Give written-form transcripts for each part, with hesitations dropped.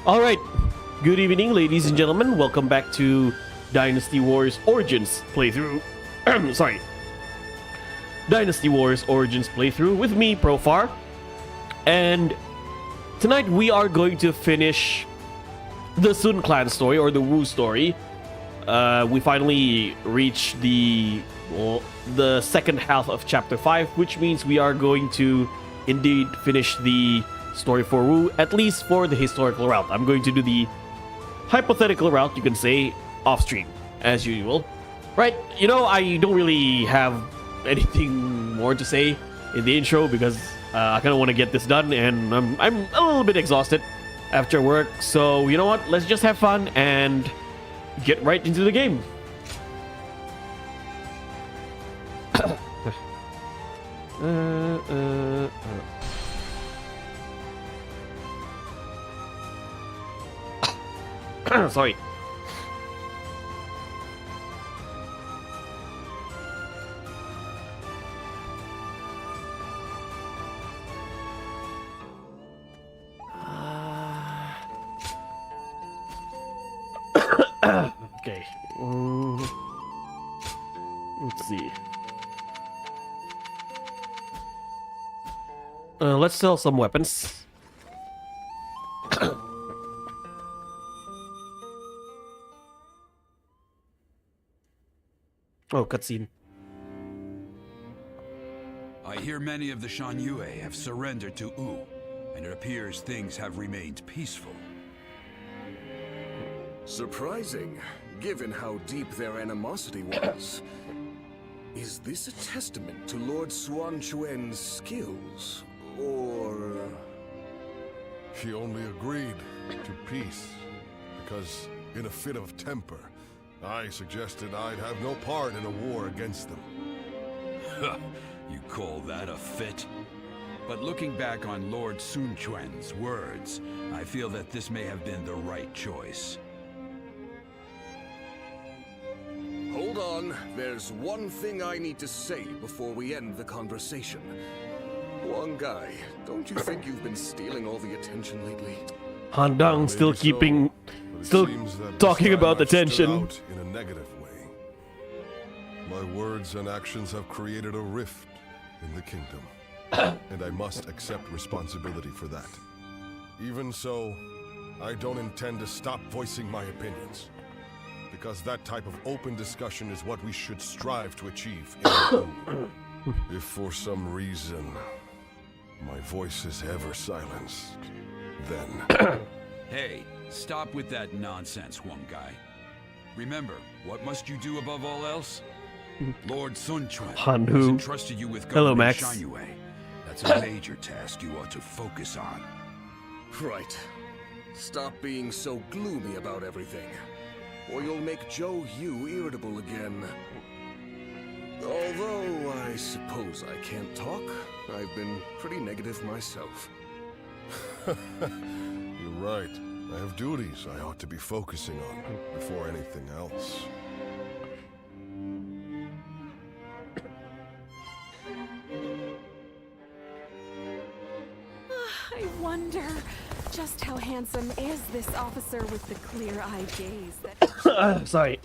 Alright, good evening ladies and gentlemen, welcome back to Dynasty Warriors Origins playthrough. Sorry. Dynasty Warriors Origins playthrough with me, Profar. And tonight we are going to finish the Sun Clan story, or the Wu story. We finally reached the second half of chapter 5, which means we are going to indeed finish the story for Wu, at least for the historical route. I'm going to do the hypothetical route, you can say, off stream, as usual. Right, you know, I don't really have anything more to say in the intro because I kind of want to get this done, and I'm a little bit exhausted after work. So, you know what, let's just have fun and get right into the game. Sorry. Okay. Let's see. Let's sell some weapons. Oh, cutscene. I hear many of the Shan Yue have surrendered to Wu, and it appears things have remained peaceful. Surprising, given how deep their animosity was. Is this a testament to Lord Xuan Chuan's skills, or... He only agreed to peace because, in a fit of temper, I suggested I'd have no part in a war against them. You call that a fit? But looking back on Lord Sun Quan's words, I feel that this may have been the right choice. Hold on, there's one thing I need to say before we end the conversation. Huang Gai, don't you think you've been stealing all the attention lately? Han Dang still Maybe keeping... but it Still seems that talking this about time the I've stood tension. out in a negative way. My words and actions have created a rift in the kingdom, and I must accept responsibility for that. Even so, I don't intend to stop voicing my opinions, because that type of open discussion is what we should strive to achieve in the Wu. If for some reason my voice is ever silenced, then... Hey, stop with that nonsense, Huang Gai. Remember, what must you do above all else? Lord Sun Quan Han has who? entrusted you with Hello, governing Max. Shan Yue. That's a major task you ought to focus on. Right. Stop being so gloomy about everything, or you'll make Zhou Yu irritable again. Although, I suppose I can't talk. I've been pretty negative myself. You're right. I have duties I ought to be focusing on before anything else. I wonder just how handsome is this officer with the clear-eyed gaze that... Sorry.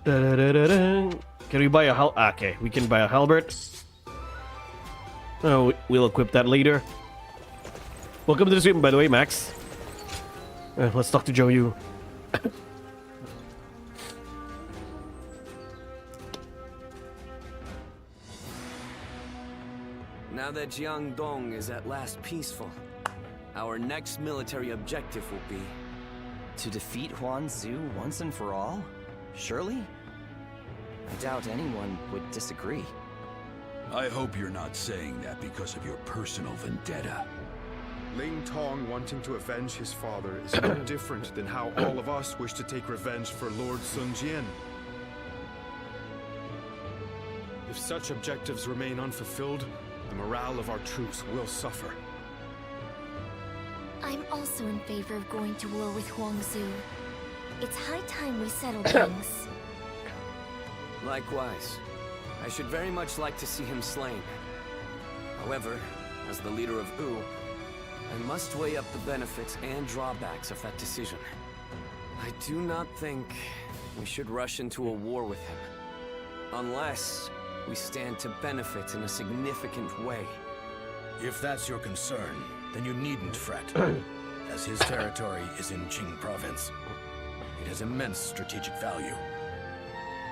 Can we buy a okay, we can buy a halberd. Oh, we'll equip that later. Welcome to the stream, by the way, Max. Let's talk to Zhou Yu. Now that Jiangdong is at last peaceful, our next military objective will be... To defeat Huan Zu once and for all? Surely? I doubt anyone would disagree. I hope you're not saying that because of your personal vendetta. Ling Tong wanting to avenge his father is no different than how all of us wish to take revenge for Lord Sun Jian. If such objectives remain unfulfilled, the morale of our troops will suffer. I'm also in favor of going to war with Huang Zu. It's high time we settled things. Likewise. I should very much like to see him slain. However, as the leader of Wu, I must weigh up the benefits and drawbacks of that decision. I do not think we should rush into a war with him, unless we stand to benefit in a significant way. If that's your concern, then you needn't fret, as his territory is in Qing province. It has immense strategic value.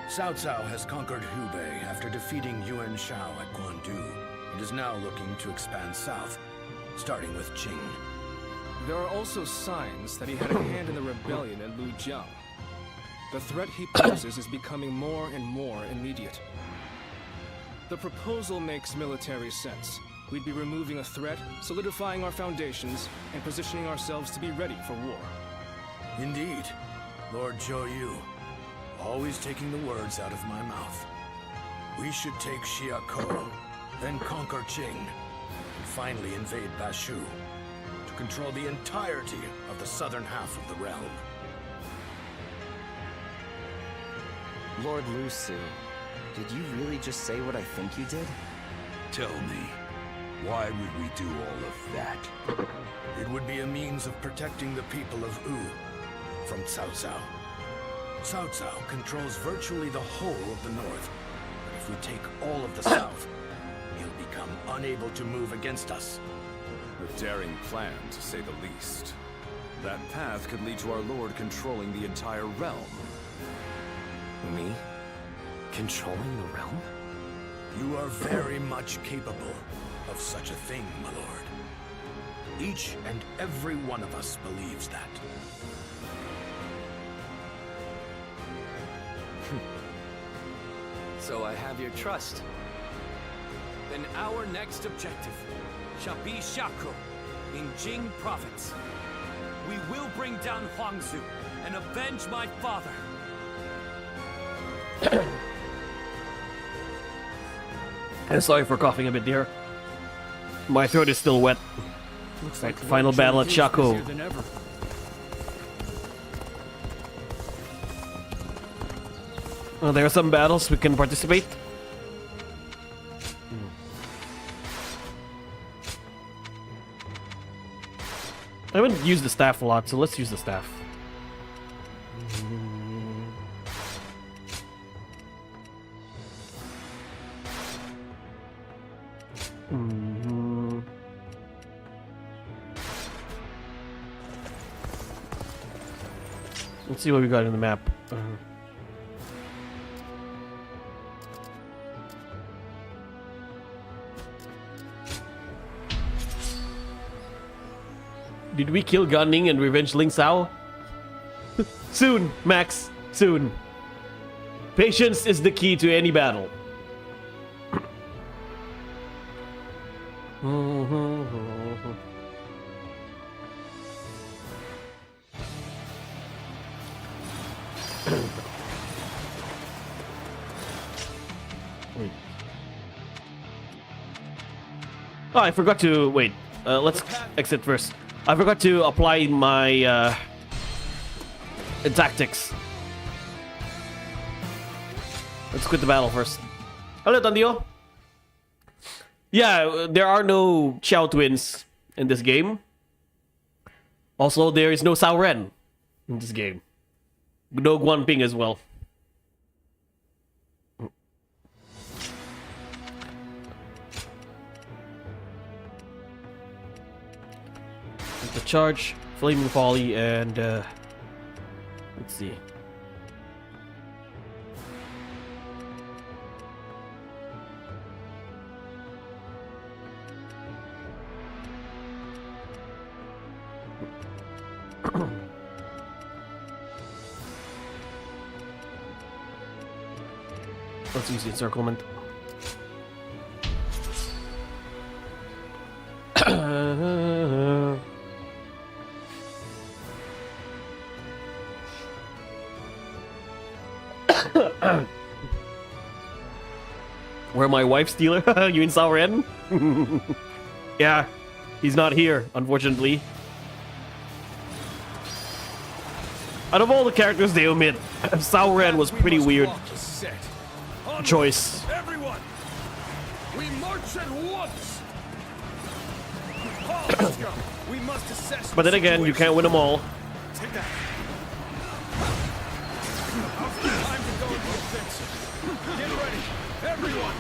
Cao Cao has conquered Hubei after defeating Yuan Shao at Guandu, and is now looking to expand south, starting with Qing. There are also signs that he had a hand in the rebellion at Lujiang. The threat he poses is becoming more and more immediate. The proposal makes military sense. We'd be removing a threat, solidifying our foundations, and positioning ourselves to be ready for war. Indeed, Lord Zhou Yu, always taking the words out of my mouth. We should take Xiakou, then conquer Qing, and finally invade Bashu, to control the entirety of the southern half of the realm. Lord Lu Su, did you really just say what I think you did? Tell me, why would we do all of that? It would be a means of protecting the people of Wu from Cao Cao. Cao Cao controls virtually the whole of the north. But if we take all of the south, he'll become unable to move against us. A daring plan, to say the least. That path could lead to our lord controlling the entire realm. Me? Controlling the realm? You are very much capable of such a thing, my lord. Each and every one of us believes that. So I have your trust. Then our next objective, CHIBI Shaku, in Jing province. We will bring down Huangzu and avenge my father. And sorry for coughing a bit there. My throat is still wet. Looks Right, final battle at Chaco. Well, there are some battles we can participate. I haven't used the staff a lot, so let's use the staff. Let's see what we got in the map. Did we kill Gan Ning and revenge Ling Sao? Soon, Max. Soon. Patience is the key to any battle. Wait. Oh, I forgot to wait. Let's exit first. I forgot to apply my tactics. Let's quit the battle first. Hello, Tandio. Yeah, there are no Xiao twins in this game. Also, there is no Sao Ren in this game. No Guan Ping as well. The charge, flaming folly, and let's see. Let's use the encirclement. Where my wife stealer? You in Sao Ren? Yeah, he's not here, unfortunately. Out of all the characters they omit, Sao Ren was pretty weird. choice. Everyone! We march at once! Let's go. We must assess. But then again, you can't win them all. Take that. Time to go to the offensive. Get ready, everyone!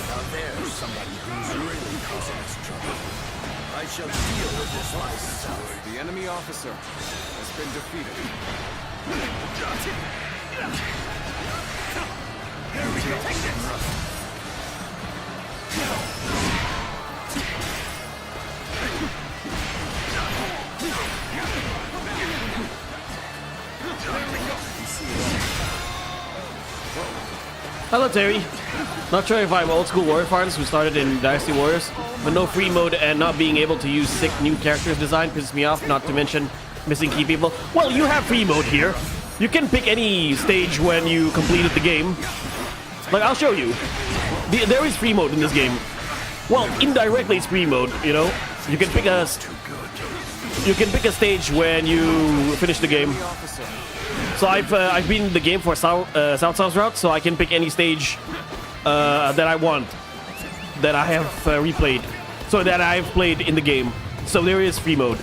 Now there's somebody who's really causing us trouble. I shall deal with this myself. The enemy officer has been defeated. There we go. Take this. Hello, Terry. Not sure if I'm old school Warrior fans who started in Dynasty Warriors, but no free mode and not being able to use sick new characters design pisses me off, not to mention missing key people. Well, you have free mode here. You can pick any stage when you completed the game. Like, I'll show you. There is free mode in this game. Well, indirectly it's free mode, you know? You can pick a stage when you finish the game. So I've been in the game for South route, so I can pick any stage that I want, that I have replayed, so that I've played in the game. So there is free mode.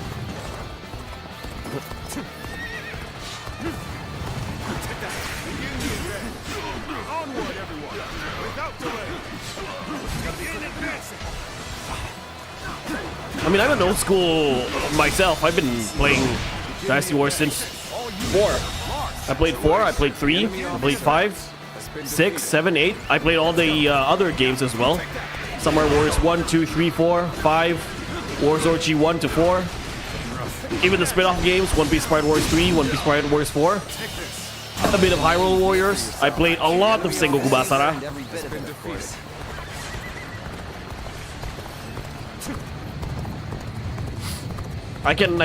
Onward, everyone! Without delay! I mean, I'm an old school myself. I've been playing Dynasty Warriors since 4. I played 4, I played 3, I played 5, 6, 7, 8. I played all the other games as well. Summer Warriors 1, 2, 3, 4, 5, Warzone G 1 to 4. Even the spin-off games, One Piece Pirate Warriors 3, One Piece Pirate Warriors 4. A bit of Hyrule Warriors. I played a lot of Sengoku Basara. Every bit of it, of course. I can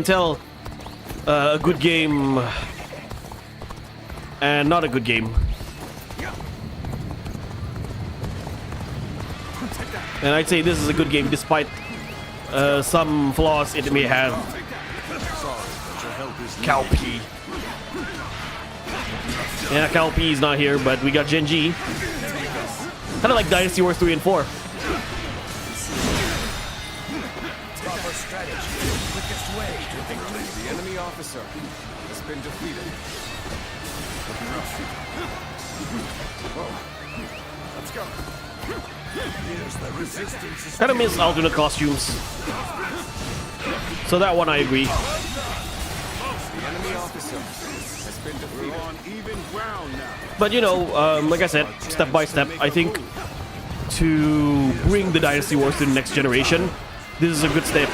tell a good game and not a good game. And I'd say this is a good game despite some flaws it may have. Cao P. Yeah, Cao P is not here, but we got Genji. Kind of like Dynasty Warriors 3 and 4. Proper strategy is the quickest way to victory. The enemy officer has been defeated. Let's go. Here's the resistance. Kind of miss alternate costumes. So that one I agree. The enemy officer has been defeated. We're on even ground now. But you know, like I said, step by step, I think to bring the Dynasty Wars to the next generation, this is a good step.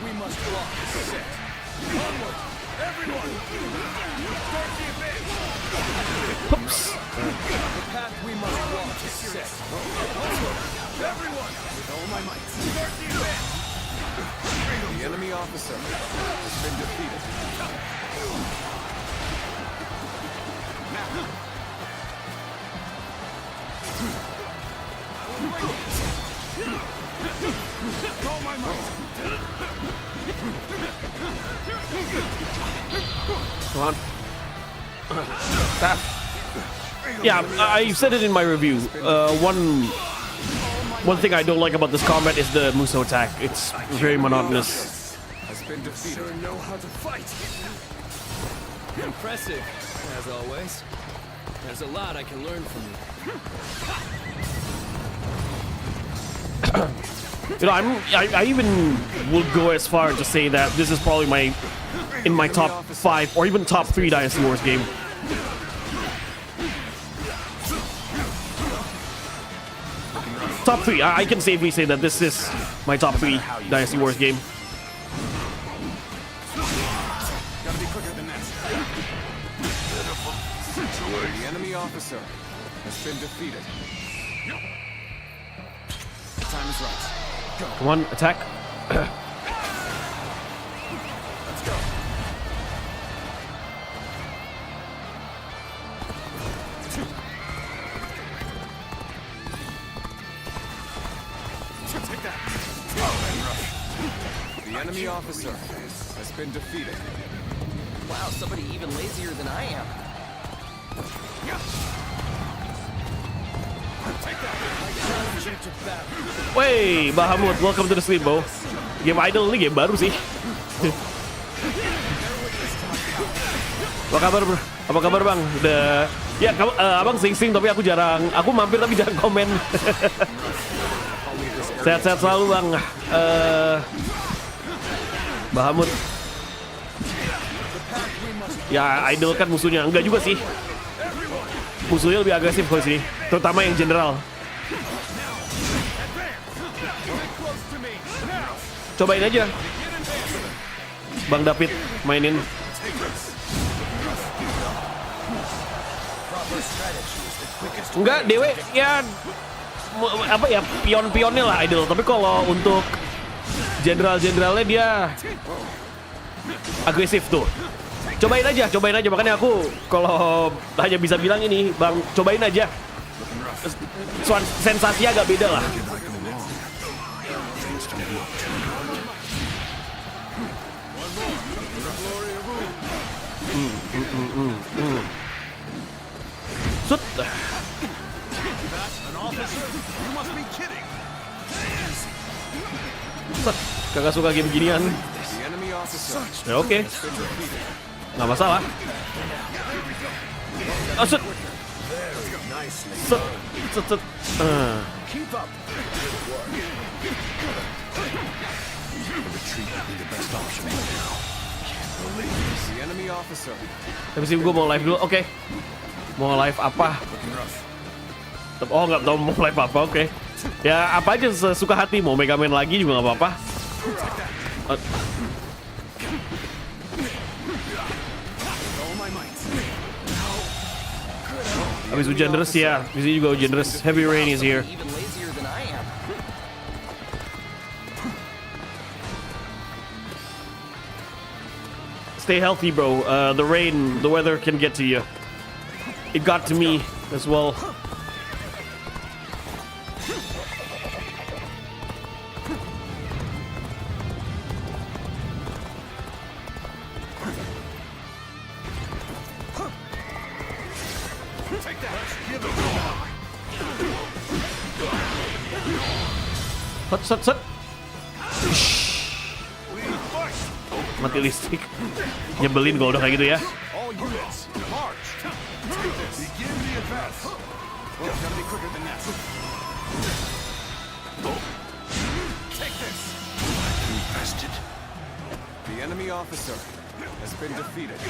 We must walk is set. Onward, everyone! Start the advance! Oops. The path we must walk is set. Onward, everyone! With all my might. Start the advance! The enemy officer has been defeated. All my might. Come on. That. Yeah, I said it in my review. One thing I don't like about this combat is the Muso attack. It's very monotonous. Has been defeated. Sure know how to fight. Impressive, as always. There's a lot I can learn from you. You know, I even would go as far to say that this is probably in my top 5 or even top 3 Dynasty Wars game. Top 3. I can safely say that this is my top 3 Dynasty Wars game. Gotta be quicker than that. The enemy officer has been defeated. The time is right. Come on, attack. Let's go. The enemy officer has been defeated. Wow, somebody even lazier than I am. Wey, Bahamut, welcome to the stream, Bo. Game Idol ini game baru sih. Apa kabar, bro? Apa kabar, Bang? Udah ya, abang sing-sing tapi aku mampir tapi jarang komen. Sehat-sehat selalu, Bang. Bahamut. Ya, Idol kan musuhnya. Enggak juga sih. Musuhnya lebih agresif kalau sini, terutama yang general. Cobain aja, Bang David mainin. Enggak, Dewe ya apa ya, pion-pionnya lah Idol. Tapi kalau untuk generalnya dia agresif tuh. Cobain aja. Makanya aku kalau hanya bisa bilang ini, Bang, cobain aja. Sensasinya agak beda lah. Sut. Kagak suka game ginian. Ya oke. Nggak masalah. Oh, sut. Tapi sih gue mau live dulu, oke. Mau live apa? Oh, nggak tahu mau live apa, oke. Ya apa aja sesuka hati, mau Mega Man lagi juga nggak apa-apa. Habis hujan deras ya, di sini juga hujan deras. Heavy rain is here. Stay healthy, bro. The rain, the weather can get to you. It got to me as well. Set. Mati listrik. Nyebelin kalau udah kayak gitu ya. The enemy officer has been defeated.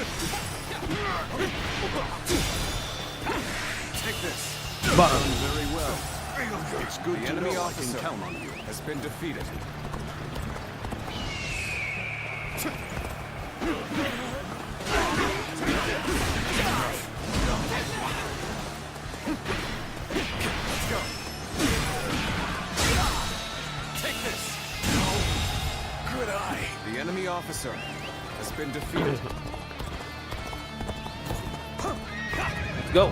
Take this. Bang. Very well. It's good the enemy officer has been defeated. Let's go. Take this. Good eye. The enemy officer has been defeated. Let's go.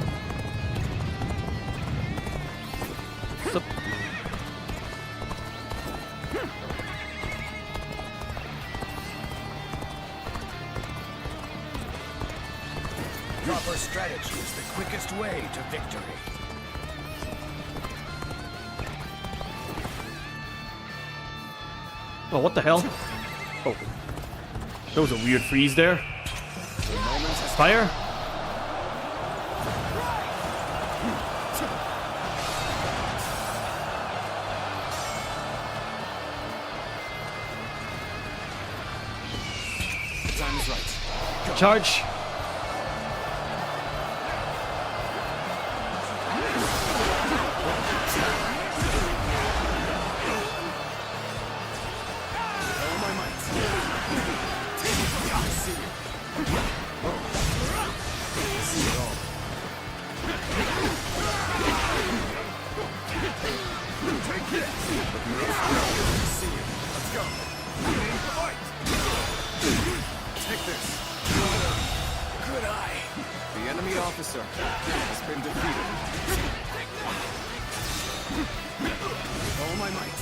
Proper strategy is the quickest way to victory. Oh, what the hell? Oh. There was a weird freeze there. Fire? Time is right. Charge. Officer has been defeated. All my might.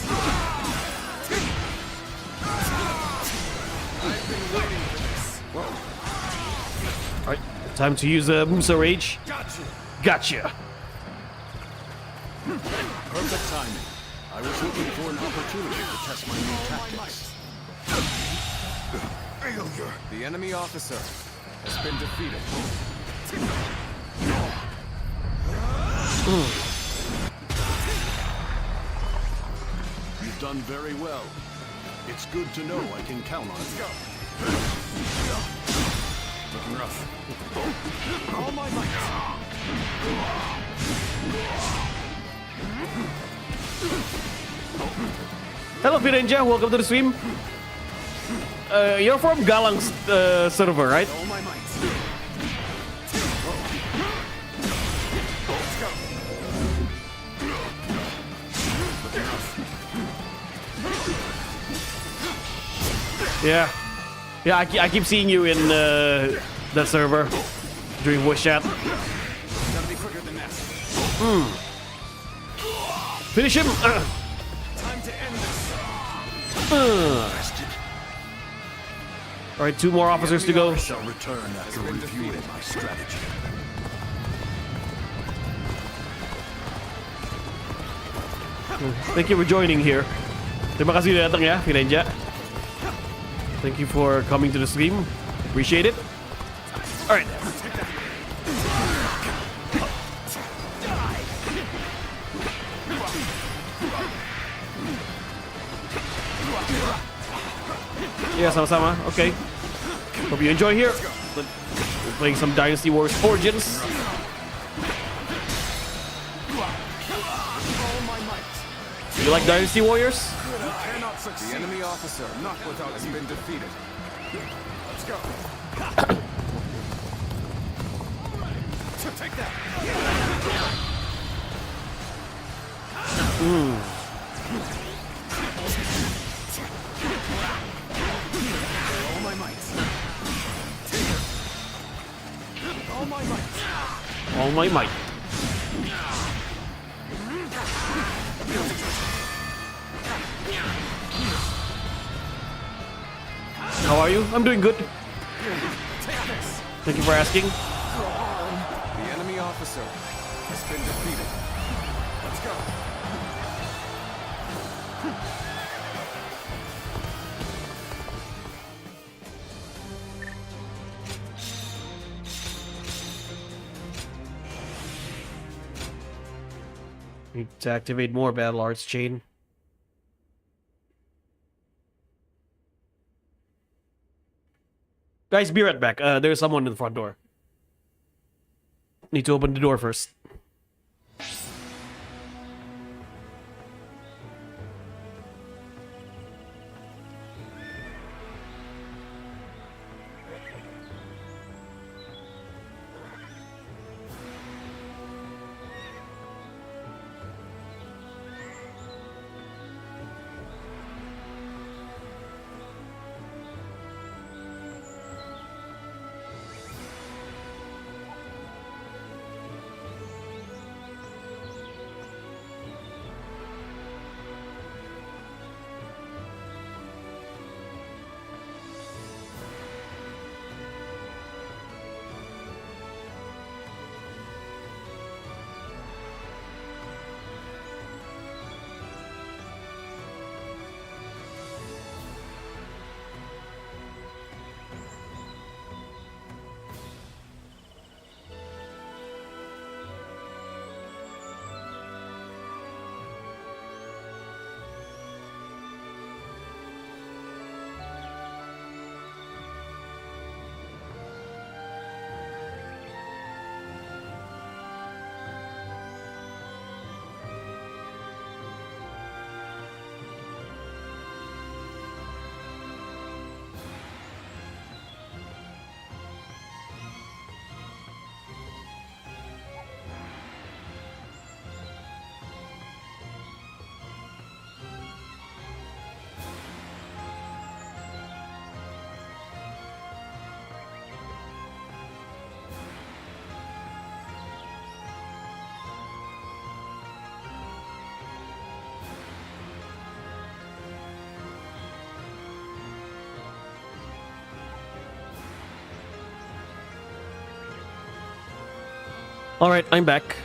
I've been waiting for this. Alright, time to use Musa Rage. Gotcha. Perfect timing. I was looking for an opportunity to test my new tactics. Failure. The enemy officer has been defeated. You've done very well. It's good to know I can count on you. Looking rough. All my might. Hello, Piranha. Welcome to the stream. You're from Galang's server, right? All my might. Yeah. Yeah, I keep seeing you in that server during voice chat. Gotta be quicker than that. Finish him. Time to end this. All right, 2 more officers to go. I shall return after reviewing my strategy. Thank you for joining here. Terima kasih udah datang ya, Piranha. Thank you for coming to the stream. Appreciate it. All right. Yeah, sama-sama. Okay. Hope you enjoy here. We're playing some Dynasty Warriors Origins. You like Dynasty Warriors? The enemy officer, not without, has been defeated. Let's go. Take that. All my might. All my might. All my might. How are you? I'm doing good. Thank you for asking. The enemy officer has been defeated. Let's go. Need to activate more Battle Arts chain. Guys, be right back. There's someone in the front door. Need to open the door first. Alright, I'm back.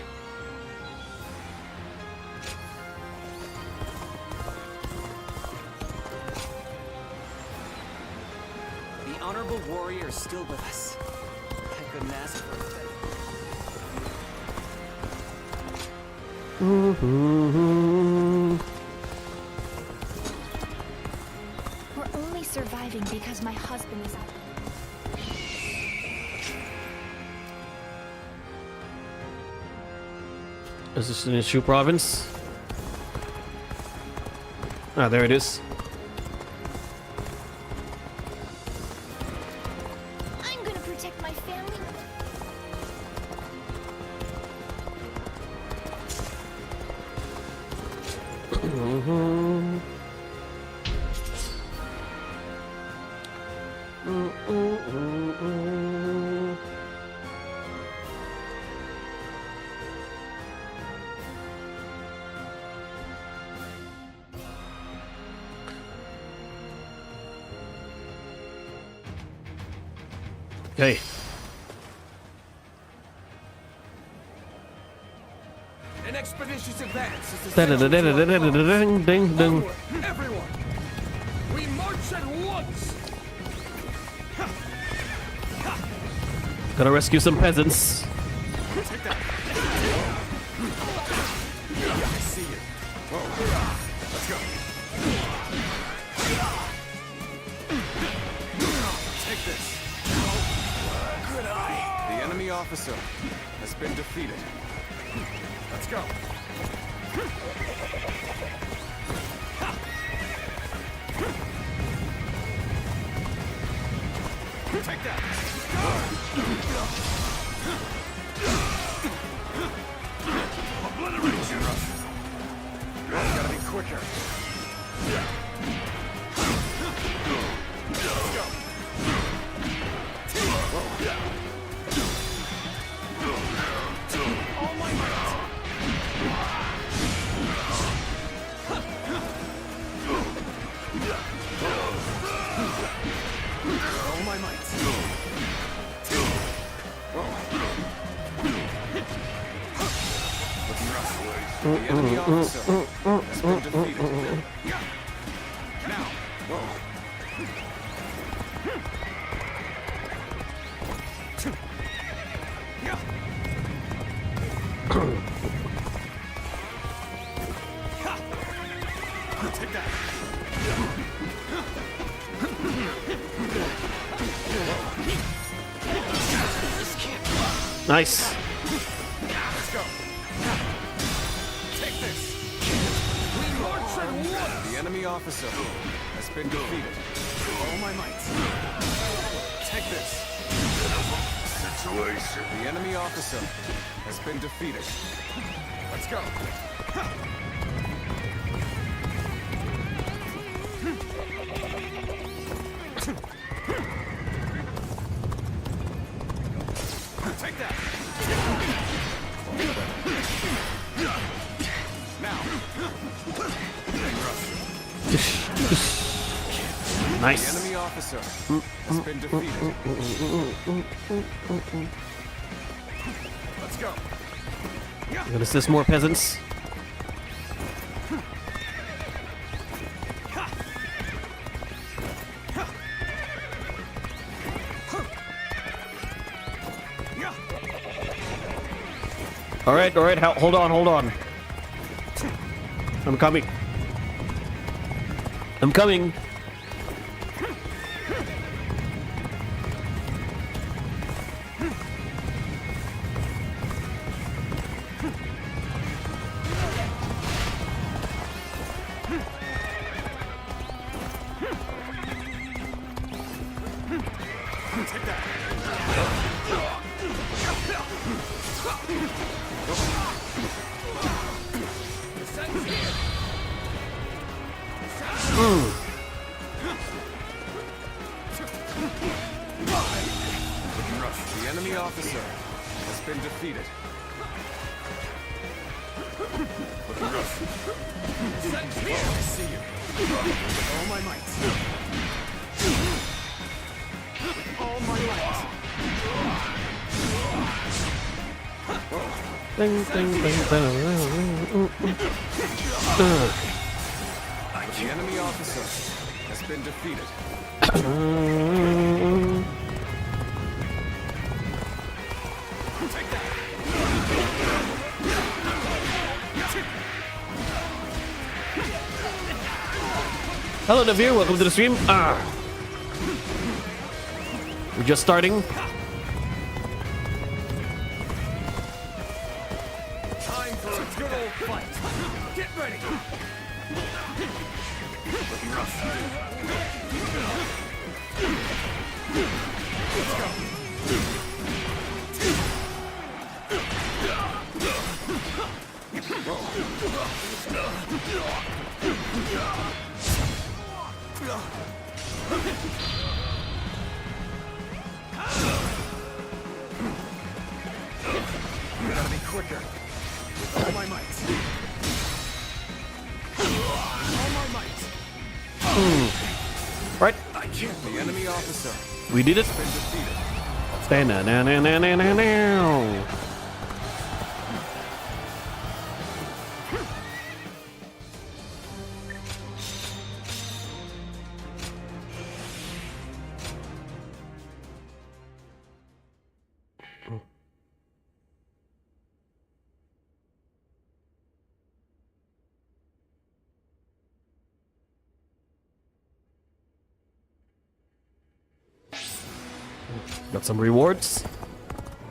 The honorable warrior is still with us. I couldn't ask for it. We're only surviving because my husband is out. Is this in the Shu province? Ah, there it is. I'm gonna protect my family. Okay. An expeditious advance is Ding, ding, ding. Everyone, we march at once. Gotta rescue some peasants. Take that. I see you. Let's go. Take this. Good eye. The enemy officer has been defeated. Let's go. Take that. Obliterate you. Gotta be quicker. Let's go. All my might. All my might. Looking rough. The enemy officer has been defeated. Now. Take that. Nice. Let's go. Take this. We march at once. The enemy officer has been defeated. All my might. Take this. Situation. The enemy officer has been defeated. Let's go. Take that. Now. Nice. The enemy officer has been defeated. Let's go. Gonna assist more peasants. All right, hold on. I'm coming. Take that. The enemy officer has been defeated. Looking rough. I see you. With all my might. With all my might. Ding, ding, ding, ding. The enemy officer has been defeated. Hello, Navir. Welcome to the stream. We're just starting. Time for a good old fight. Get ready. Looking rough. Let's go. I gotta be quicker. With all my might. All my might. Right. I can't. The enemy officer We did it. has been defeated. Stand now. Got some rewards.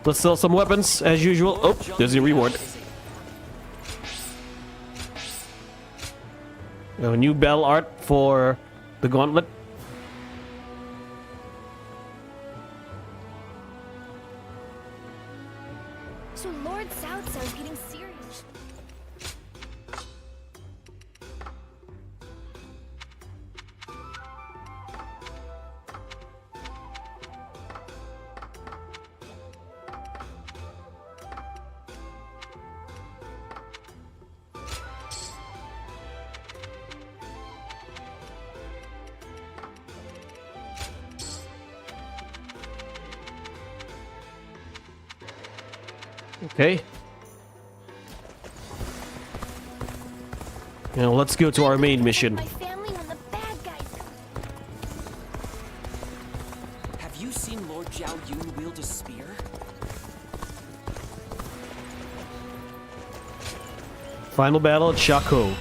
Let's sell some weapons as usual. Oh, there's a reward. A new bell art for the gauntlet. So Lord Cao Cao's getting serious. Okay. Now let's go to our main mission. My family when the bad guys come. Have you seen Lord Zhao Yun wield a spear? Final battle at Shako.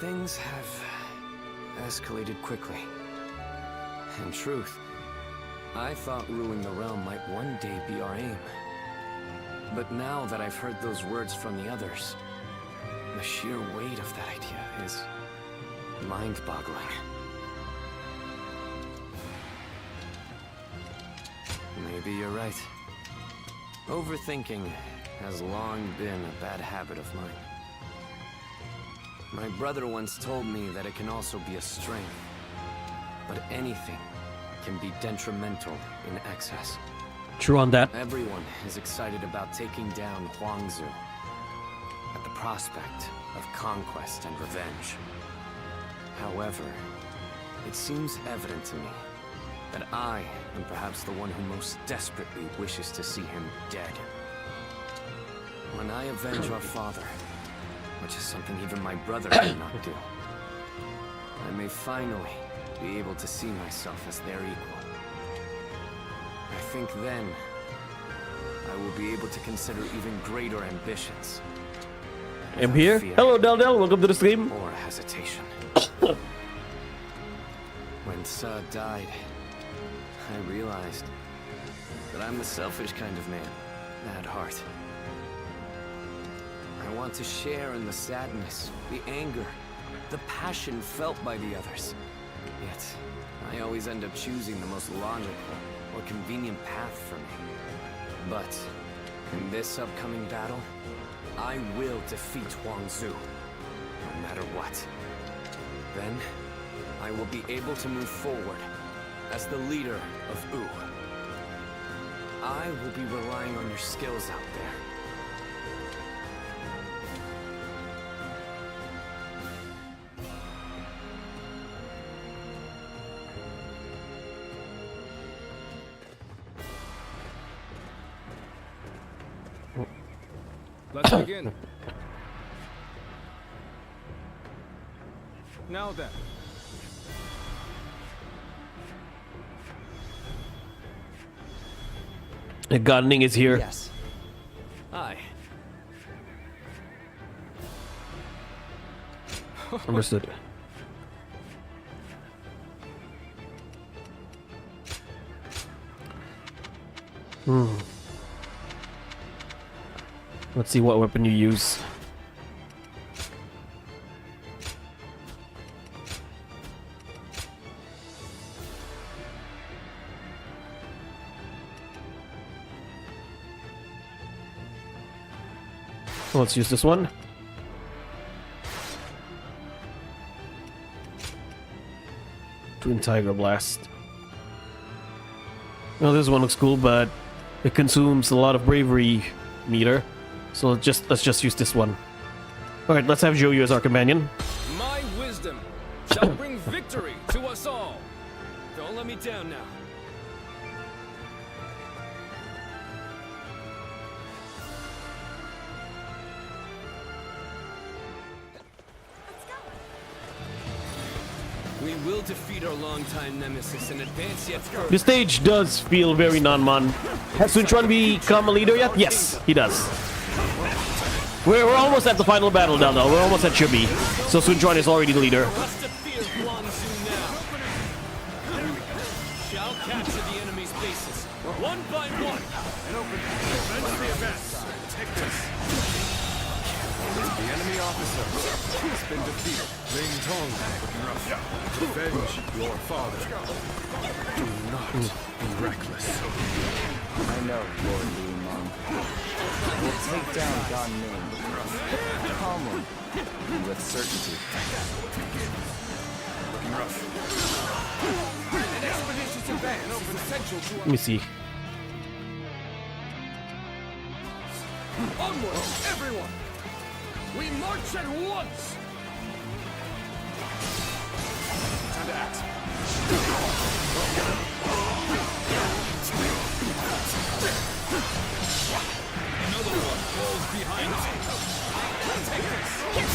Things have escalated quickly. In truth, I thought ruling the realm might one day be our aim. But now that I've heard those words from the others, the sheer weight of that idea is mind-boggling. Maybe you're right. Overthinking has long been a bad habit of mine. My brother once told me that it can also be a strength, but anything can be detrimental in excess. True on that. Everyone is excited about taking down Huangzu at the prospect of conquest and revenge. However, it seems evident to me that I am perhaps the one who most desperately wishes to see him dead. When I avenge our father, which is something even my brother cannot do, I may finally be able to see myself as their equal. I think then I will be able to consider even greater ambitions. I'm here. Hello, Del. Welcome to the stream. Or hesitation. When Sa died, I realized that I'm the selfish kind of man at heart. I want to share in the sadness, the anger, the passion felt by the others. Yet, I always end up choosing the most logical or convenient path for me. But, in this upcoming battle, I will defeat Huangzu, no matter what. Then, I will be able to move forward as the leader of Wu. I will be relying on your skills out there. Let's begin. Now then. Gardening is here. Yes. Hi. Understood. Let's see what weapon you use. Let's use this one. Twin Tiger Blast. Well, this one looks cool, but it consumes a lot of bravery meter. So let's just use this one. All right, let's have Joyu as our companion. My wisdom shall bring victory to us all. Don't let me down now. We will defeat our longtime nemesis and advance yet further. The stage does feel very non-mon. Has Sun Quan become a leader yet? Yes, he does. We're almost at the final battle now, though. We're almost at CHIBI. So Sun Quan is already the leader. Shall capture the enemy's bases, one by one. The enemy officer has been defeated. Ling Tong, avenge your father. Do not be reckless. I know, Lord Liu Meng. We'll take down Gan Ning. Calmly and with certainty. Let me see. Onward, everyone! We march at once! Time to act. Another one falls behind me. Take this! Take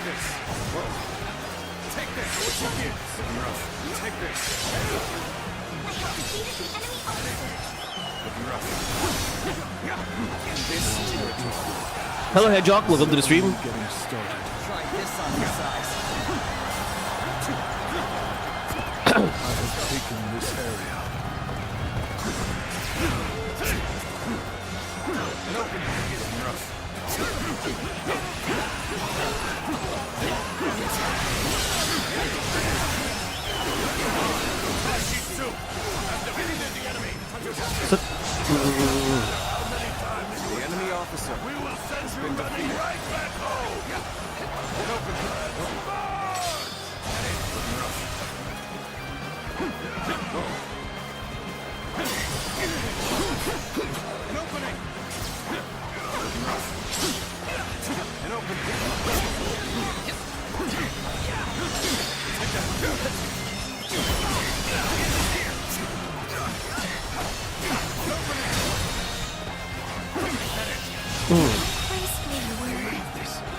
this! Take this! What you get? Take this! Hello, Hedgehog. Welcome to the stream. Try this on the size. I have taken this area. The enemy officer has been defeated. Right back home. An opening. An opening.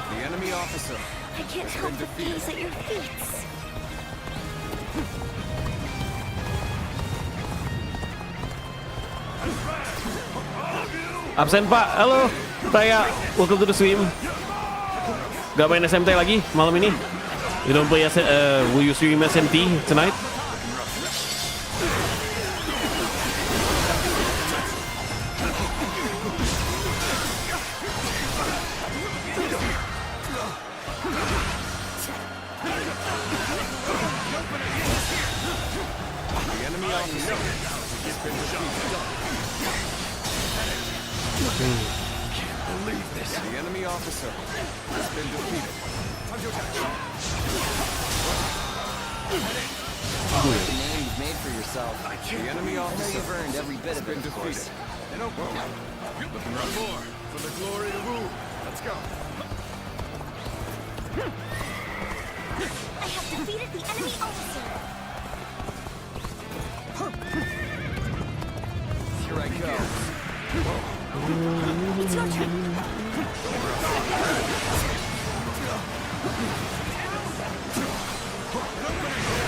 The enemy officer. I can't help but gaze at your feet. Absen Pak, halo. Saya, welcome to the stream. Gak main SMT lagi malam ini. You don't play will you stream SMT tonight? The enemy officer has been defeated. The name you've made for for yourself. The enemy I know officer you've earned every bit has of it, been of course. defeated. And open. Looking for more for the glory of Wu. Let's go. I have defeated the enemy officer. Here I go. It's your turn.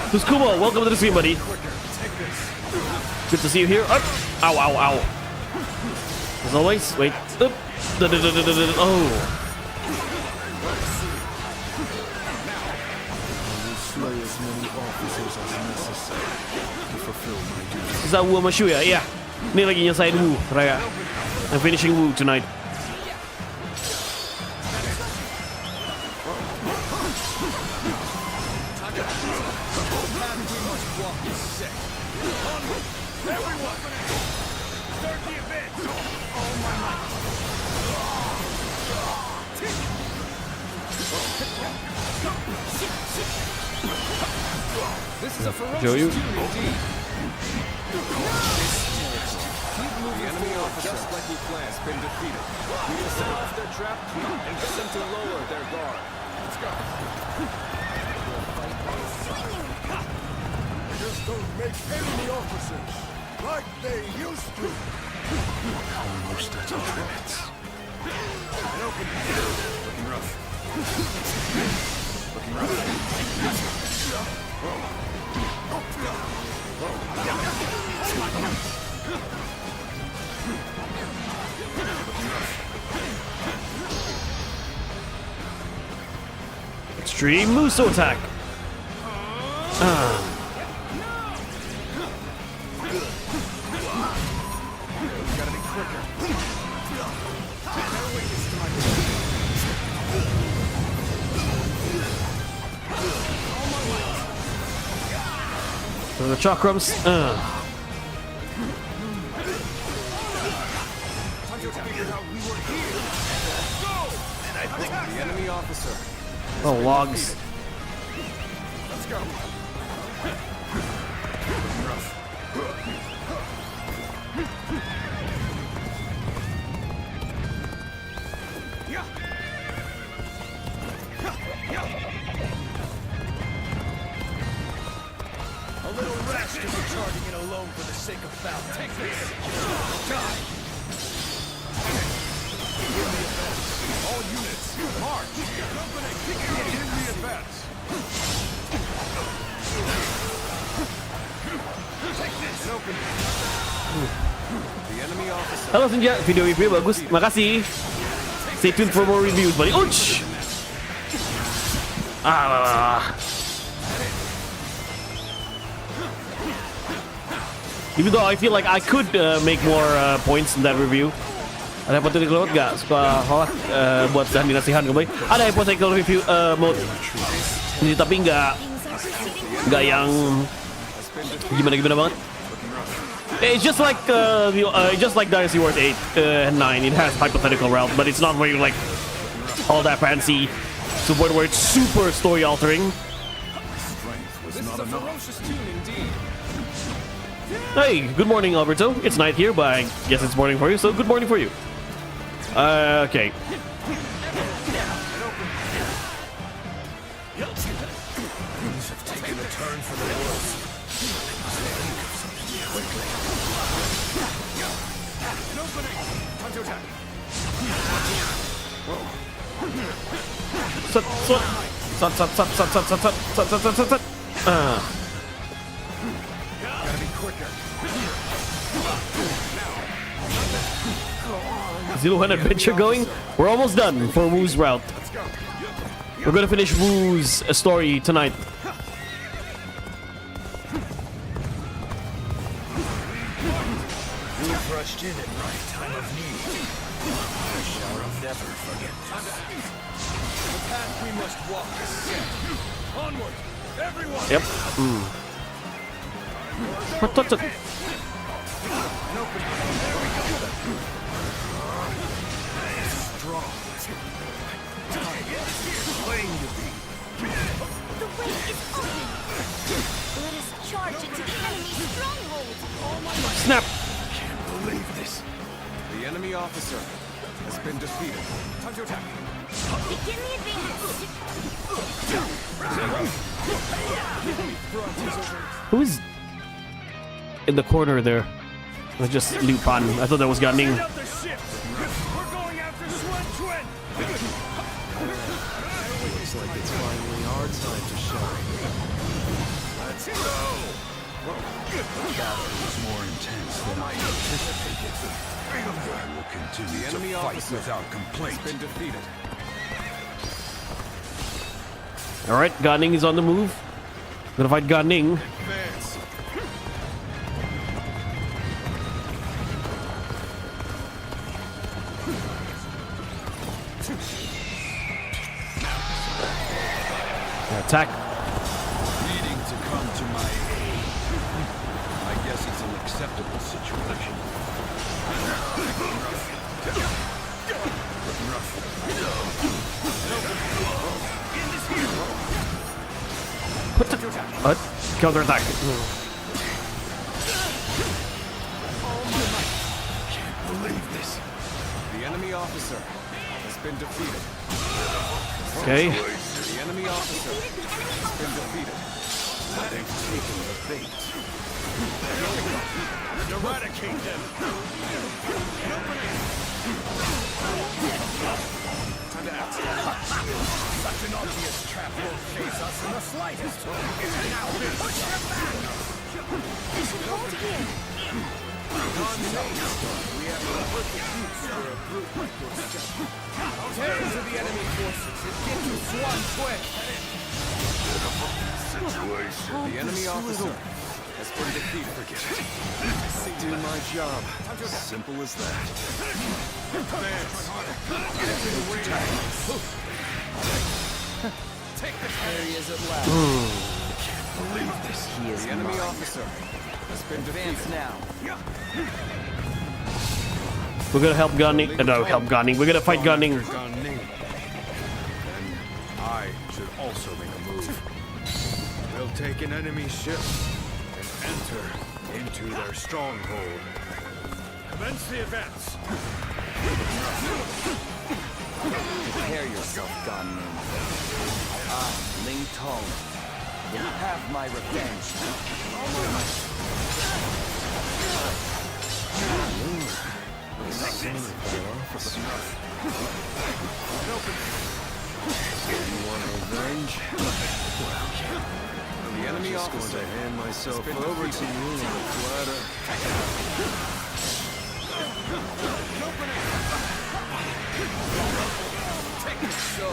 Tuskumo, welcome to the stream, buddy. Good to see you here. Up. Ow, ow, ow. As always, wait. Up. Oh. Slay as many officers as necessary to fulfill my duty. Is that Wu sama Shu ya? Iya. Ini lagi nyesain Wu, Raya. I'm finishing Wu tonight. This is a ferocious Show you. tune indeed. Keep moving the enemy officer, just like we planned, has been defeated. We will set off their trap and get them to lower their guard. Let's go. Just don't make enemy officers like they used to. Almost at our limits. And open. Looking rough. Looking rough. Extreme Muso attack. Gotta be quicker. The chakrams. The enemy officer. Oh, logs. Let's go. A little rash to be charging it alone for the sake of battle. Take this! Die! All units, march! Begin the advance! Take this! Open. The enemy officer. Halo Senja, video review bagus. Makasih. Stay tuned for more reviews, buddy. Ouch! Even though I feel like I could make more points in that review. Ada hypothetical mode gak? Suka holat buat bahan dinasihan kembali. Ada hypothetical review mode. Tapi nggak yang gimana banget. It's just like Dynasty Warriors 8 and 9. It has hypothetical route, but it's not really like all that fancy to the point where it's super story altering. This is a ferocious tune indeed. Hey, good morning, Alberto. It's night here, but I guess it's morning for you, so good morning for you. Okay. Things have taken a turn for the worse. An opening! Time to attack! Sut. Gotta be quicker. Zillow adventure going? We're almost done for Wu's route. Let's go. We're gonna finish Wu's story tonight. You rushed in at right time of need. I shall never forget this. The path we must walk is set. Onward! Everyone! Yep. Strong. Claim to be. The way is open. Let us charge into the enemy's Snap! Can't believe this. The enemy officer has been defeated. Time to attack. Begin the advance. Who's in the corner there? It was just Liu Pan. I thought that was Gan Ning. We're going after Sun Quan. Looks like it's finally our time to shine. Let's go. The battle was more intense than I anticipated. I will continue The enemy to fight officer without complaint. has been defeated. Alright, Gan Ning is on the move. Gonna fight Gan Ning. Advance. Attack. Needing to come to my aid. I guess it's an acceptable situation. Put the counter attack. Can't believe this. The enemy officer has been defeated. Okay. The enemy officer has been defeated. They've taken the bait. Eradicate them. Time to act. Such an obvious trap won't phase us in the slightest. It's now been push them back. Hold here. We have the perfect use for a brute like yourself. Tear into the enemy forces and get to Swan Quan. The enemy officer has been defeated. Forget it. Do my job. Simple as that. Advance. Take the There he is at last. Can't believe this. He is The enemy mine. officer has been Advance defeated. now. We're gonna help Gan Ning. No, help Gan Ning. We're gonna fight Gan Ning. Then I should also make a move. We'll take an enemy ship and enter into their stronghold. Commence the advance. Prepare yourself, Gan Ning. I, Ling Tong, will have my revenge. You want revenge? The enemy officer going to hand myself over to you on a platter. Take it so.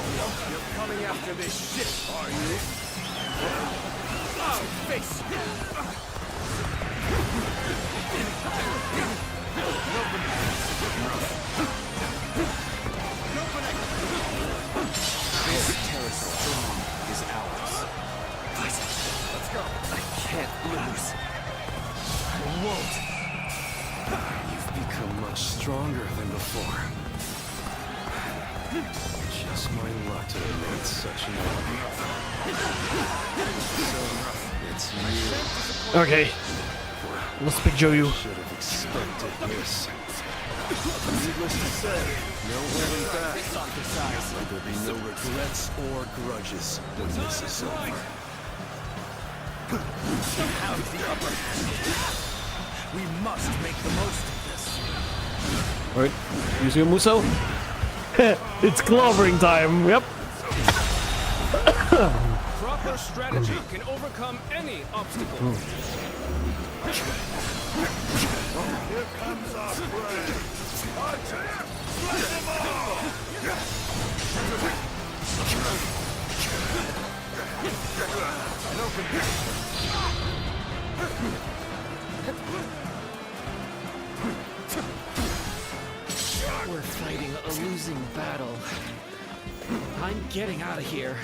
You're coming after this ship, are you? Face. This territory is ours. Let's go. I can't lose. I won't. You've become much stronger than before. Just my luck to have made such an enemy. So, it's you. Okay. Let's pick Joyu. Should have expected this. Needless to say, no holding back. There'll be no regrets or grudges when this is over. How's the upper hand? We must make the most of this. Alright. Use your Muso. It's clobbering time. Yep. Proper strategy can overcome any obstacle. Here comes our prey. Attack! Let them all! We're fighting a losing battle. I'm getting out of here.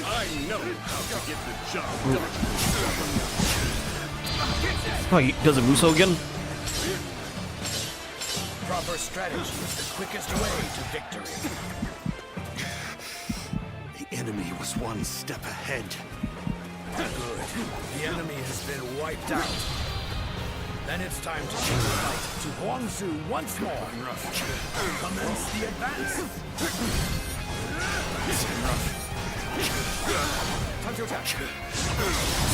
I know how to get the job done. Oh, he does a Muso again? Proper strategy is the quickest way to victory. The enemy was one step ahead. Good. The enemy has been wiped out. Then it's time to take the fight to Huangzu once more. Commence the advance. Time to attack.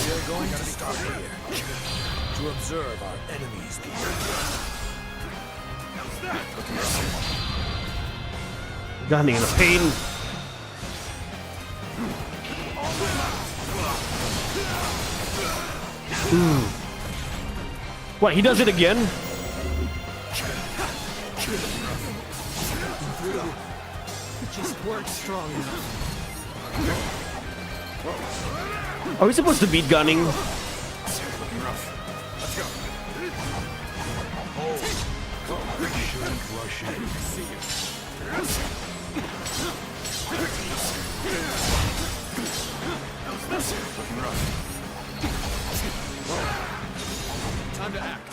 We are going to start here to observe our enemy's behavior. Gunning in a pain. What, he does it again? Just weren't strong enough. Are we supposed to beat Gunning? Time to act.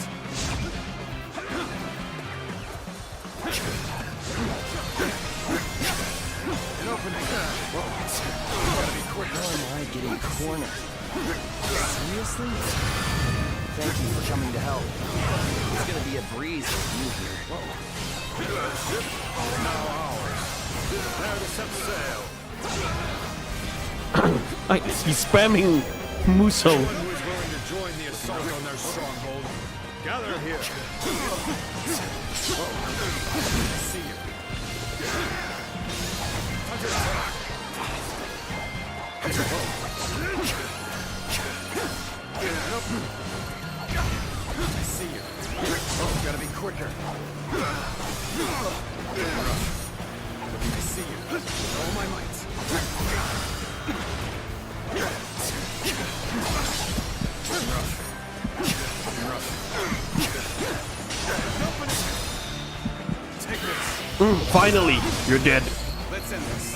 An opening. Gotta be quick. How am I getting cornered? Seriously? Thank you for coming to help. It's gonna be a breeze with you here. Now ours. Prepare to set sail. He's spamming Muso. Anyone who is willing to join the assault on their stronghold, gather here. See you. Time to attack. I see you. Oh, gotta be quicker. I see you. With all my might. Take this. Finally, you're dead. Let's end this.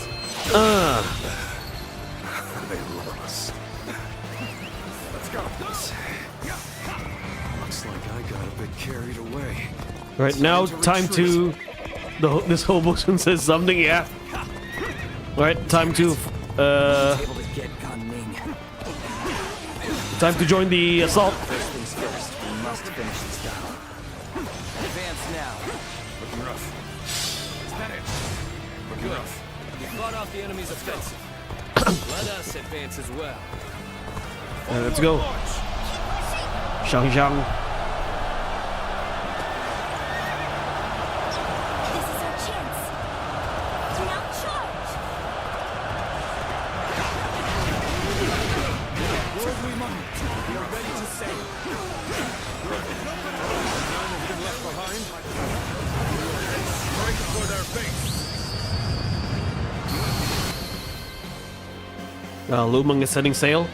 They love us. Let's go. Looks like I got a bit carried away. Right now, time to. This hobo says something, yeah. Alright, time to. Able to get Gan Ning. Time to join the assault. First things first, we must finish this battle. Advance now. Looking rough. Is that it? Looking rough. You fought off the enemy's offensive. Let us advance as well. Let's go. Shang Shang. This is our chance. Now charge! Worldly mind, we are ready to sail. None have been left behind. Strike for their base. Lumang is setting sail.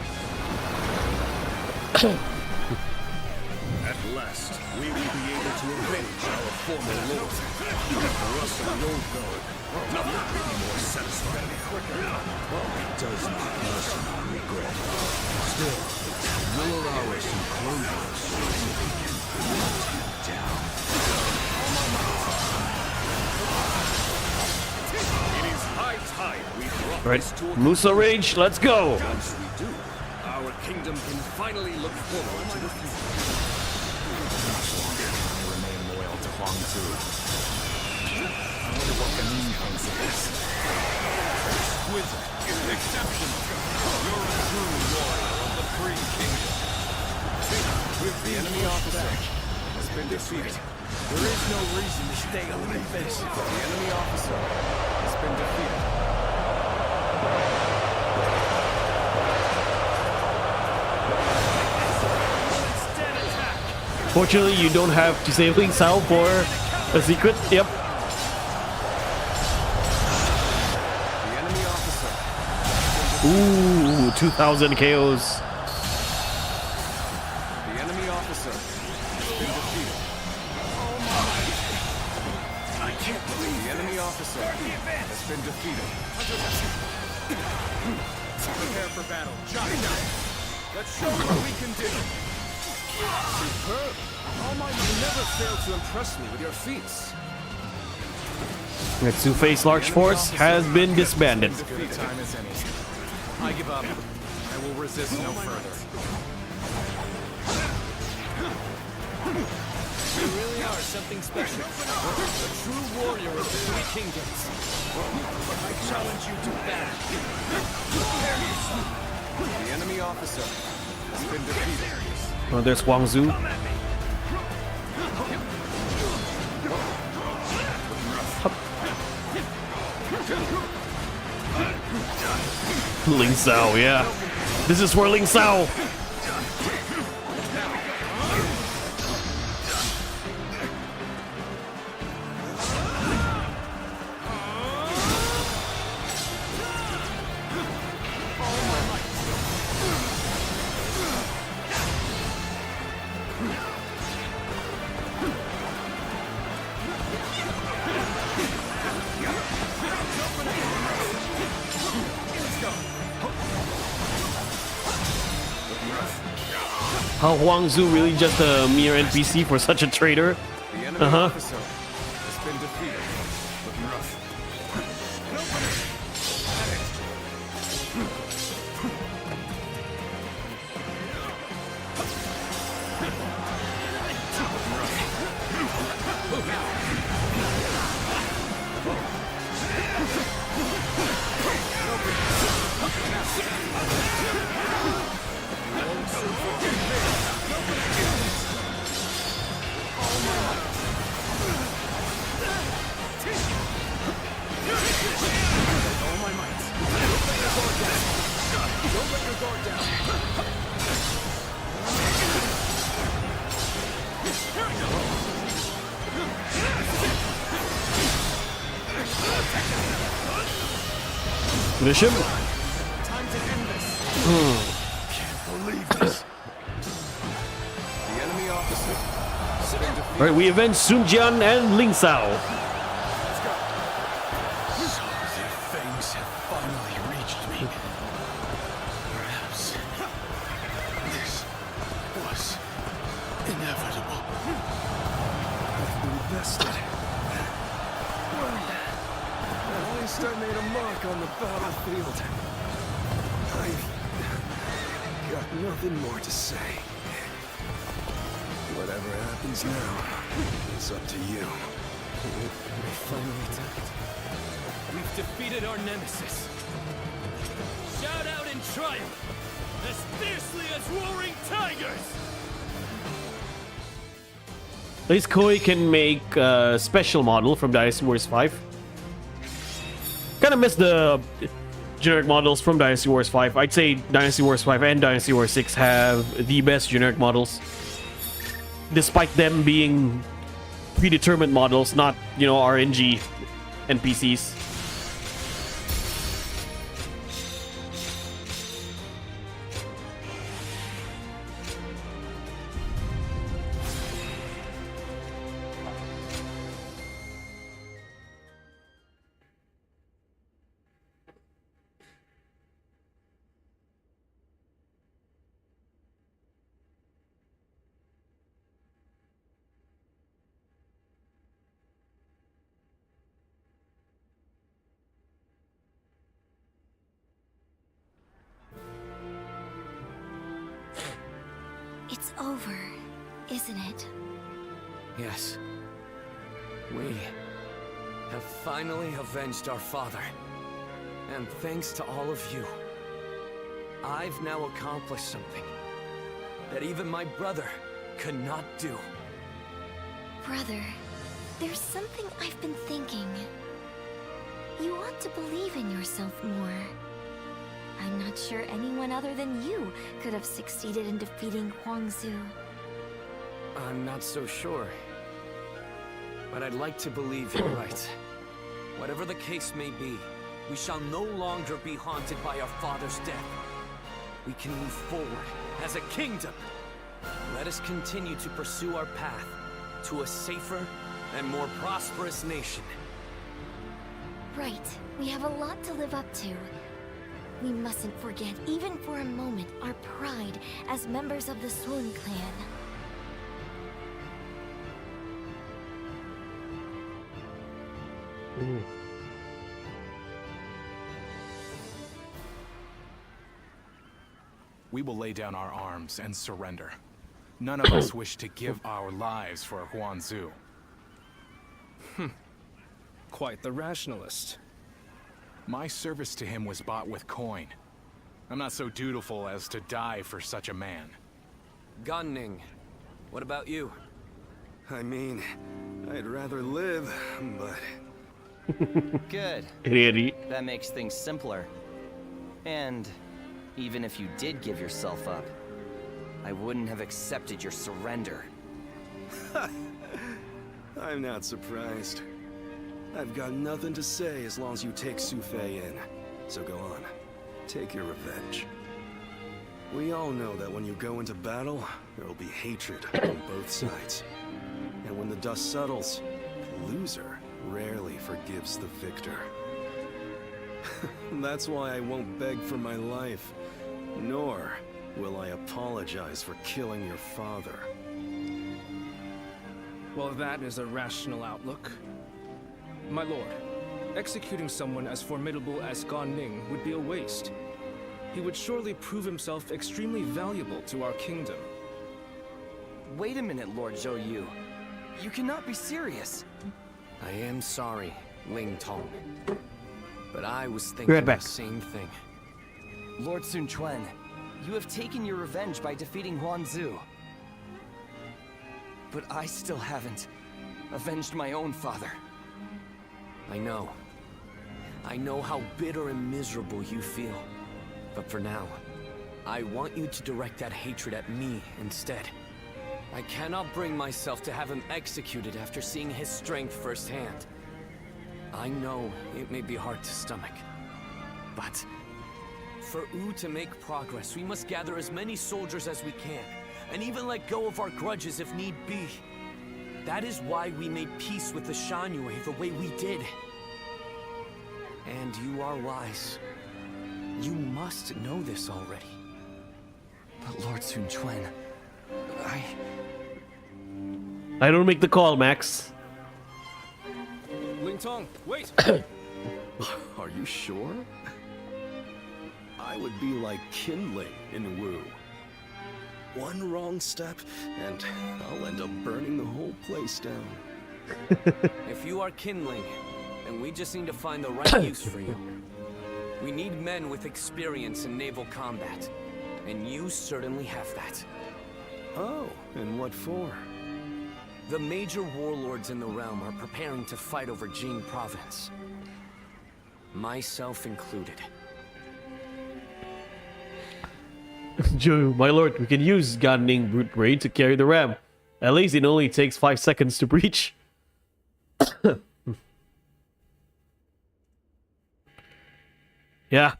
At last, we will be able to avenge our former lord. For us of the old guard, nothing could be more satisfying. It does not lessen our regret. Still, it will allow us to close our swords and begin to hunt you down. It is high time we brought Right, this to a Muso Rage, let's go. Once we do, our kingdom can finally look forward to the future. I remain loyal to Huangzu. I wonder what Gan Ning thinks of this. Exquisite, exceptional. You're a true warrior of the free kingdom. With the enemy officer has been defeated. There is no reason to stay on the defensive. The enemy officer has been defeated. Fortunately, you don't have to save Ling Sao for a secret. Yep. The enemy officer. Ooh, 2,000 KOs. The enemy officer has been defeated. I can't believe The enemy officer has been defeated. Prepare for battle. Johnny. Let's show what we can do. You never fail to impress me with your feats. Its two-face large force has been disbanded. Good time as any. I give up. I will resist no further. You really are something special. A true warrior of the three kingdoms. I challenge you to battle. Prepare yourself. The enemy officer has been defeated. Oh, there's Wang Zhu. Ling Sao, yeah. This is for Ling Sao. How Huang Zhu really just a mere NPC for such a traitor? The enemy officer has been defeated. Looking rough. Finish him. Time to end this. Can't believe this. The enemy officer has been defeated. Alright, we avenge Sun Jian and Ling Sao. So their fangs have finally reached me. Perhaps this was inevitable. Invested. At least I made a mark on the battlefield. I've got nothing more to say. Whatever happens now, it's up to you. We finally did it. We've defeated our nemesis. Shout out in triumph, as fiercely as roaring tigers! At least Koi can make a special model from Dynasty Warriors 5. Kind of miss the generic models from Dynasty Warriors 5. I'd say Dynasty Warriors 5 and Dynasty Warriors 6 have the best generic models. Despite them being predetermined models, not, you know, RNG NPCs. It's over, isn't it? Yes. We have finally avenged our father. And thanks to all of you, I've now accomplished something that even my brother could not do. Brother, there's something I've been thinking. You ought to believe in yourself more. I'm not sure anyone other than you could have succeeded in defeating Huang Zhu. I'm not so sure. But I'd like to believe you're right. Whatever the case may be, we shall no longer be haunted by our father's death. We can move forward as a kingdom. Let us continue to pursue our path to a safer and more prosperous nation. Right. We have a lot to live up to. We mustn't forget, even for a moment, our pride as members of the Sun clan. We will lay down our arms and surrender. None of us wish to give our lives for Huanzu. Quite the rationalist. My service to him was bought with coin. I'm not so dutiful as to die for such a man. Gunning, what about you? I mean, I'd rather live, but... Good. Idiot. That makes things simpler. And even if you did give yourself up, I wouldn't have accepted your surrender. I'm not surprised. I've got nothing to say as long as you take Su Fei in. So go on. Take your revenge. We all know that when you go into battle, there will be hatred on both sides. And when the dust settles, the loser rarely forgives the victor. That's why I won't beg for my life, nor will I apologize for killing your father. Well, that is a rational outlook. My lord, executing someone as formidable as Gan Ning would be a waste. He would surely prove himself extremely valuable to our kingdom. Wait a minute, Lord Zhou Yu. You cannot be serious. I am sorry, Ling Tong. But I was Be thinking right back. the same thing. Lord Sun Quan, you have taken your revenge by defeating Huanzu. But I still haven't avenged my own father. I know. I know how bitter and miserable you feel. But for now, I want you to direct that hatred at me instead. I cannot bring myself to have him executed after seeing his strength firsthand. I know it may be hard to stomach, but for Wu to make progress, we must gather as many soldiers as we can, and even let go of our grudges if need be. That is why we made peace with the Shan Yue the way we did. And you are wise. You must know this already. But Lord Sun Quan, I don't make the call, Max. Ling Tong, wait! Are you sure? I would be like kindling in Wu. One wrong step, and I'll end up burning the whole place down. If you are kindling, then we just need to find the right use for you. We need men with experience in naval combat, and you certainly have that. Oh, and what for? The major warlords in the realm are preparing to fight over Jing province. Myself included. Joe, my lord, we can use Gan Ning Brute Brain to carry the ram. At least it only takes 5 seconds to breach. Yeah.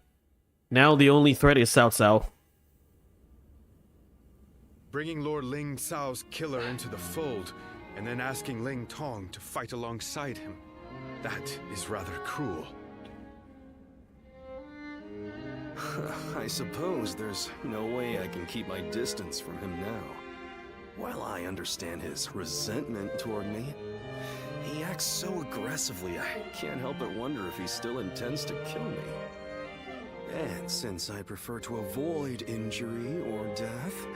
Now the only threat is Cao Cao. Bringing Lord Ling Cao's killer into the fold, and then asking Ling Tong to fight alongside him. That is rather cruel. I suppose there's no way I can keep my distance from him now. While I understand his resentment toward me, he acts so aggressively I can't help but wonder if he still intends to kill me. And since I prefer to avoid injury or death,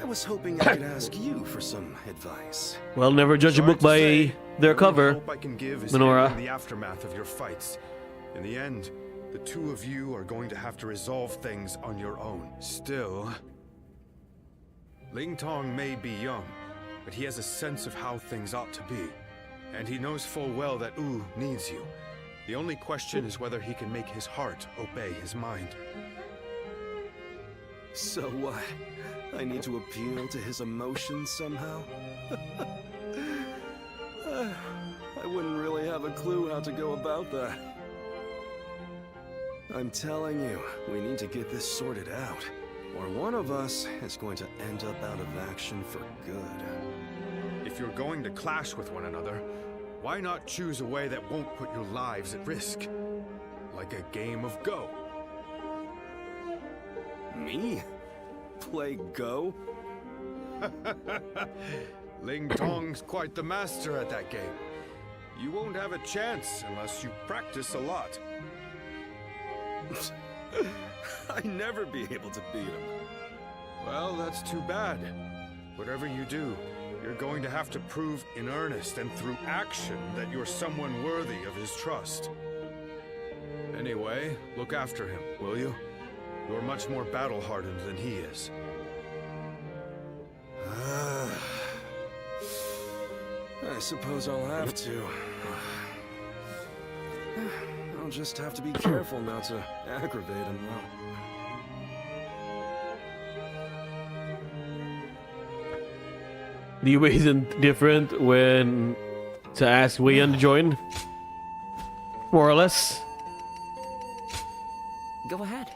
I was hoping I could ask you for some advice. Well, never judge a Sorry book to by say, their the only cover. hope I can give is Minora. hearing the aftermath of your fights. In the end, the two of you are going to have to resolve things on your own. Still, Ling Tong may be young, but he has a sense of how things ought to be. And he knows full well that Wu needs you. The only question is whether he can make his heart obey his mind. So what? I need to appeal to his emotions somehow? I wouldn't really have a clue how to go about that. I'm telling you, we need to get this sorted out, or one of us is going to end up out of action for good. If you're going to clash with one another, why not choose a way that won't put your lives at risk? Like a game of Go. Me? Play Go? Ling Tong's quite the master at that game. You won't have a chance unless you practice a lot. I'd never be able to beat him. Well, that's too bad. Whatever you do, you're going to have to prove in earnest and through action that you're someone worthy of his trust. Anyway, look after him, will you? You're much more battle-hardened than he is. I suppose I'll have to. I'll just have to be careful not to aggravate him, though. The way isn't different when to ask Wei Yan to join. More or less. Go ahead.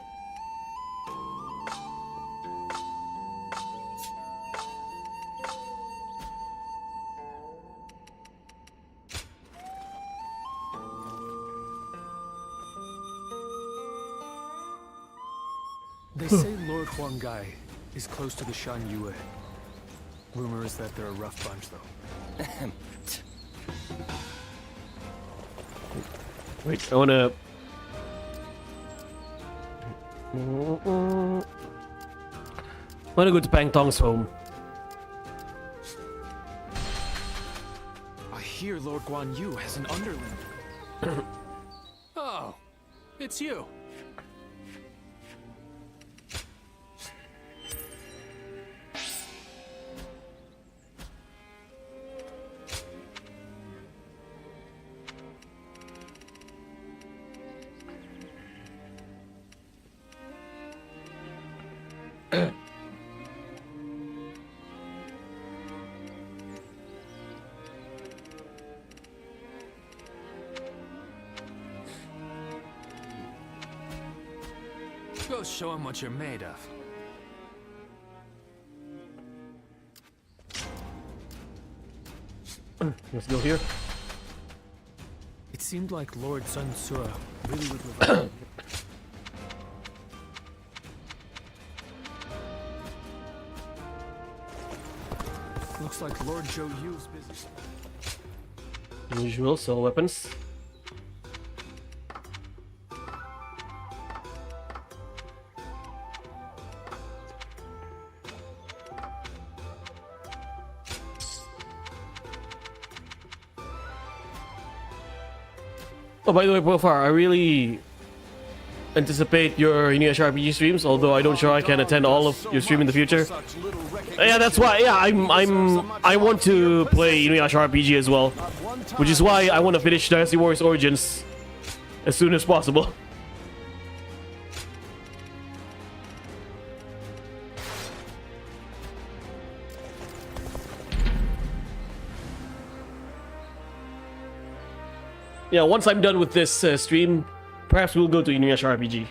They say Lord Huanggai is close to the Shan Yue. Rumor is that they're a rough bunch, though. Wait, I wanna... go to Pang Tong's home. I hear Lord Guan Yu has an underling. Oh, it's you. Go show him what you're made of. Let's go here. It seemed like Lord Sun Sura really would revive. Looks like Lord Zhou Yu's busy. Usual, sell weapons. Oh, by the way, Profar, I really anticipate your Inuyasha RPG streams, although I don't sure I can attend all of your stream in the future. Yeah, that's why. Yeah, I want to play Inuyasha RPG as well, which is why I want to finish Dynasty Warriors Origins as soon as possible. Yeah, once I'm done with this stream, perhaps we'll go to Inuyasha RPG.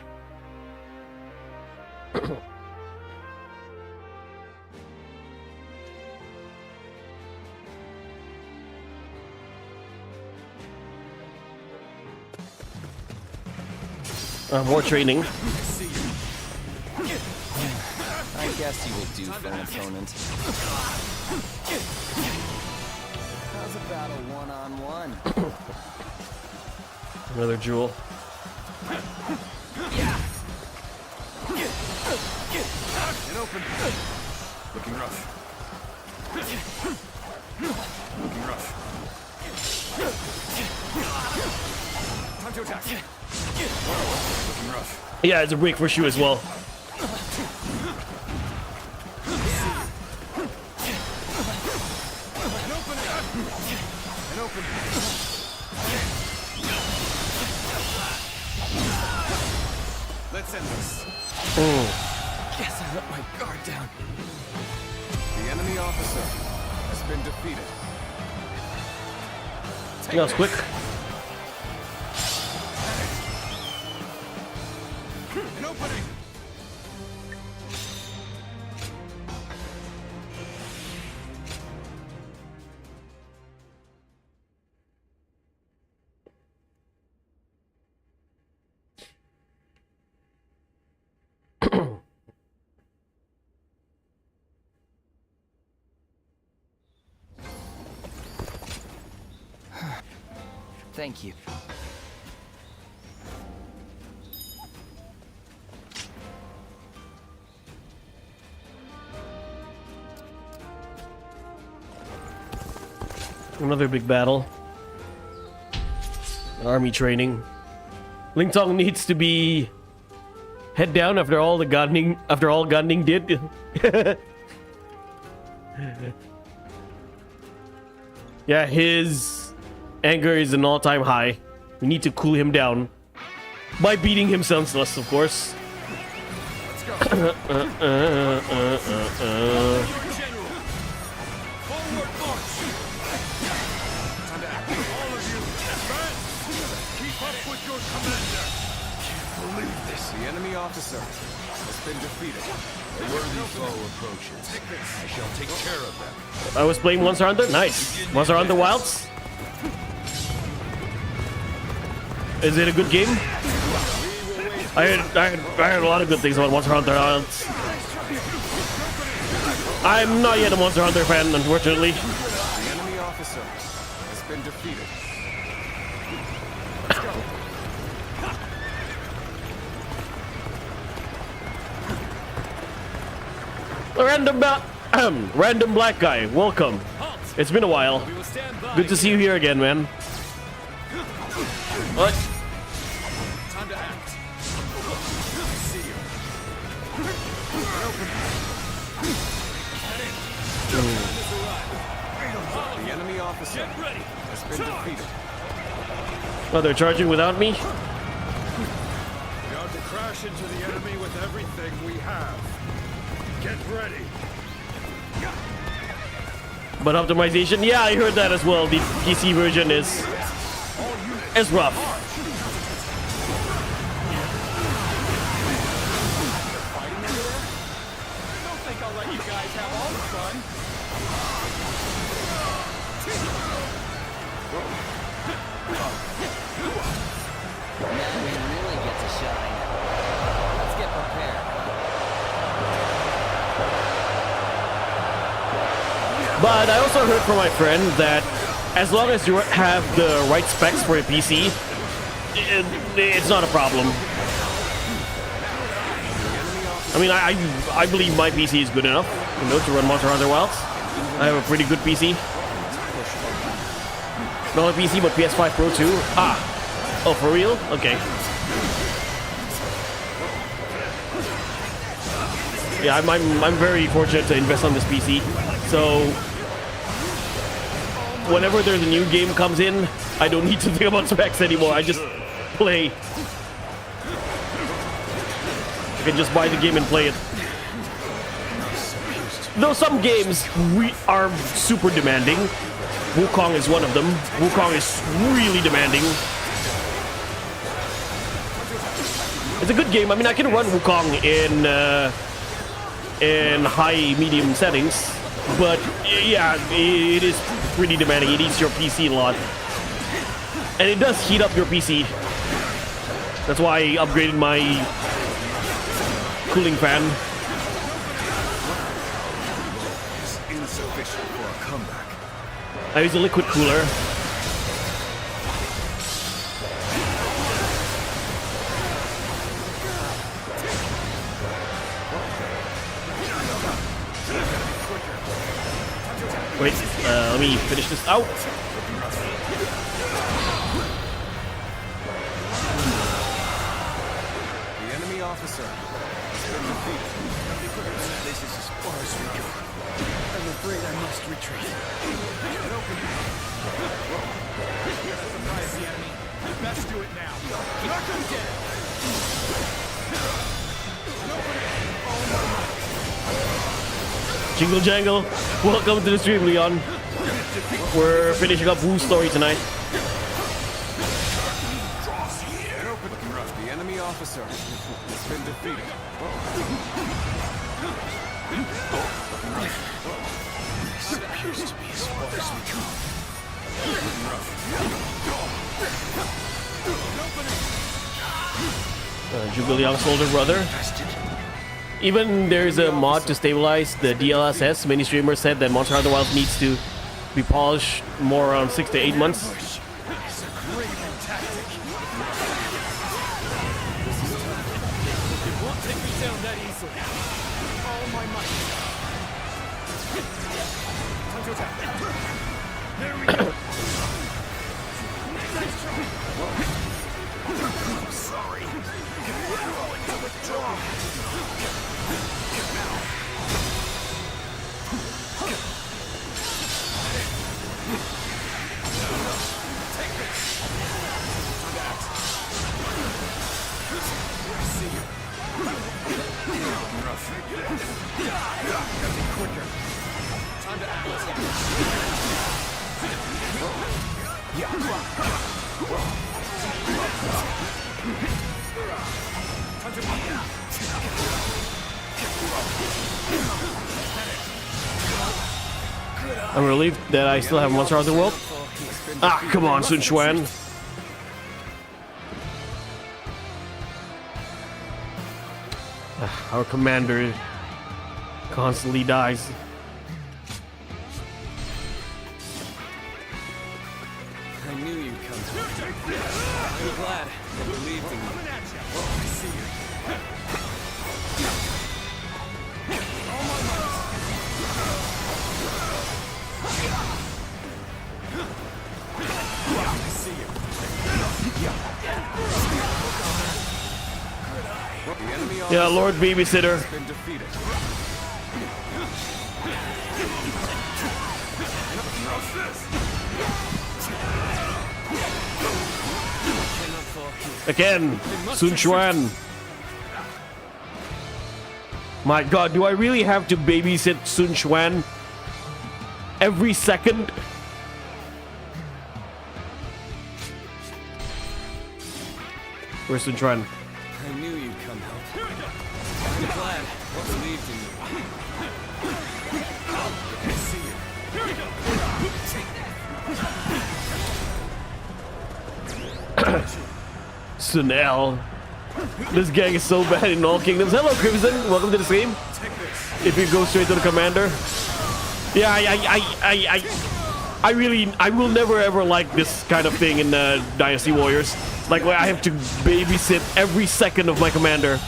More training. I guess you will do for an opponent. How's about a one-on-one? Another jewel. Get open. Looking rough. Looking rough. Time to attack. Looking rough. Yeah, it's a break for Shu as well. And open. Let's end this. Guess I let my guard down. The enemy officer has been defeated. That was quick. An opening. Thank you. Another big battle. Army training. Ling Tong needs to be head down after all the gunning. After all gunning did. Yeah, his anger is an all-time high. We need to cool him down by beating him senseless, of course. The enemy officer has been defeated. A worthy foe approaches. I shall take care of them. I was playing Monster Hunter. Nice. Monster Hunter Wilds. Is it a good game? I heard a lot of good things about Monster Hunter Wilds. I'm not yet a Monster Hunter fan, unfortunately. The enemy officer has been defeated. Random black guy, welcome. It's been a while. Good to see you here again, man. What? Time to act. See you. The enemy officer has been defeated. Oh, they're charging without me? We are to crash into the enemy with everything we have. Get ready. But optimization, yeah, I heard that as well. The PC version is rough. Now we really get to shine. Let's get prepared. But I also heard from my friend that as long as you have the right specs for a PC, it's not a problem. I mean, I believe my PC is good enough, you know, to run Monster Hunter Wilds. I have a pretty good PC. Not a PC, but PS5 Pro 2. Ah, oh, for real? Okay. Yeah, I'm very fortunate to invest on this PC. So whenever there's a new game comes in, I don't need to think about specs anymore. I just play. I can just buy the game and play it. Though some games are super demanding. Wukong is one of them. Wukong is really demanding. It's a good game. I mean, I can run Wukong in high, medium settings. But yeah, it is pretty demanding. It eats your PC a lot. And it does heat up your PC. That's why I upgraded my cooling fan. It's insufficient for a comeback. I use a liquid cooler. Wait, let me finish this out. The enemy officer has been defeated. This is as far as we go. I'm afraid I must retreat. Surprise the enemy. Best do it now. Knock him dead. Jingle jangle. Welcome to the stream, Leon. We're finishing up Wu's story tonight. The enemy officer has been defeated. This appears to be as far as we come. Zhuge Liang's older brother. Even there's a mod to stabilize the DLSS. Many streamers said that Monster Hunter Wilds needs to be polished more around 6 to 8 months. tactic. It won't take me down that easily. All my might. Time to attack. There we go. Nice try. I'm sorry. We're going to withdraw. Now. Take this. Time to act. I see you. Rough. Gotta be quicker. Time to act. Yeah. Time to I'm relieved that I still have Monster Hunter World. Ah, come on, Sun Quan. Our commander constantly dies. I knew you'd come. I'm glad I believed in you. I see you. I see you. Yeah, Lord Babysitter. Has been defeated. Again, Sun Quan. My god, do I really have to babysit Sun Quan every second? Where's Sun Quan? I knew you'd come help. I'm glad I believed in you. I see you. Here we go. Take that. Sun El. This gang is so bad in all kingdoms. Hello, Crimson. Welcome to the stream. If you go straight to the commander. Yeah, I will never ever like this kind of thing in Dynasty Warriors. Like, where I have to babysit every second of my commander.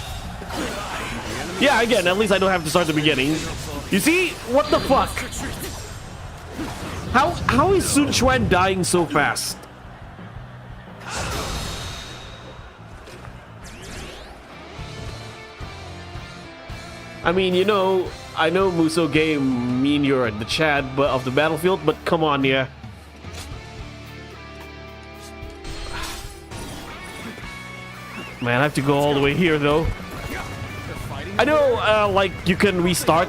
Yeah, again, at least I don't have to start the beginning. You see? What the fuck? How is Sun Quan dying so fast? I mean, you know, I know Muso game mean you're at the Chad but of the battlefield, but come on, yeah. Man, I have to go all the way here though. I know, like, you can restart.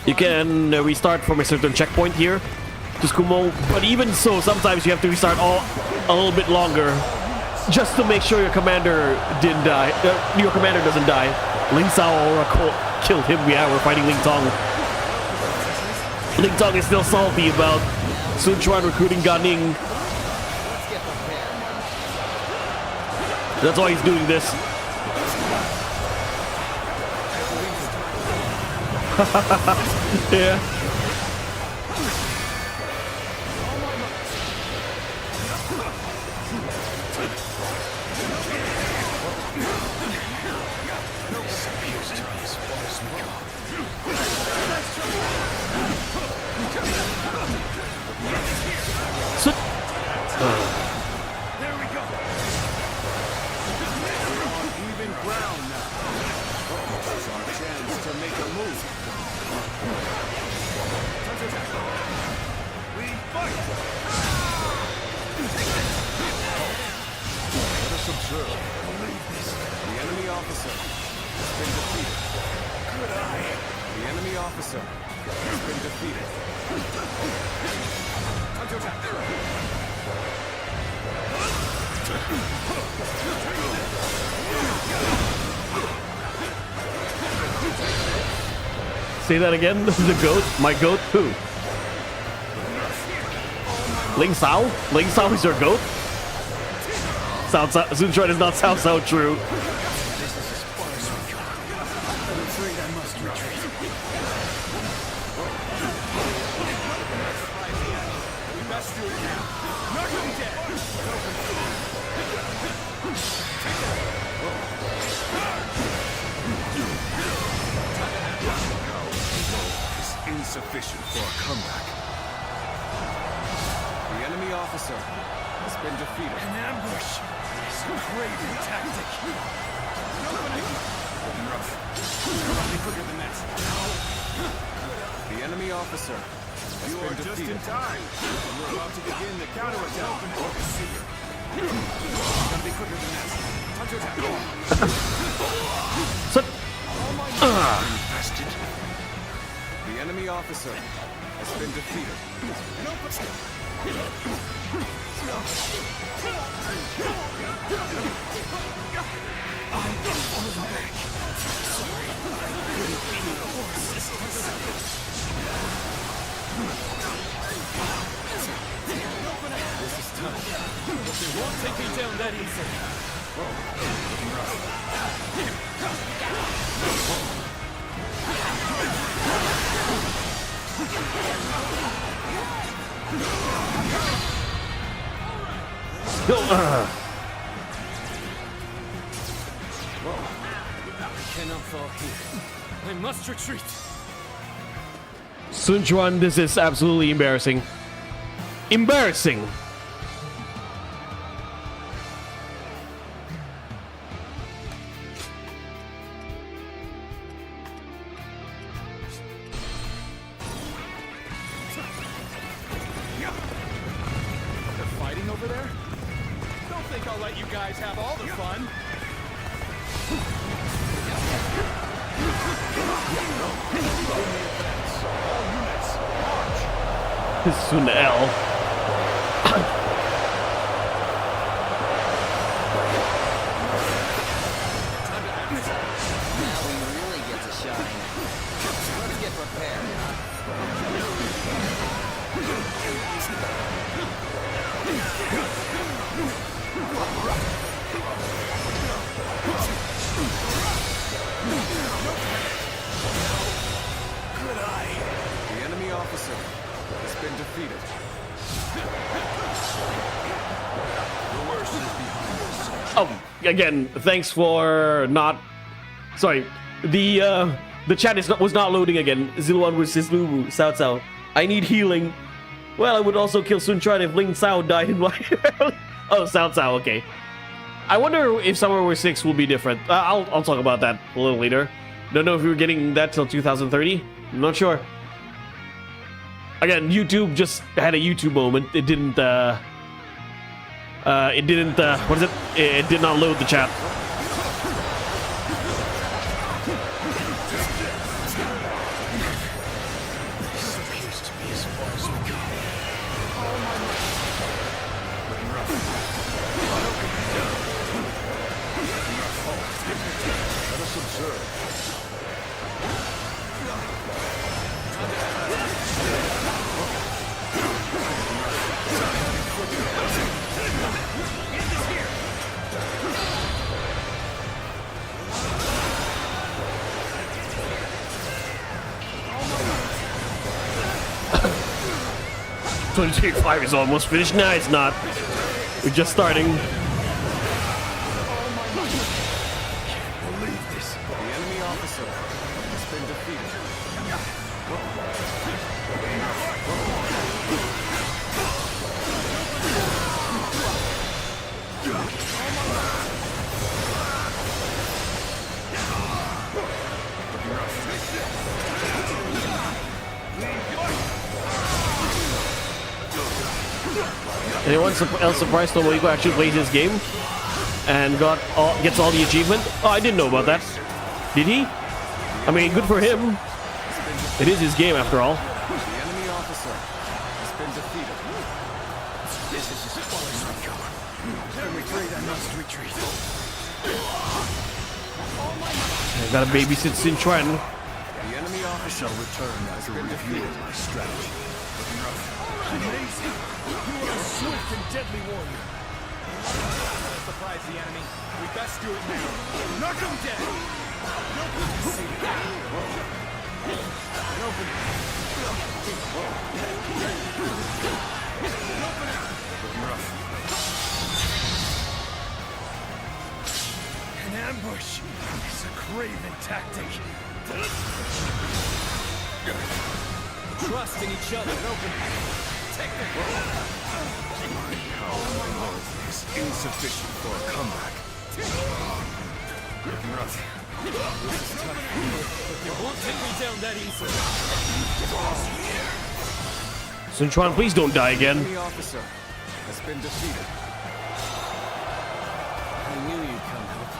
You can restart from a certain checkpoint here to Skumo, but even so, sometimes you have to restart a little bit longer just to make sure your commander didn't die. Your commander doesn't die. Ling Sao killed him. Yeah, we're fighting Ling Tong. Ling Tong is still salty about Sun Quan recruiting Gan Ning. That's why he's doing this. Yeah. There we go. We're on even ground now. It's our chance to make a move. Time to attack. We fight. Let us observe. The enemy officer has been defeated. Good eye. The enemy officer has been defeated. Time to attack. Say that again. The goat? My goat? Who? Ling Sao? Ling Sao is your goat? Sun Quan does not sound so true. We must do it now. Insufficient for a comeback. The enemy officer has been defeated. An ambush is a craven tactic. Probably quicker than that. The enemy officer has You been are just defeated. in time. We're about to begin the counterattack. Gotta be quicker than that. Counterattack. The enemy officer has been defeated. This is tough. They won't take me down that easy. Go. I cannot fall here. I must retreat. Sun Quan, this is absolutely embarrassing. Embarrassing. They're fighting over there? Don't think I'll let you guys have all the fun. Sun L. Now we really get to shine. Let's get prepared. The enemy officer has been defeated. Oh, again, thanks for not. Sorry, the chat was not loading again. Zilwan versus Luwu, Cao Cao. I need healing. Well, I would also kill Sun Quan if Ling Cao died in my. Oh, Cao Cao. Okay. I wonder if Summer War 6 will be different. I'll talk about that a little later. Don't know if we're getting that till 2030. I'm not sure. Again, YouTube just had a YouTube moment. It didn't. What is it? It did not load the chat. .5 is almost finished. Nah, it's not. We're just starting. The enemy officer has been defeated. Anyone else surprised Tomohiko actually plays this game and gets all the achievement? Oh, I didn't know about that. Did he? I mean, good for him. It is his game after all. The enemy officer has been defeated. This is as far as we go. I'm afraid I must retreat. I gotta babysit Sun Quan. The enemy officer Shall return after reviewing my strategy. Amazing! You are a swift and deadly warrior. Surprise the enemy. We best do it now. Knock him dead! ambush is a craven tactic. Trust in each other. Take the My power alone is insufficient for a comeback. Looking rough. This is tough. But you won't take me down that easily. Sun Quan, please don't die again. The officer has been defeated. I knew you'd come help.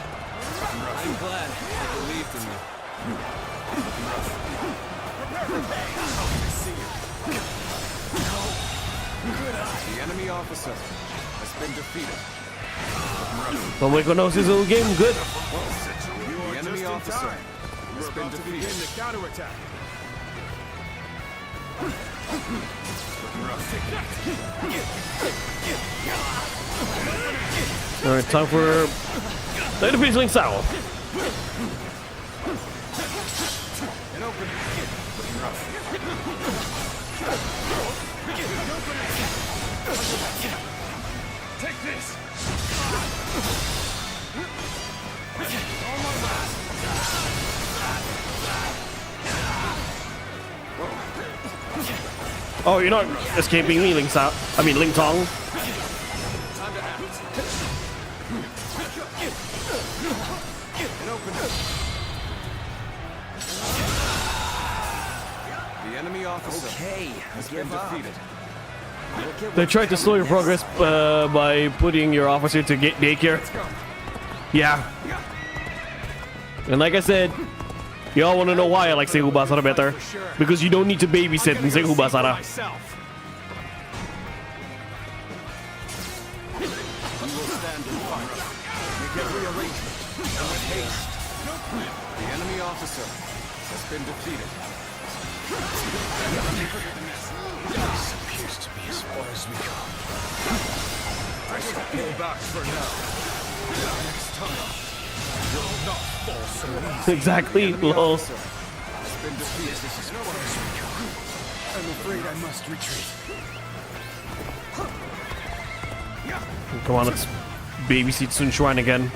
I'm glad I believed in you. The enemy officer has been defeated. Tomoeko knows his little game good. The enemy officer has been defeated. The counterattack. Alright, time for the defeat Ling Sao. Take this. Oh, you're not escaping me, Ling Sao. I mean, Ling Tong. The enemy officer has been defeated. They tried to slow your progress by putting your officer to get daycare. Yeah. And like I said, y'all want to know why I like Seihu Basara better? Because you don't need to babysit in Seihu Basara. The enemy officer has been defeated. This appears to be as far as we go. I shall pull back for now. Next time, will not fall so easy. Exactly, lol. Has been defeated. This is as far as we go. I'm afraid I must retreat. Come on, let's babysit Sun Quan again.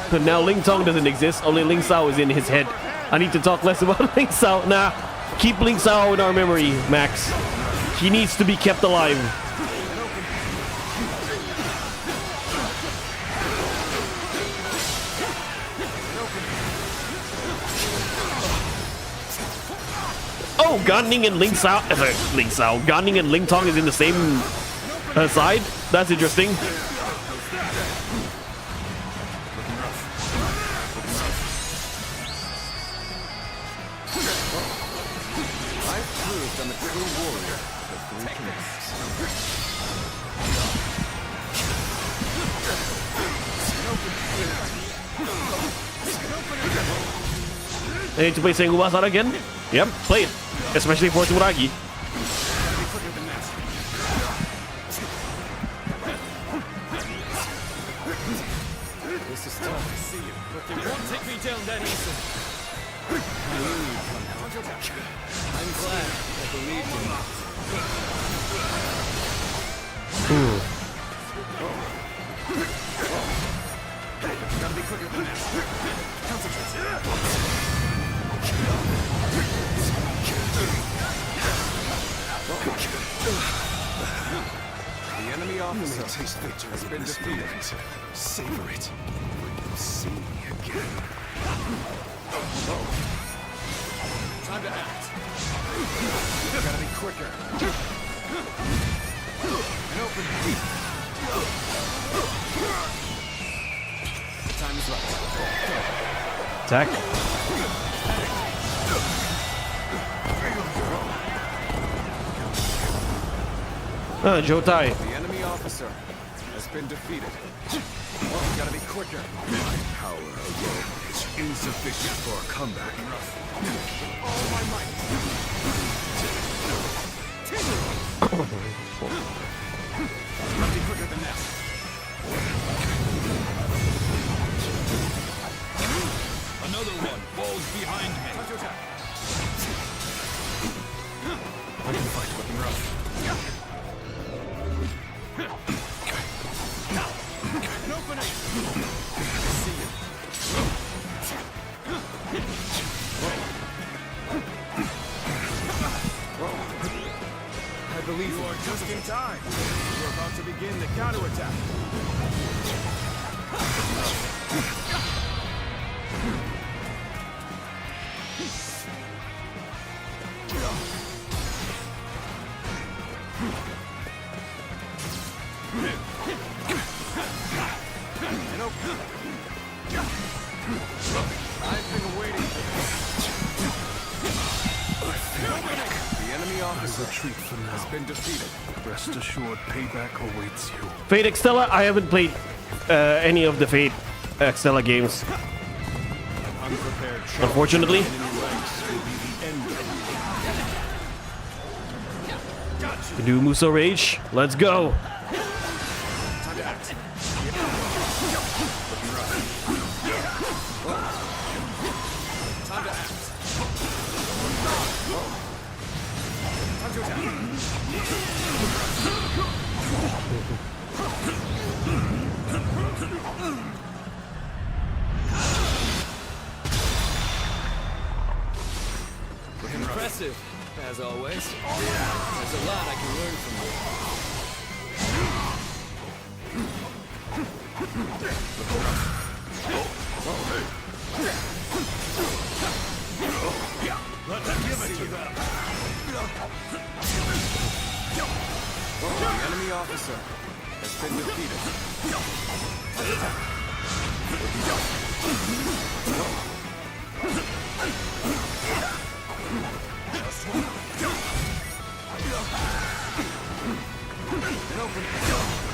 So now Ling Tong doesn't exist, only Ling Sao is in his head. I need to talk less about Ling Sao. Nah, keep Ling Sao in our memory, Max. He needs to be kept alive. Oh, Gan Ning and Ling Sao. Gan Ning and Ling Tong is in the same side. That's interesting. I'm a true warrior with 3 kings. I need to play Seihu Basara again? Yep, play it. Especially for Tsuragi. This is tough. I see you, but they won't take me down that easy. I knew you'd come help. I'm glad I believed in you. Gotta be quicker than that. The enemy officer Taste victory has been defeated. Savor it. See me again. Time to act. Gotta be quicker. An open beat. Time is right. Attack. Jotai. The enemy officer has been defeated. Oh, gotta be quicker. My power alone is insufficient for a comeback. All my might. Must be quicker than that. Another one falls behind me. I can fight looking rough. No finish. I see you. I believe you are just in time. We're about to begin the counterattack. I've been waiting. The enemy officer Retreat for has now. been defeated. Rest assured, payback awaits you. Fate Extella, I haven't played any of the Fate Extella games, Unprepared unfortunately. enemy ranks will be the end of you. Do Muso Rage. Let's go. Time to act. Time to act. Time to attack. Impressive, as always. There's a lot I can learn from you. The enemy officer has been defeated.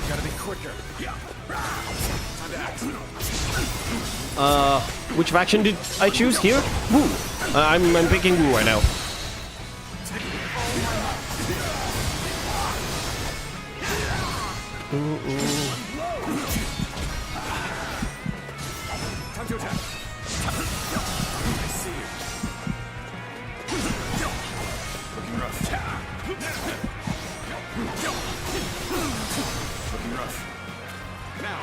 Gotta be quicker. Time to act. Which faction did I choose here? Woo. I'm picking Woo right now. Time to attack. I see you. Looking rough. Looking rough. Now.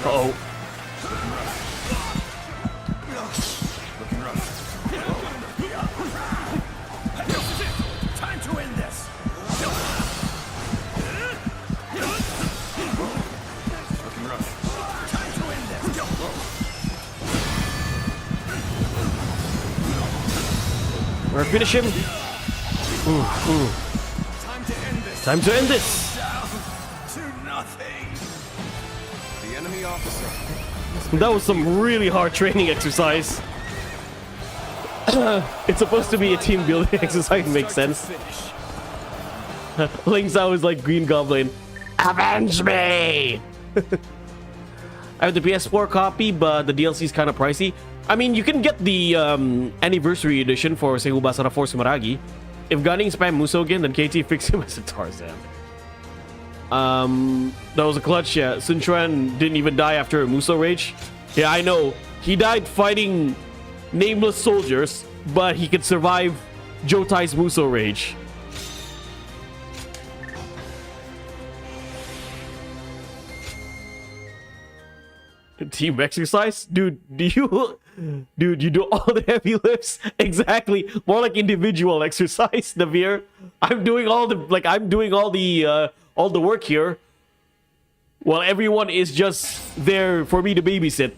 Uh-oh. Looking rough. Time to end this. Looking rough. Time to end this. We're gonna finish him. Time to end this. Time to end this. To nothing. The enemy officer. That was some really hard training exercise. It's supposed to be a team building exercise, makes sense. Finish. Ling Zhao is like Green Goblin. Avenge me! I have the PS4 copy, but the DLC is kind of pricey. I mean, you can get the anniversary edition for Seihubasara Force Sumeragi. If Gunning spam Muso again, then KT fix him as a Tarzan. That was a clutch, yeah. Sun Quan didn't even die after a Muso Rage. Yeah, I know. He died fighting nameless soldiers, but he could survive Jotai's Muso Rage. Team exercise? Dude, you do all the heavy lifts? Exactly. More like individual exercise, Navir. I'm doing all the work here, while everyone is just there for me to babysit.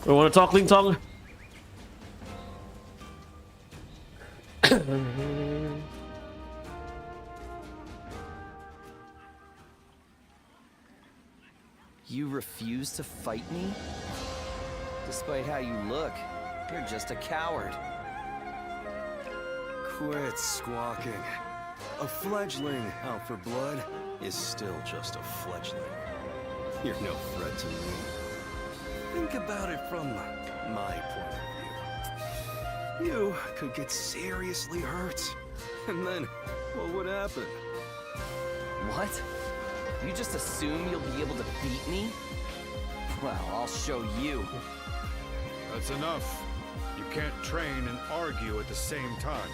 We want to talk, Ling Tong? You refuse to fight me? Despite how you look, you're just a coward. Quit squawking. A fledgling out for blood is still just a fledgling. You're no threat to me. Think about it from my point of view. You could get seriously hurt. And then, what would happen? What? You just assume you'll be able to beat me? Well, I'll show you. That's enough. You can't train and argue at the same time.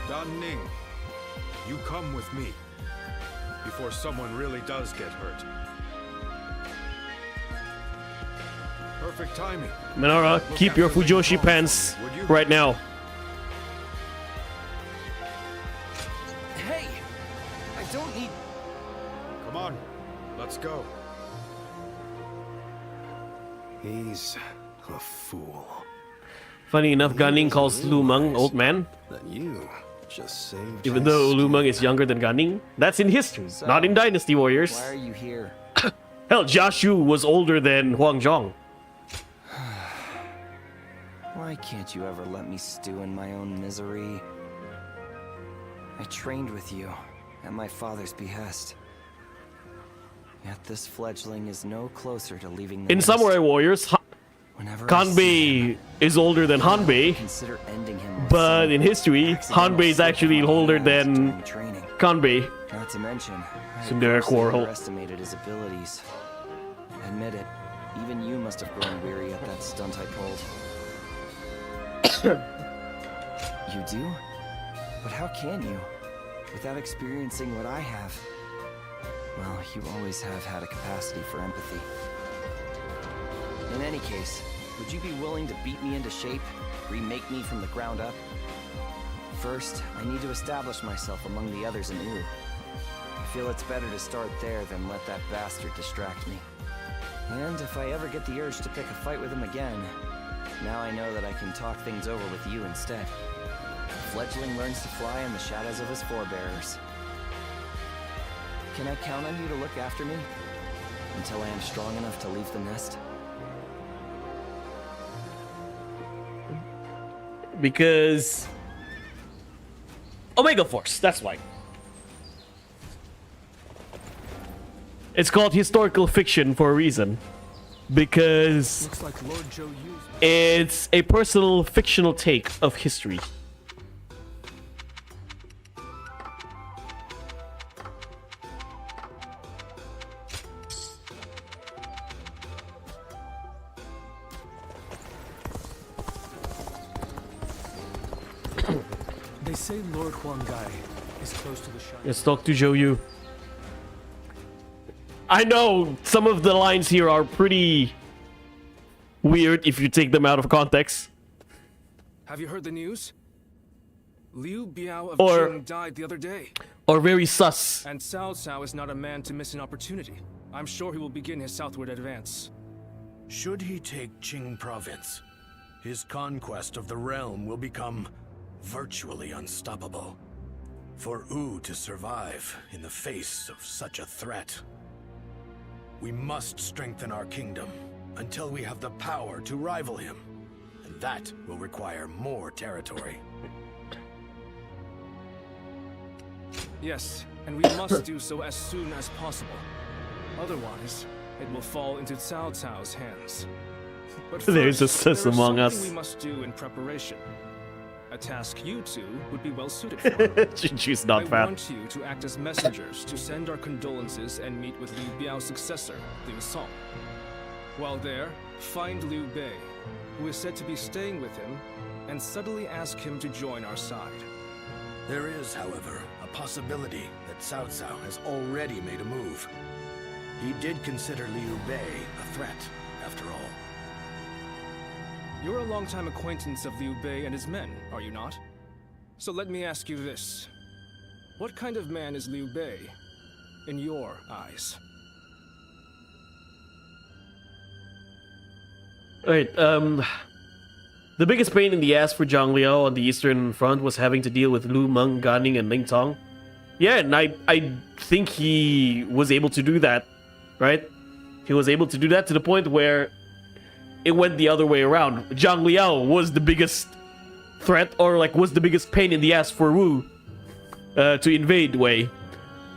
Dan Ning, you come with me before someone really does get hurt. Perfect timing. Minara, keep your Fujoshi pants right now. Hey! I don't need... Come on, let's go. He's a fool. Funny enough, Gan Ning calls Lu Meng old man. That you just saved Even his though Lu skin. Meng is younger than Gan Ning. That's in history, not in Dynasty Warriors. Why are you here? Hell, Jiashu was older than Huang Zhong. Why can't you ever let me stew in my own misery? I trained with you, at my father's behest. Yet this fledgling is no closer to leaving the In nest. Samurai Warriors, Whenever I see Kanbei him, is older than Hanbei, consider ending him with but some in history, accidental Hanbei is slip actually of my older hand than during training. Kanbei. Not to mention, I So they're grossly quarrel. underestimated his abilities. Admit it, even you must have grown weary at that stunt I pulled. You do? But how can you? Without experiencing what I have. Well, you always have had a capacity for empathy. In any case, would you be willing to beat me into shape? Remake me from the ground up? First, I need to establish myself among the others in Wu. I feel it's better to start there than let that bastard distract me. And if I ever get the urge to pick a fight with him again, now I know that I can talk things over with you instead. The fledgling learns to fly in the shadows of his forebearers. Can I count on you to look after me? Until I am strong enough to leave the nest? Because Omega Force, that's why. It's called historical fiction for a reason. Because Looks like Lord Zhou Yu's it's a personal fictional take of history. They say Lord Huanggai is close to the shrine. Let's talk to Zhou Yu. I know some of the lines here are pretty weird if you take them out of context. Have you heard the news? Liu Biao of Or- Qing died the other day. Or very sus. And Cao Cao is not a man to miss an opportunity. I'm sure he will begin his southward advance. Should he take Qing province, his conquest of the realm will become virtually unstoppable. For Wu to survive in the face of such a threat, we must strengthen our kingdom until we have the power to rival him. And that will require more territory. Yes, and we must do so as soon as possible. Otherwise, it will fall into Cao Cao's hands. But There's first, a sis there is among something us. we must do in preparation. A task you two would be well suited for. She's not I fat. want you to act as messengers to send our condolences and meet with Liu Biao's successor, Liu Song. While there, find Liu Bei, who is said to be staying with him, and subtly ask him to join our side. There is, however, a possibility that Cao Cao has already made a move. He did consider Liu Bei a threat, after all. You're a longtime acquaintance of Liu Bei and his men, are you not? So let me ask you this. What kind of man is Liu Bei, in your eyes? Alright, the biggest pain in the ass for Zhang Liao on the Eastern Front was having to deal with Lu Meng, Gan Ning, and Ling Tong. Yeah, and I think he was able to do that, right? He was able to do that to the point where it went the other way around. Zhang Liao was the biggest threat, or like was the biggest pain in the ass for Wu to invade Wei.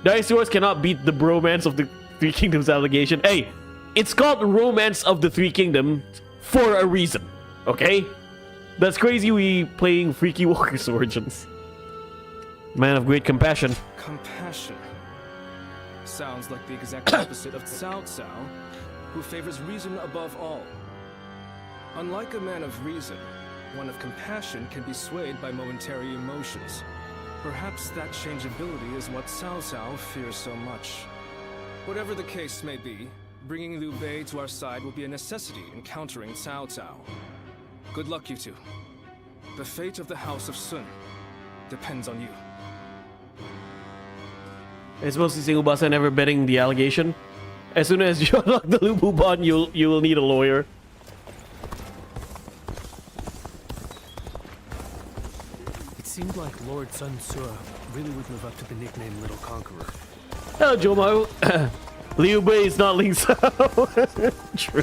Dynasty Warriors cannot beat the bromance of the Three Kingdoms allegation. Hey, it's called Romance of the Three Kingdoms for a reason, okay? That's crazy we playing Freaky Warriors Origins. Man of great compassion. Compassion. Sounds like the exact opposite of Cao Cao, who favors reason above all. Unlike a man of reason, one of compassion can be swayed by momentary emotions. Perhaps that changeability is what Cao Cao fears so much. Whatever the case may be, bringing Liu Bei to our side will be a necessity in countering Cao Cao. Good luck, you two. The fate of the House of Sun depends on you. I suppose this Ubasa never betting the allegation. As soon as you unlock the Lu Bu bond, you will need a lawyer. It seemed like Lord Sun Ce really would live up to the nickname Little Conqueror. Hello, Jomo. Liu Bei is not Ling Cao. True.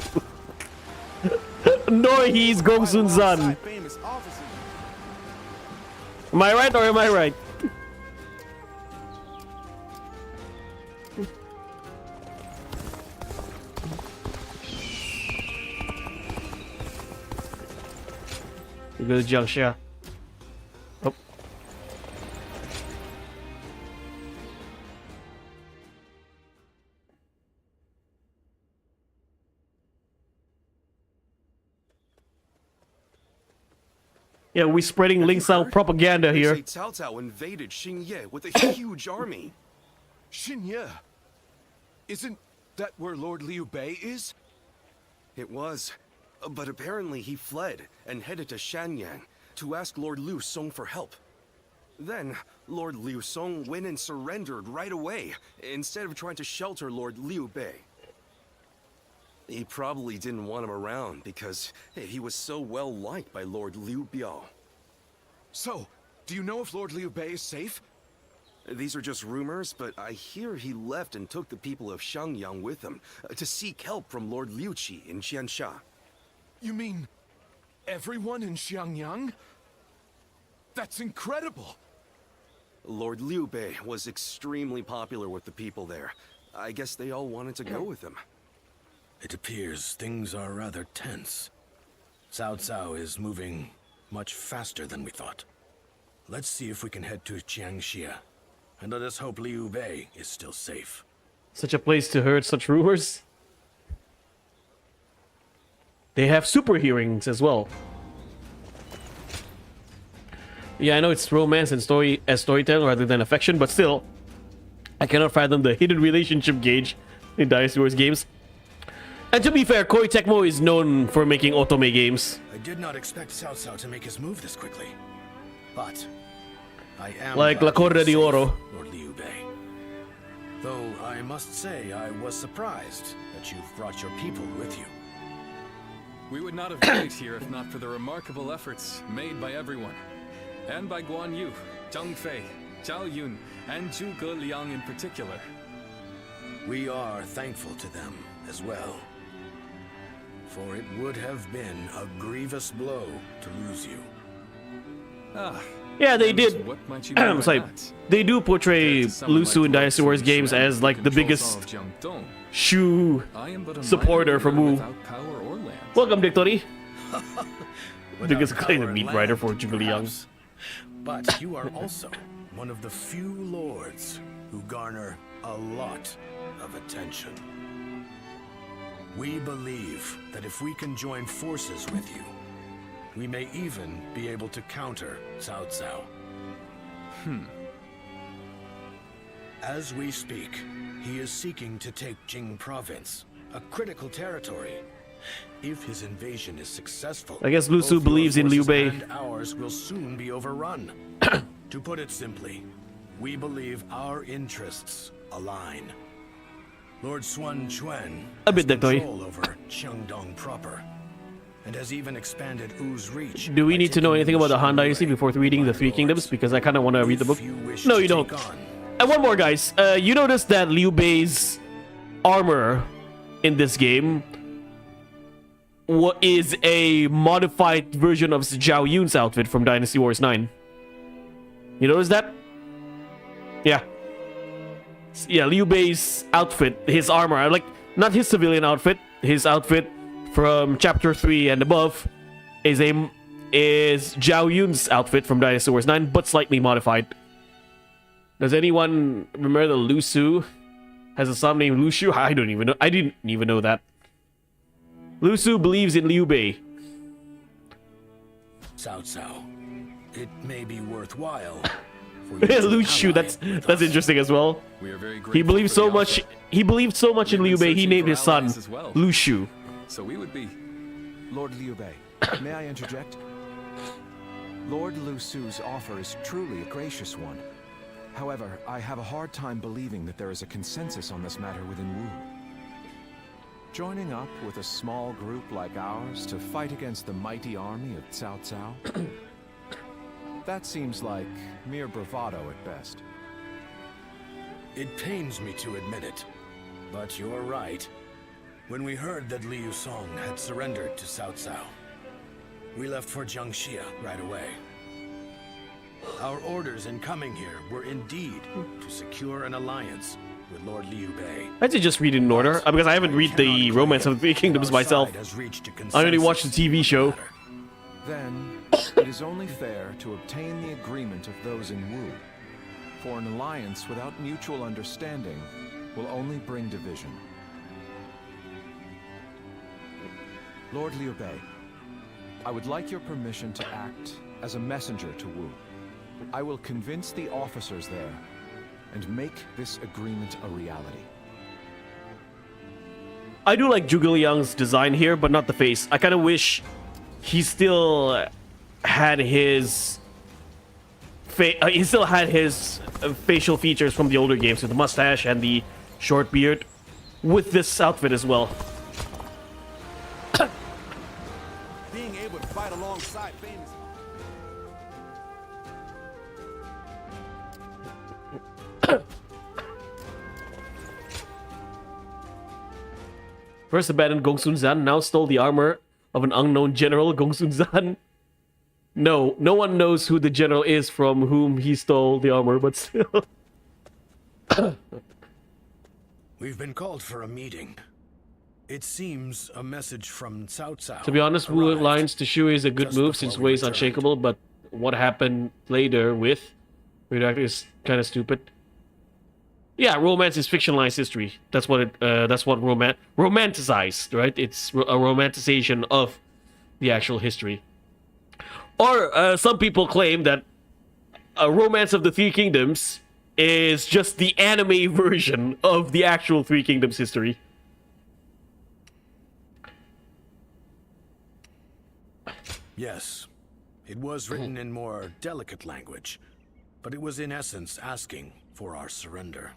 Nor he's Gong Sun's son. Am I right or am I right? You go to Jiangxia. Oh. Yeah, we're spreading Ling Cao propaganda here. They say Cao Cao invaded Xinye with a huge army. Xinye? Isn't that where Lord Liu Bei is? It was. But apparently he fled and headed to Shanyang to ask Lord Liu Song for help. Then, Lord Liu Song went and surrendered right away, instead of trying to shelter Lord Liu Bei. He probably didn't want him around because he was so well liked by Lord Liu Biao. So, do you know if Lord Liu Bei is safe? These are just rumors, but I hear he left and took the people of Xiangyang with him to seek help from Lord Liu Qi in Qiansha. You mean everyone in Xiangyang? That's incredible! Lord Liu Bei was extremely popular with the people there. I guess they all wanted to go with him. It appears things are rather tense. Cao Cao is moving much faster than we thought. Let's see if we can head to Jiangxia. And let us hope Liu Bei is still safe. Such a place to herd such rumors. They have super hearings as well. Yeah, I know it's romance and storytelling rather than affection, but still, I cannot fathom the hidden relationship gauge in Dynasty Warriors games. And to be fair, Koei Tecmo is known for making otome games. I did not expect Cao Cao to make his move this quickly. But I am like La Corda de Oro. Lord Liu Bei. Though I must say I was surprised that you've brought your people with you. We would not have made it here if not for the remarkable efforts made by everyone. And by Guan Yu, Zhang Fei, Zhao Yun, and Zhuge Liang in particular. We are thankful to them as well. For it would have been a grievous blow to lose you. Yeah, they did. What might you mean by sorry, that? they do portray Lu Su in Dynasty Warriors games as like the biggest Shu supporter from Wu. Welcome, Dictory. Biggest claim meat writer for Zhuge Liang. But you are also one of the few lords who garner a lot of attention. We believe that if we can join forces with you, we may even be able to counter Cao Cao. As we speak, he is seeking to take Jing Province, a critical territory. If his invasion is successful, I guess Lu Su both your believes in Liu Bei. forces and ours will soon be overrun. To put it simply, we believe our interests align. Lord Sun Quan A bit has Dictory. control over Qiangdong proper. and has even expanded U's reach. Do we by need to know taking anything about the Han Shan Dynasty Yue before reading the by Three lords. Kingdoms? Because I kind of want to read the book. If you wish No, to you don't. take on- And one more, guys. You notice that Liu Bei's armor in this game is a modified version of Zhao Yun's outfit from Dynasty Warriors 9. You notice that? Yeah. Yeah, Liu Bei's outfit, his armor, like, not his civilian outfit, his outfit from Chapter 3 and above is Zhao Yun's outfit from Dynasty Warriors 9, but slightly modified. Does anyone remember that Lu Su has a son named Lu Shu? I don't even know. I didn't even know that. Lu Su believes in Liu Bei. Cao Cao, it may be worthwhile for you to Lu Shu, ally that's with us. interesting as well. We are very He grateful believed for so the much. offer. He believed so much in We've Liu been Bei. He searching named for his son allies as well. Lu Shu. So we would be. Lord Liu Bei, may I interject? Lord Lu Su's offer is truly a gracious one. However, I have a hard time believing that there is a consensus on this matter within Wu. Joining up with a small group like ours to fight against the mighty army of Cao Cao? That seems like mere bravado at best. It pains me to admit it, but you're right. When we heard that Liu Song had surrendered to Cao Cao, we left for Jiangxia right away. Our orders in coming here were indeed to secure an alliance with Lord Liu Bei. I had to just read it in order because I haven't read the Romance of the Three Kingdoms myself. I only watched the TV show. Then, it is only fair to obtain the agreement of those in Wu. For an alliance without mutual understanding will only bring division. Lord Liu Bei, I would like your permission to act as a messenger to Wu. I will convince the officers there and make this agreement a reality. I do like Zhuge Liang's design here, but not the face. I kind of wish he still had his facial features from the older games with the mustache and the short beard with this outfit as well. Being able to fight alongside famous. First abandoned Gongsun Zan, now stole the armor of an unknown general, Gongsun Zan. No one knows who the general is from whom he stole the armor, but still. We've been called for a meeting. It seems a message from Cao Cao. To be honest, Wu arrived Alliance to Shui is a good just move before since we Wei is returned. unshakable, but what happened later with Radioactive is kind of stupid. Yeah, romance is fictionalized history. That's what romanticized, right? It's a romanticization of the actual history. Or some people claim that a Romance of the Three Kingdoms is just the anime version of the actual Three Kingdoms history. Yes, it was written in more delicate language, but it was in essence asking for our surrender.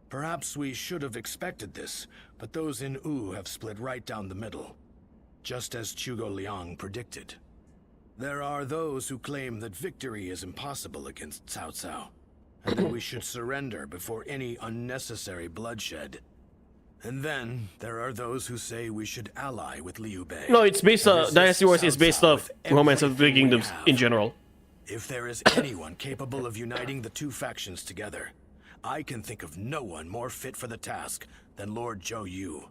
Perhaps we should have expected this, but those in Wu have split right down the middle, just as Zhuge Liang predicted. There are those who claim that victory is impossible against Cao Cao, and that we should surrender before any unnecessary bloodshed. And then there are those who say we should ally with Liu Bei. No, it's based and on resist Dynasty Wars is Cao based Cao off with Romance of the Three everything we Kingdoms have. in general. If there is anyone capable of uniting the two factions together, I can think of no one more fit for the task than Lord Zhou Yu.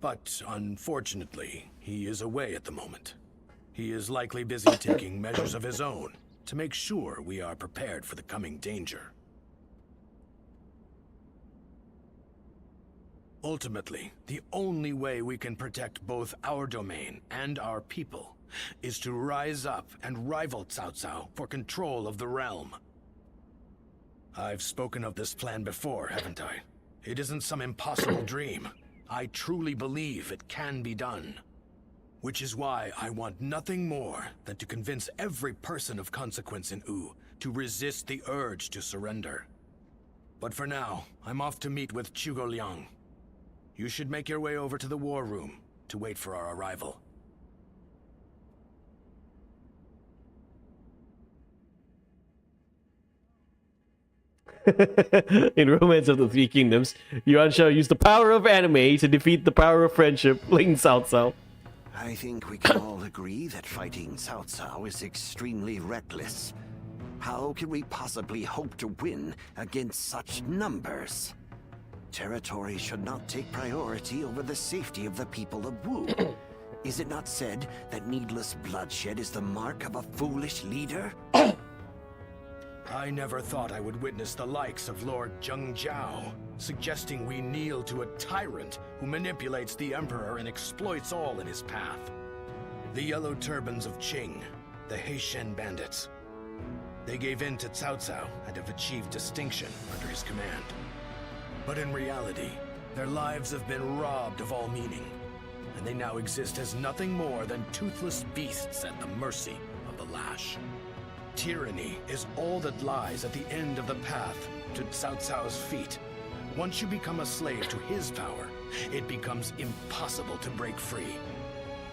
But unfortunately, he is away at the moment. He is likely busy taking measures of his own to make sure we are prepared for the coming danger. Ultimately, the only way we can protect both our domain and our people is to rise up and rival Cao Cao for control of the realm. I've spoken of this plan before, haven't I? It isn't some impossible dream. I truly believe it can be done. Which is why I want nothing more than to convince every person of consequence in Wu to resist the urge to surrender. But for now, I'm off to meet with Zhuge Liang. You should make your way over to the war room to wait for our arrival. In Romance of the Three Kingdoms, Yuan Shao used the power of anime to defeat the power of friendship, Ling Cao Cao. I think we can all agree that fighting Cao Cao is extremely reckless. How can we possibly hope to win against such numbers? Territory should not take priority over the safety of the people of Wu. Is it not said that needless bloodshed is the mark of a foolish leader? I never thought I would witness the likes of Lord Zheng Jiao, suggesting we kneel to a tyrant who manipulates the Emperor and exploits all in his path. The Yellow Turbans of Qing, the Heishen bandits. They gave in to Cao Cao and have achieved distinction under his command. But in reality, their lives have been robbed of all meaning, and they now exist as nothing more than toothless beasts at the mercy of the lash. Tyranny is all that lies at the end of the path to Cao Cao's feet. Once you become a slave to his power, it becomes impossible to break free.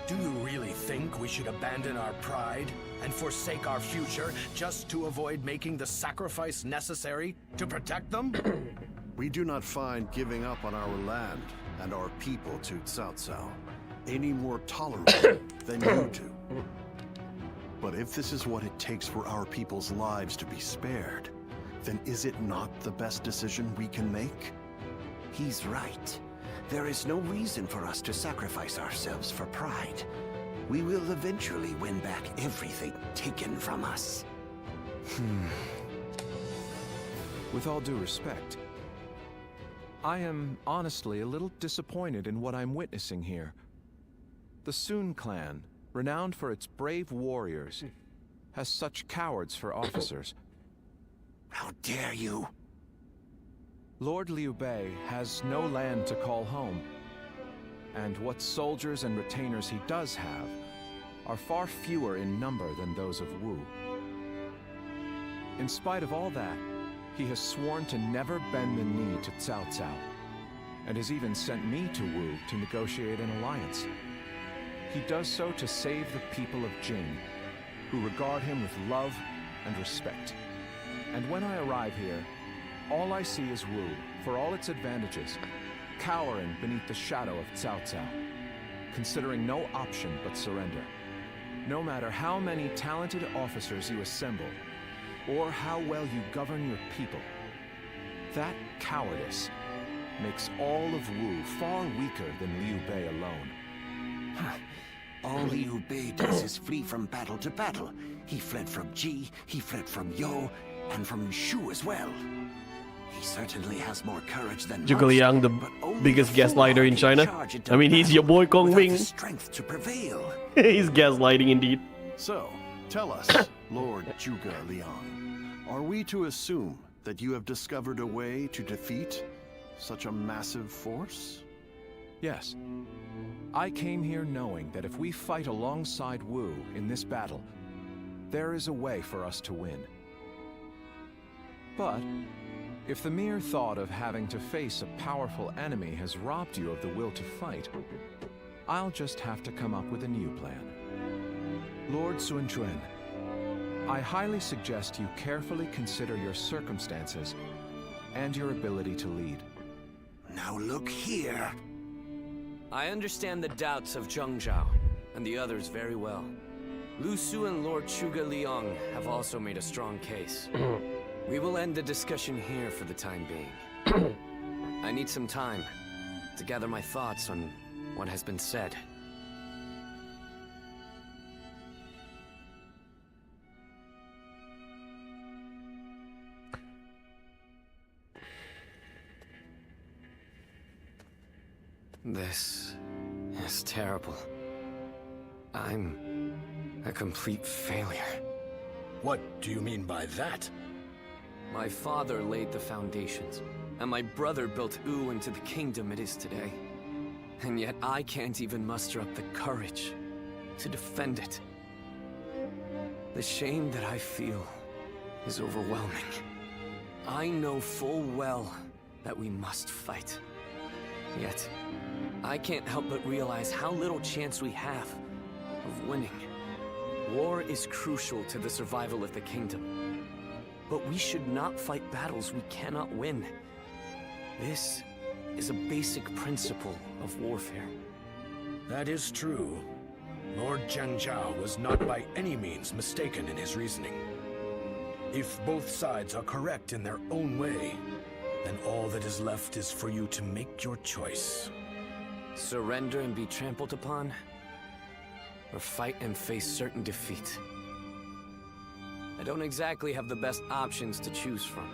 Do you really think we should abandon our pride and forsake our future just to avoid making the sacrifice necessary to protect them? We do not find giving up on our land and our people to Cao Cao any more tolerable than you do. But if this is what it takes for our people's lives to be spared, then is it not the best decision we can make? He's right. There is no reason for us to sacrifice ourselves for pride. We will eventually win back everything taken from us. With all due respect, I am honestly a little disappointed in what I'm witnessing here. The Sun clan, renowned for its brave warriors, has such cowards for officers. How dare you? Lord Liu Bei has no land to call home, and what soldiers and retainers he does have are far fewer in number than those of Wu. In spite of all that, he has sworn to never bend the knee to Cao Cao, and has even sent me to Wu to negotiate an alliance. He does so to save the people of Jing, who regard him with love and respect. And when I arrive here, all I see is Wu, for all its advantages, cowering beneath the shadow of Cao Cao, considering no option but surrender. No matter how many talented officers you assemble, or how well you govern your people, that cowardice makes all of Wu far weaker than Liu Bei alone. All Liu Bei does is flee from battle to battle. He fled from Ji, he fled from Yo, and from Shu as well. He certainly has more courage than Zhuge Liang, the biggest gaslighter in China. I mean, he's your boy Kong Ming. Strength to prevail. He's gaslighting indeed. So, tell us, Lord Zhuge Liang, are we to assume that you have discovered a way to defeat such a massive force? Yes. I came here knowing that if we fight alongside Wu in this battle, there is a way for us to win. But if the mere thought of having to face a powerful enemy has robbed you of the will to fight, I'll just have to come up with a new plan. Lord Sun Quan, I highly suggest you carefully consider your circumstances and your ability to lead. Now look here. I understand the doubts of Zheng Jiao and the others very well. Lu Su and Lord Zhuge Liang have also made a strong case. We will end the discussion here for the time being. I need some time to gather my thoughts on what has been said. This is terrible. I'm a complete failure. What do you mean by that? My father laid the foundations, and my brother built Wu into the kingdom it is today. And yet I can't even muster up the courage to defend it. The shame that I feel is overwhelming. I know full well that we must fight. Yet, I can't help but realize how little chance we have of winning. War is crucial to the survival of the kingdom. But we should not fight battles we cannot win. This is a basic principle of warfare. That is true. Lord Cao Cao was not by any means mistaken in his reasoning. If both sides are correct in their own way, then all that is left is for you to make your choice. Surrender and be trampled upon, or fight and face certain defeat. I don't exactly have the best options to choose from.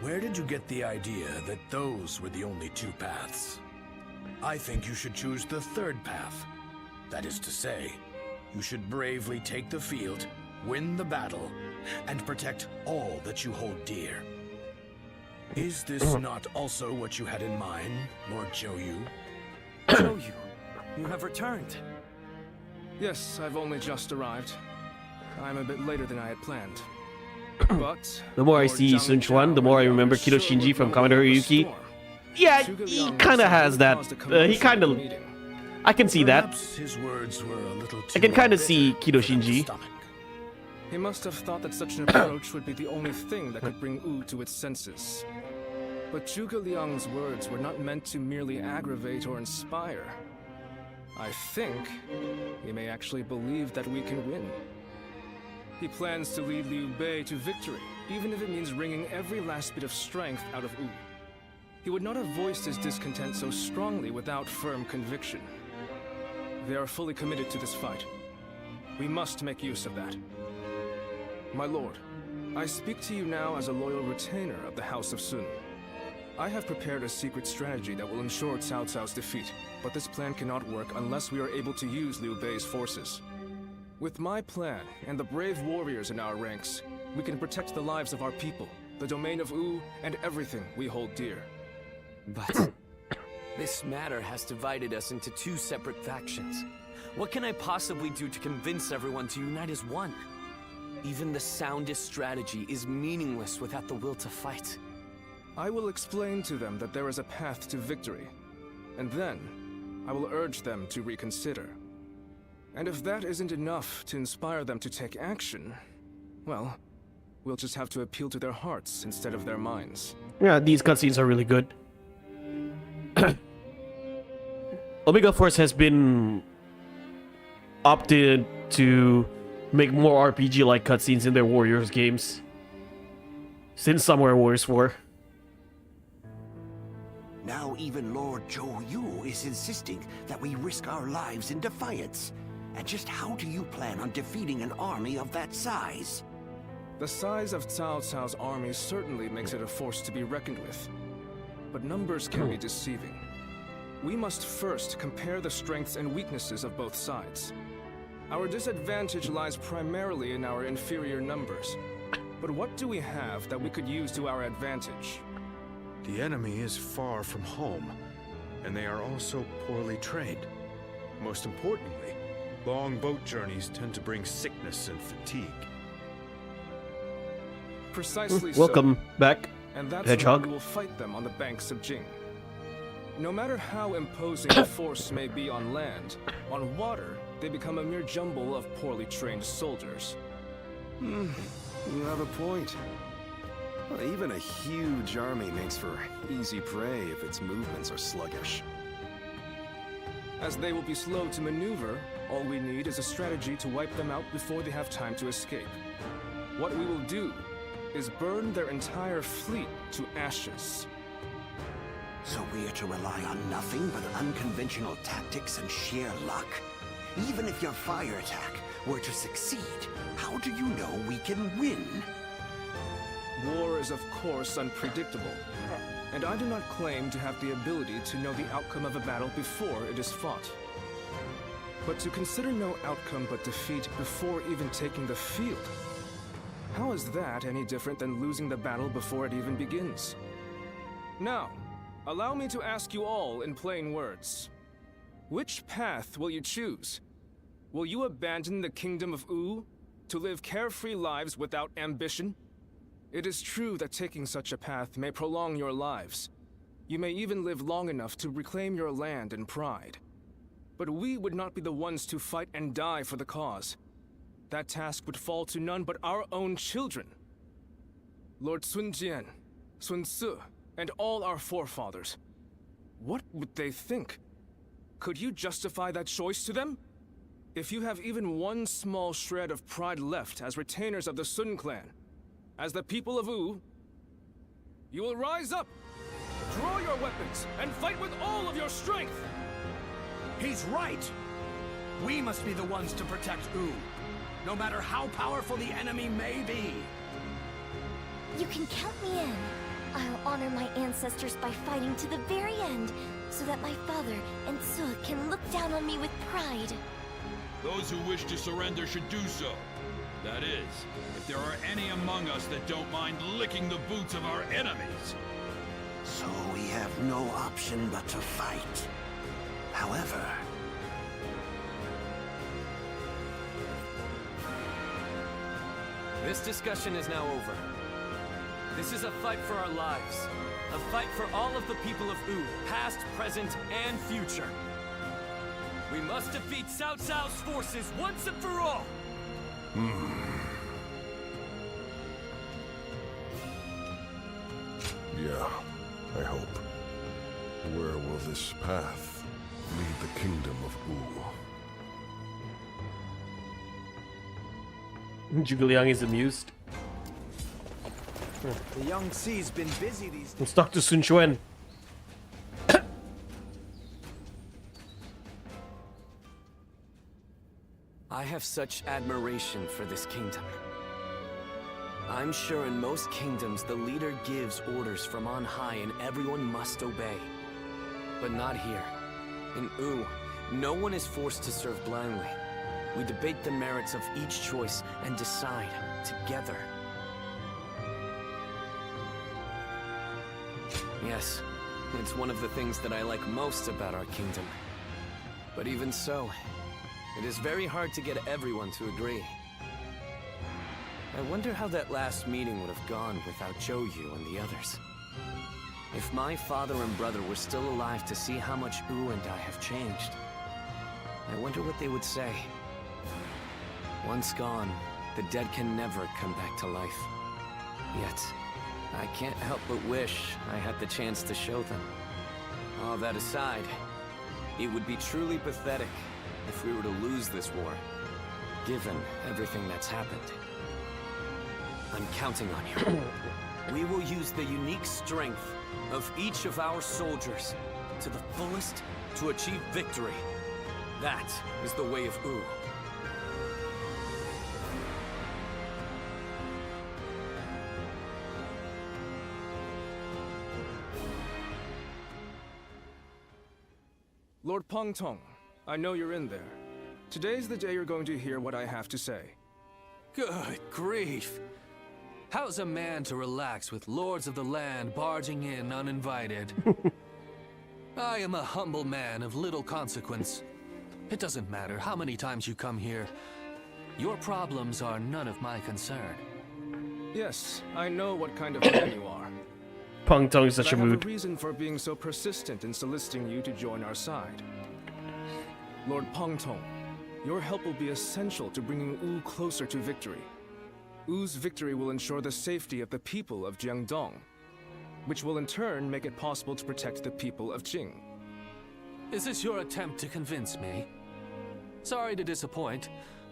Where did you get the idea that those were the only two paths? I think you should choose the third path. That is to say, you should bravely take the field, win the battle, and protect all that you hold dear. Is this not also what you had in mind, Lord Zhou Yu? Zhou Yu, you have returned. Yes, I've only just arrived. I'm a bit later than I had planned. But the more I see Sun Quan, the more I remember Kido Shinji from Commodore Yuki. Yeah, he kind of has that. He kind of. I can see that. His words were a little I can kind of see Kido Shinji. He must have thought that such an approach would be the only thing that could bring Wu to its senses. But Zhuge Liang's words were not meant to merely aggravate or inspire. I think he may actually believe that we can win. He plans to lead Liu Bei to victory, even if it means wringing every last bit of strength out of Wu. He would not have voiced his discontent so strongly without firm conviction. They are fully committed to this fight. We must make use of that. My lord, I speak to you now as a loyal retainer of the House of Sun. I have prepared a secret strategy that will ensure Cao Cao's defeat, but this plan cannot work unless we are able to use Liu Bei's forces. With my plan and the brave warriors in our ranks, we can protect the lives of our people, the domain of Wu, and everything we hold dear. But this matter has divided us into two separate factions. What can I possibly do to convince everyone to unite as one? Even the soundest strategy is meaningless without the will to fight. I will explain to them that there is a path to victory, and then I will urge them to reconsider. And if that isn't enough to inspire them to take action, well, we'll just have to appeal to their hearts instead of their minds. Yeah, these cutscenes are really good. Omega Force has been opted to make more RPG-like cutscenes in their Warriors games since Samurai Warriors 4. Now even Lord Zhou Yu is insisting that we risk our lives in defiance. And just how do you plan on defeating an army of that size? The size of Cao Cao's army certainly makes it a force to be reckoned with. But numbers can be deceiving. We must first compare the strengths and weaknesses of both sides. Our disadvantage lies primarily in our inferior numbers. But what do we have that we could use to our advantage? The enemy is far from home, and they are also poorly trained. Most importantly, long boat journeys tend to bring sickness and fatigue. Precisely Welcome back, and that's Hedgehog. why we will fight them on the banks of Jing. No matter how imposing a force may be on land, on water, they become a mere jumble of poorly trained soldiers. You have a point. Well, even a huge army makes for easy prey if its movements are sluggish. As they will be slow to maneuver, all we need is a strategy to wipe them out before they have time to escape. What we will do is burn their entire fleet to ashes. So we are to rely on nothing but unconventional tactics and sheer luck? Even if your fire attack were to succeed, how do you know we can win? War is of course unpredictable, and I do not claim to have the ability to know the outcome of a battle before it is fought. But to consider no outcome but defeat before even taking the field, how is that any different than losing the battle before it even begins? Now, allow me to ask you all in plain words. Which path will you choose? Will you abandon the kingdom of Wu to live carefree lives without ambition? It is true that taking such a path may prolong your lives, You may even live long enough to reclaim your land and pride. But we would not be the ones to fight and die for the cause. That task would fall to none but our own children. Lord Sun Jian, Sun Ce, and all our forefathers. What would they think? Could you justify that choice to them? If you have even one small shred of pride left as retainers of the Sun clan, as the people of Wu, you will rise up, draw your weapons, and fight with all of your strength! He's right! We must be the ones to protect Wu, no matter how powerful the enemy may be. You can count me in. I'll honor my ancestors by fighting to the very end, so that my father and Ce can look down on me with pride. Those who wish to surrender should do so. That is, if there are any among us that don't mind licking the boots of our enemies. So we have no option but to fight. However... This discussion is now over. This is a fight for our lives. A fight for all of the people of Wu, past, present, and future. We must defeat Cao Cao's forces once and for all! Yeah, I hope. Where will this path lead the kingdom of Wu? Zhuge Liang is amused. The young Xi's been busy these days. Let's talk to Sun Quan. I have such admiration for this kingdom. I'm sure in most kingdoms the leader gives orders from on high and everyone must obey. But not here. In Wu, no one is forced to serve blindly. We debate the merits of each choice and decide together. Yes, it's one of the things that I like most about our kingdom. But even so, it is very hard to get everyone to agree. I wonder how that last meeting would have gone without Zhou Yu and the others. If my father and brother were still alive to see how much Wu and I have changed, I wonder what they would say. Once gone, the dead can never come back to life. Yet, I can't help but wish I had the chance to show them. All that aside, it would be truly pathetic if we were to lose this war, given everything that's happened. I'm counting on you. We will use the unique strength of each of our soldiers to the fullest to achieve victory. That is the way of Wu. Lord Peng Tong, I know you're in there. Today's the day you're going to hear what I have to say. Good grief! How's a man to relax with lords of the land barging in uninvited? I am a humble man of little consequence. It doesn't matter how many times you come here. Your problems are none of my concern. Yes, I know what kind of man you are. Peng Tong is such But a I have mood. a reason for being so persistent in soliciting you to join our side. Lord Peng Tong, your help will be essential to bringing Wu closer to victory. Wu's victory will ensure the safety of the people of Jiangdong, which will in turn make it possible to protect the people of Jing. Is this your attempt to convince me? Sorry to disappoint,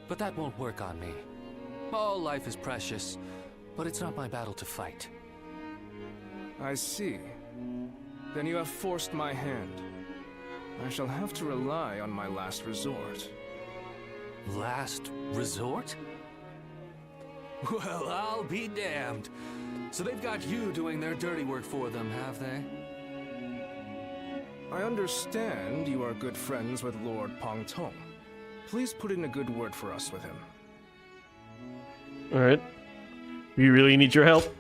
but that won't work on me. All life is precious, but it's not my battle to fight. I see. Then you have forced my hand. I shall have to rely on my last resort. Last resort? Well, I'll be damned. So they've got you doing their dirty work for them, have they? I understand you are good friends with Lord Peng Tong. Please put in a good word for us with him. Alright. We really need your help.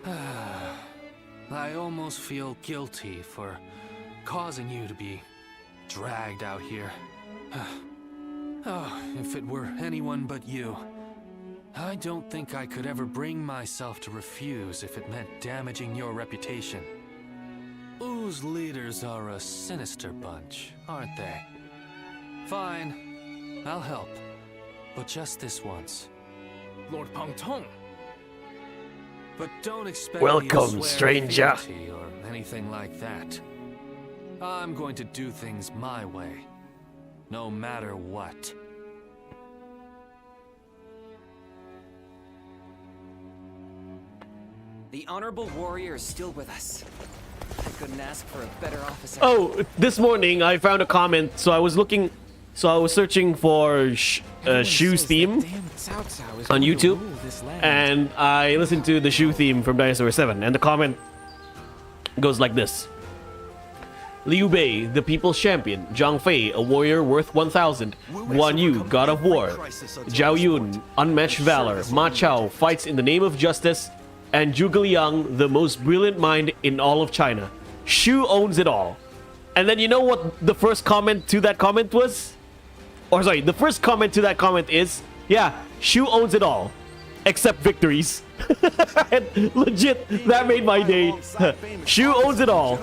I almost feel guilty for causing you to be dragged out here. Oh, if it were anyone but you. I don't think I could ever bring myself to refuse if it meant damaging your reputation. Wu Those leaders are a sinister bunch, aren't they? Fine, I'll help. But just this once. Lord Pang Tong! But don't expect Welcome, me to swear stranger. fealty or anything like that. I'm going to do things my way, no matter what. The honorable warrior is still with us. I couldn't ask for a better officer. Oh, this morning I found a comment. So I was searching for Shu's theme on YouTube, and I listened to the Shu theme from Dynasty Warriors 7, and the comment goes like this. Liu Bei, the people's champion. Zhang Fei, a warrior worth 1,000. Guan Yu, god of war. Zhao Yun, unmatched valor. Ma Chao, fights in the name of justice. And Zhuge Liang, the most brilliant mind in all of China. Shu owns it all. And then you know what the first comment to that comment was? Or sorry, the first comment to that comment is, yeah, Shu owns it all. Except victories. And legit, that made my day. Shu owns it all.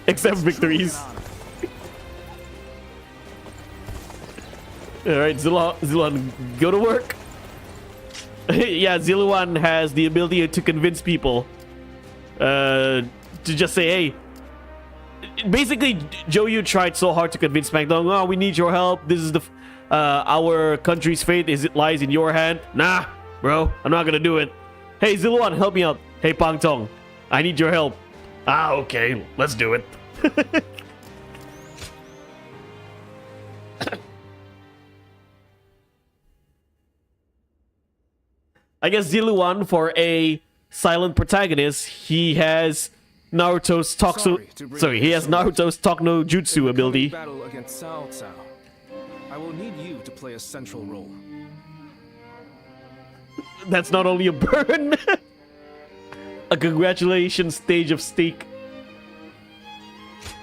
Except victories. Alright, Ziluan, go to work. Yeah, Ziluan has the ability to convince people to just say, hey. Basically, Zhou Yu tried so hard to convince Pang Tong, oh, we need your help. This is the our country's fate lies in your hand. Nah, bro, I'm not gonna do it. Hey, Ziluan, help me out. Hey, Pang Tong, I need your help. Ah, okay, let's do it. I guess Ziluan, for a silent protagonist, he has Naruto's he has Naruto's Talk no Jutsu ability. Battle against Cao Cao. I will need you to play a central role. That's not only a burn, a congratulations stage of stake.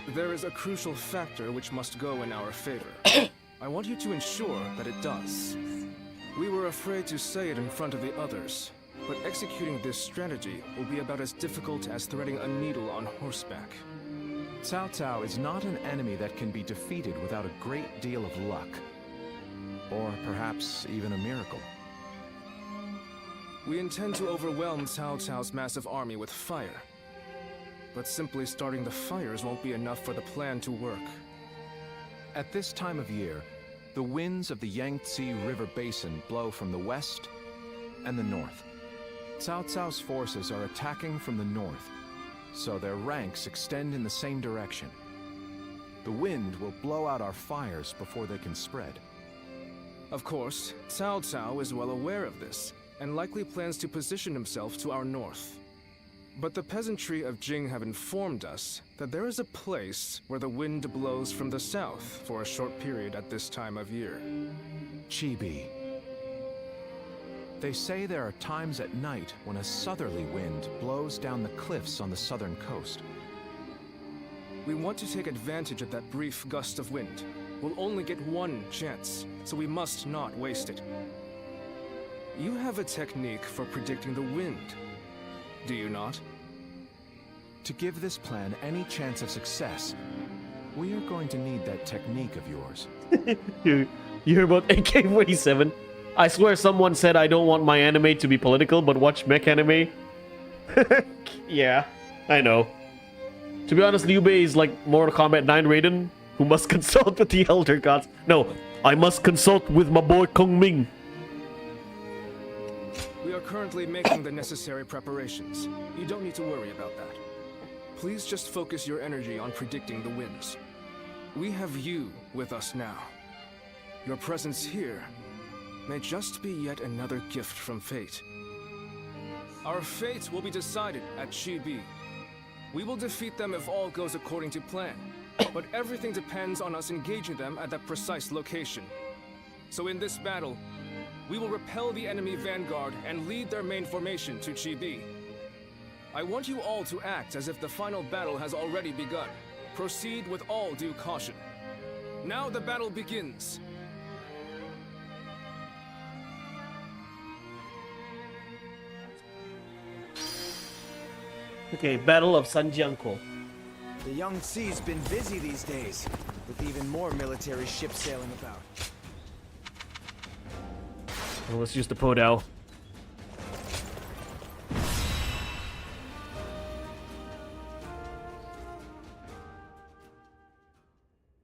There is a crucial factor which must go in our favor. I want you to ensure that it does. We were afraid to say it in front of the others, but executing this strategy will be about as difficult as threading a needle on horseback. Cao Cao is not an enemy that can be defeated without a great deal of luck. Or perhaps even a miracle. We intend to overwhelm Cao Cao's massive army with fire. But simply starting the fires won't be enough for the plan to work. At this time of year, the winds of the Yangtze River Basin blow from the west and the north. Cao Cao's forces are attacking from the north, so their ranks extend in the same direction. The wind will blow out our fires before they can spread. Of course, Cao Cao is well aware of this, and likely plans to position himself to our north. But the peasantry of Jing have informed us that there is a place where the wind blows from the south for a short period at this time of year. CHIBI. They say there are times at night when a southerly wind blows down the cliffs on the southern coast. We want to take advantage of that brief gust of wind. We'll only get one chance, so we must not waste it. You have a technique for predicting the wind, do you not? To give this plan any chance of success, we are going to need that technique of yours. You hear about AK-47? I swear someone said I don't want my anime to be political, but watch mech anime. Yeah, I know. To be honest, Liu Bei is like Mortal Kombat 9 Raiden, who must consult with the Elder Gods. No, I must consult with my boy Kong Ming. We are currently making the necessary preparations. You don't need to worry about that. Please just focus your energy on predicting the winds. We have you with us now. Your presence here may just be yet another gift from fate. Our fate will be decided at CHIBI. We will defeat them if all goes according to plan, but everything depends on us engaging them at that precise location. So in this battle, we will repel the enemy vanguard and lead their main formation to CHIBI. I want you all to act as if the final battle has already begun. Proceed with all due caution. Now the battle begins. Okay, Battle of Sanjiankou. The Yangtze's been busy these days, with even more military ships sailing about. Well, let's use the Podao.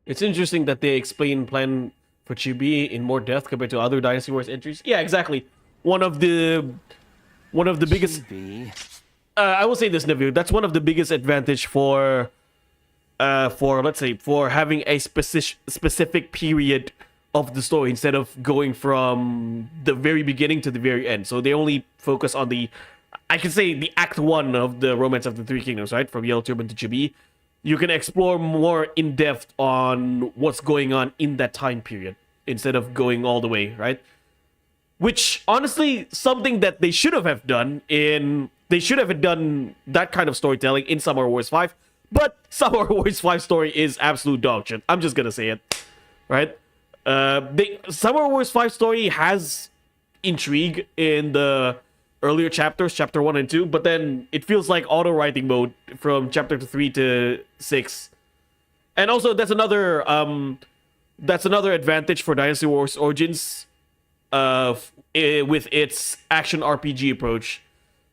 It's interesting that they explain plan for CHIBI in more depth compared to other Dynasty Warriors entries. Yeah, exactly. One of the biggest. I will say this, Navu. That's one of the biggest advantage for let's say for having a specific period of the story instead of going from the very beginning to the very end. So they only focus on the, I can say, the Act 1 of the Romance of the Three Kingdoms, right? From Yellow Turban to CHIBI. You can explore more in depth on what's going on in that time period instead of going all the way, right? Which, honestly, something that they should have done in... They should have done that kind of storytelling in Samurai Wars 5, but Samurai Wars 5 story is absolute dog shit. I'm just gonna say it, right? Samurai Wars 5 story has intrigue in the earlier chapters, chapter 1 and 2, but then it feels like auto-writing mode from chapter 3 to 6. And also, that's another advantage for Dynasty Warriors Origins with its action RPG approach.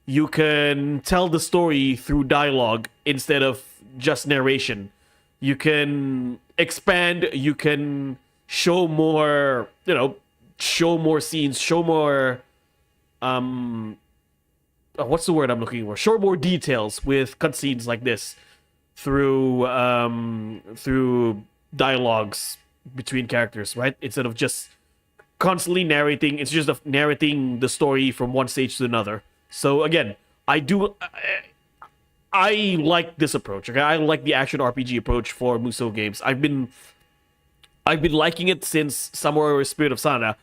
You can tell the story through dialogue instead of just narration. You can expand, you can show more, show more scenes, show more what's the word I'm looking for? Show more details with cutscenes like this through dialogues between characters, right? Instead of just constantly narrating, it's just narrating the story from one stage to another. So again, I like this approach. Okay, I like the action RPG approach for Musou games. I've been liking it since Samurai Warriors Spirit of Sana.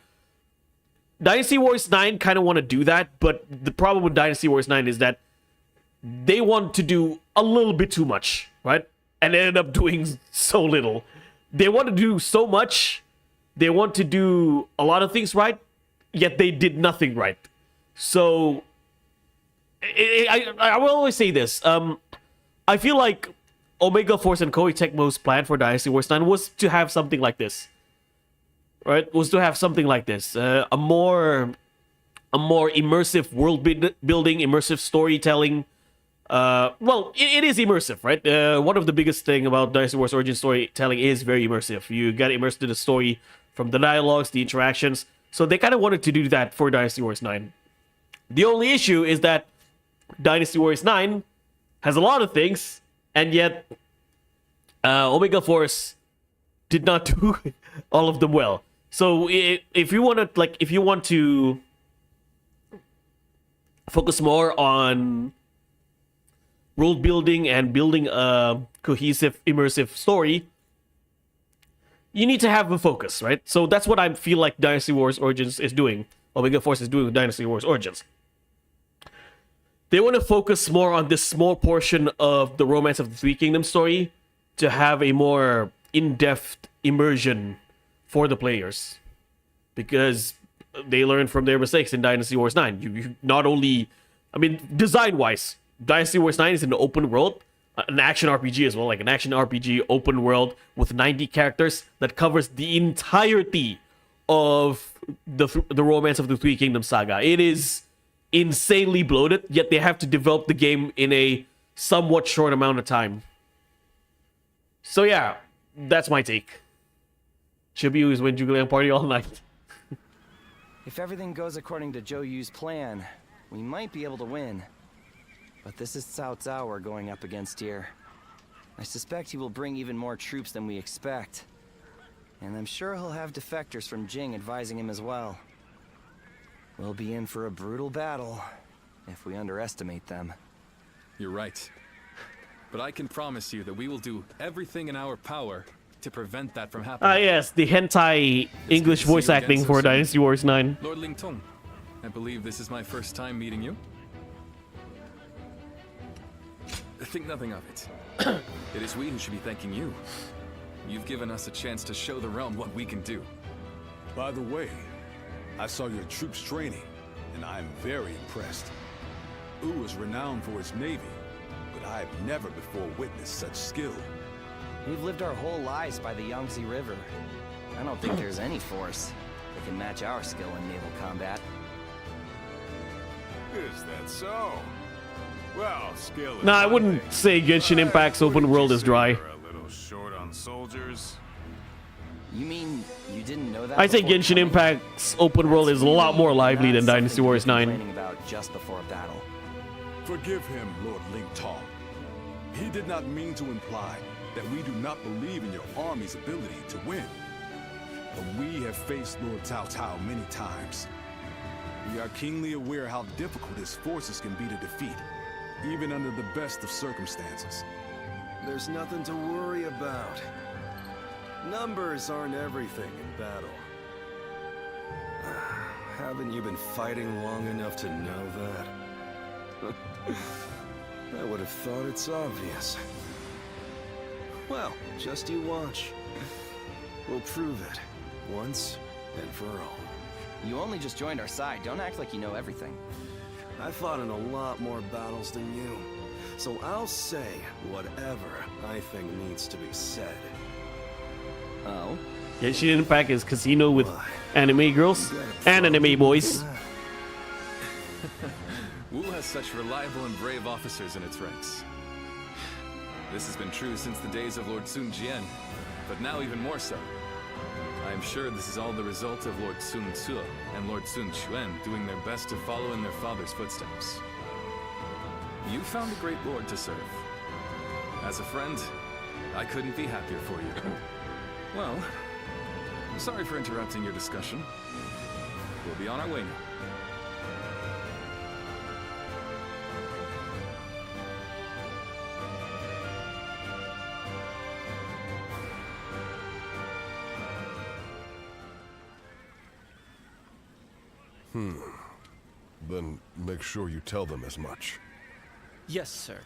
Dynasty Warriors 9 kind of want to do that, but the problem with Dynasty Warriors 9 is that they want to do a little bit too much, right? And ended up doing so little. They want to do so much. They want to do a lot of things right, yet they did nothing right. So, I will always say this. I feel like Omega Force and Koei Tecmo's plan for Dynasty Warriors 9 was to have something like this. Right? Was to have something like this. A more immersive world building, immersive storytelling. Well, it is immersive, right? One of the biggest thing about Dynasty Warriors Origin storytelling is very immersive. You get immersed in the story from the dialogues, the interactions. So they kind of wanted to do that for Dynasty Warriors 9. The only issue is that Dynasty Warriors 9 has a lot of things, and yet Omega Force did not do all of them well. So if you want to focus more on world building and building a cohesive, immersive story, you need to have a focus, right? So that's what I feel like Dynasty Warriors Origins is doing. Omega Force is doing with Dynasty Warriors Origins. They want to focus more on this small portion of the Romance of the Three Kingdoms story to have a more in-depth immersion for the players, because they learned from their mistakes in Dynasty Warriors 9. You not only, design-wise, Dynasty Warriors 9 is an open world, an action RPG as well, like an action RPG open world with 90 characters that covers the entirety of the Romance of the Three Kingdoms saga. It is insanely bloated, yet they have to develop the game in a somewhat short amount of time. So yeah, that's my take. CHIBI is when Jugliang party all night. If everything goes according to Zhou Yu's plan, we might be able to win. But this is Cao Cao we're going up against here. I suspect he will bring even more troops than we expect. And I'm sure he'll have defectors from Jing advising him as well. We'll be in for a brutal battle if we underestimate them. You're right. But I can promise you that we will do everything in our power to prevent that from happening. Yes, the hentai English voice acting for Dynasty Warriors 9. Lord Ling Tong, I believe this is my first time meeting you. Think nothing of it. It is we who should be thanking you. You've given us a chance to show the realm what we can do. By the way, I saw your troops training, and I am very impressed. U is renowned for its navy, but but I have never before witnessed such skill. We've lived our whole lives by the Yangtze River. I don't think there's any force that can match our skill in naval combat. Is that so? Well, skill is Nah, I one wouldn't thing, say Genshin but Impact's open world is dry. we're a little short on soldiers. You mean you didn't know that? I think before Genshin coming? Impact's open world is a lot more lively than Not Dynasty something Warriors to be 9. complaining about just before a battle. Forgive him, Lord Ling Tong. He did not mean to imply that we do not believe in your army's ability to win. But we have faced Lord Cao Cao many times. We are keenly aware how difficult his forces can be to defeat, even under the best of circumstances. There's nothing to worry about. Numbers aren't everything in battle. Haven't you been fighting long enough to know that? I would have thought it's obvious. Well, just you watch. We'll prove it, once and for all. You only just joined our side. Don't act like you know everything. I fought in a lot more battles than you, so I'll say whatever I think needs to be said. Oh? Genshin Impact is casino with anime girls and anime boys. Wu has such reliable and brave officers in its ranks. This has been true since the days of Lord Sun Jian, but now even more so. I am sure this is all the result of Lord Sun Ce and Lord Sun Quan doing their best to follow in their father's footsteps. You found a great lord to serve. As a friend, I couldn't be happier for you. Well, sorry for interrupting your discussion. We'll be on our way now. Then make sure you tell them as much. Yes, sir.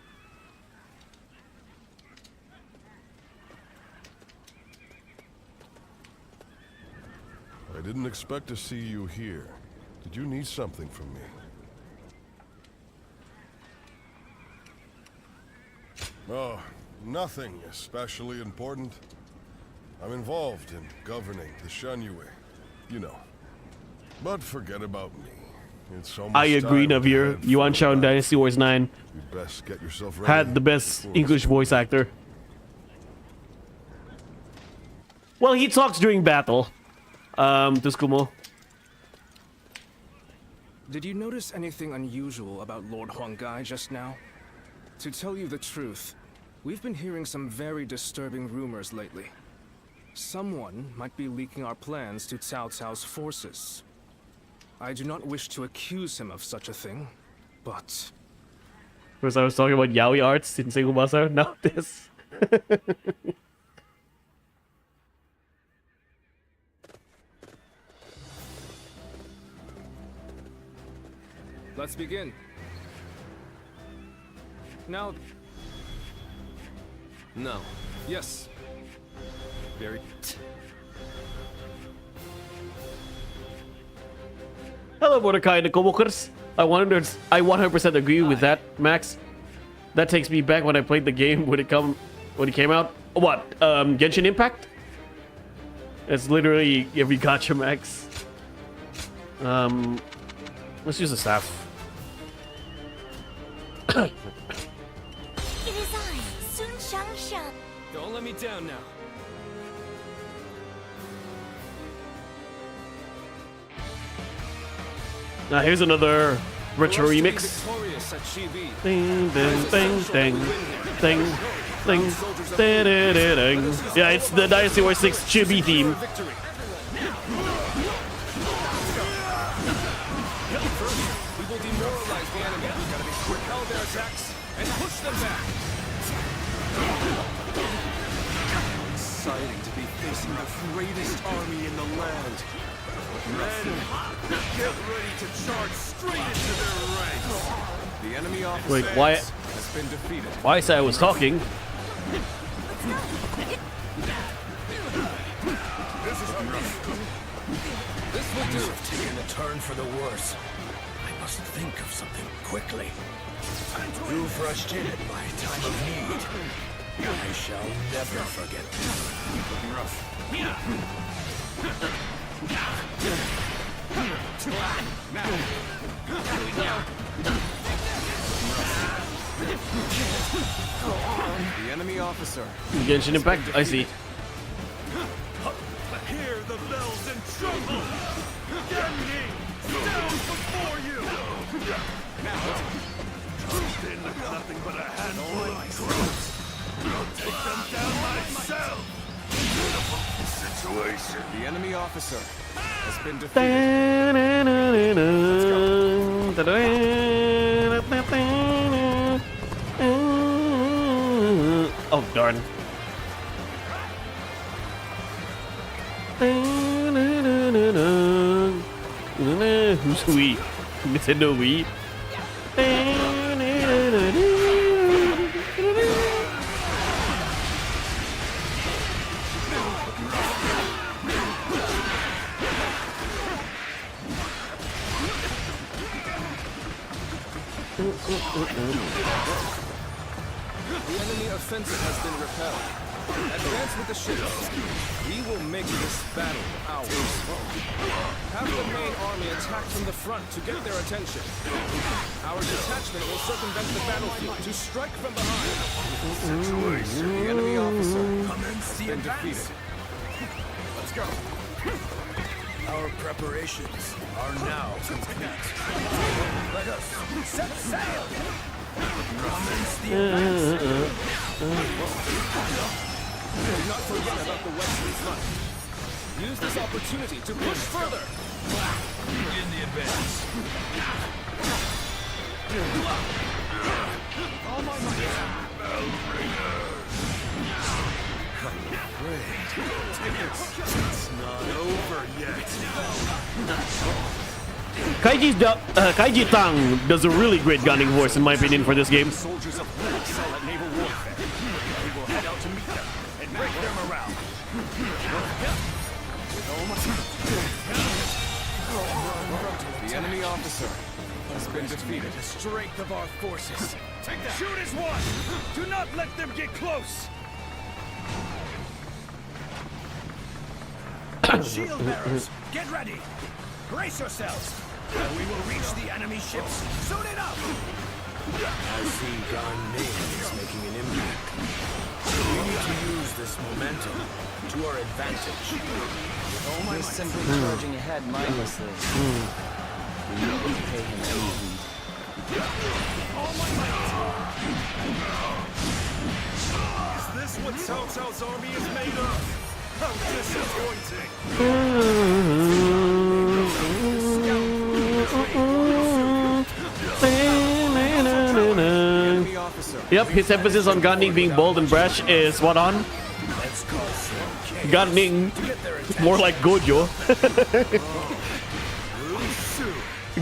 I didn't expect to see you here. Did you need something from me? Oh, nothing especially important. I'm involved in governing the Shanyue, you know. But forget about me. It's so much I agree, time Navir. ahead Yuan for Shao in that. Dynasty Warriors 9 You'd best get yourself ready had the best before English voice actor. Well, he talks during battle. Tuskumo. Did you notice anything unusual about Lord Huanggai just now? To tell you the truth, we've been hearing some very disturbing rumors lately. Someone might be leaking our plans to Cao Cao's forces. I do not wish to accuse him of such a thing, but... First I was talking about yaoi arts in Seigumasa, now this. Let's begin. Now... No. Yes. Very... Hello, Mordecai and the coworkers. I 100% agree with that, Max. That takes me back when I played the game when it came out. What? Genshin Impact? It's literally every gacha, Max. Let's use the staff. It is I, Sun Shangshan. Don't let me down now. Now here's another retro remix. Victorious at CHIBI. Ding, ding, ding, ding, ding, ding, ding, ding, ding. Yeah, it's the Dynasty Warriors 6 CHIBI theme. We will demoralize the enemy. Repel their attacks and push them back. Exciting to be facing the greatest army in the land. Men, get ready to charge straight into their ranks. The enemy officer Wait, why? has been defeated. Why say I was talking? This is enough. This will do. Taking a turn for the worse. I must think of something quickly. You've rushed in at my time of need. I shall never forget this. Looking rough. The enemy officer. Genshin Impact, I see. Hear the bells and tremble! Genji, down before you! Truth in nothing but a handful of troops! I'll take them down myself! Beautiful situation! The enemy officer has been defeated. Oh, darn. Who's we? Nintendo Wii. The enemy offensive has been repelled. Advance with the ships. We will make this battle ours. Have the main army attack from the front to get their attention. Our detachment will circumvent the battlefield to strike from behind. The enemy officer has been defeated. Let's go! Our preparations are now complete. Let us set sail! Commence the advance! Do not forget about the western front. Use this opportunity to push further. Begin the advance. All my might. It's not over yet. Kaiji Tang does a really great gunning voice in my opinion for this game. Soldiers of war excel at naval warfare. We will head out to meet them and break their morale. The enemy officer has been defeated. The strength of our forces. Take that. Shoot as one. Do not let them get close. Shield bearers, get ready. Brace yourselves. We will reach the enemy ships soon enough. I see Gan Ning is making an impact. We need to use this momentum to our advantage. We're simply charging ahead mindlessly. We need to pay him any heed. All my might. Is this what Cao Cao's army is made of? How disappointing! Yep, his emphasis on Gunning being bold and brash is spot on. Gunning, more like Gojo.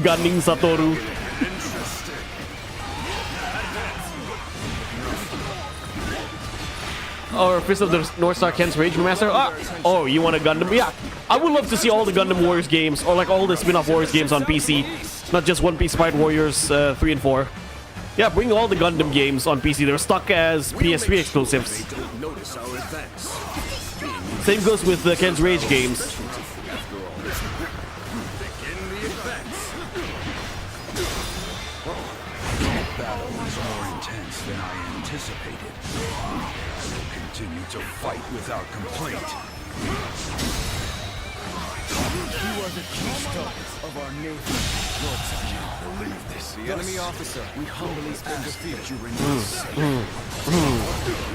Gunning Satoru. Or Fist of the North Star Ken's Rage Remaster. Oh, you want a Gundam? Yeah, I would love to see all the Gundam Warriors games, or like all the spin-off Warriors games on PC, not just One Piece Fight Warriors 3 and 4. Yeah, bring all the Gundam games on PC. They're stuck as PS3 exclusives. Same goes with the Ken's Rage games. Battle was more intense than I anticipated. I will continue to fight without complaint. You are the keystones of our navy. Lord Sanji, believe this. The enemy officer, we humbly been defeated. Do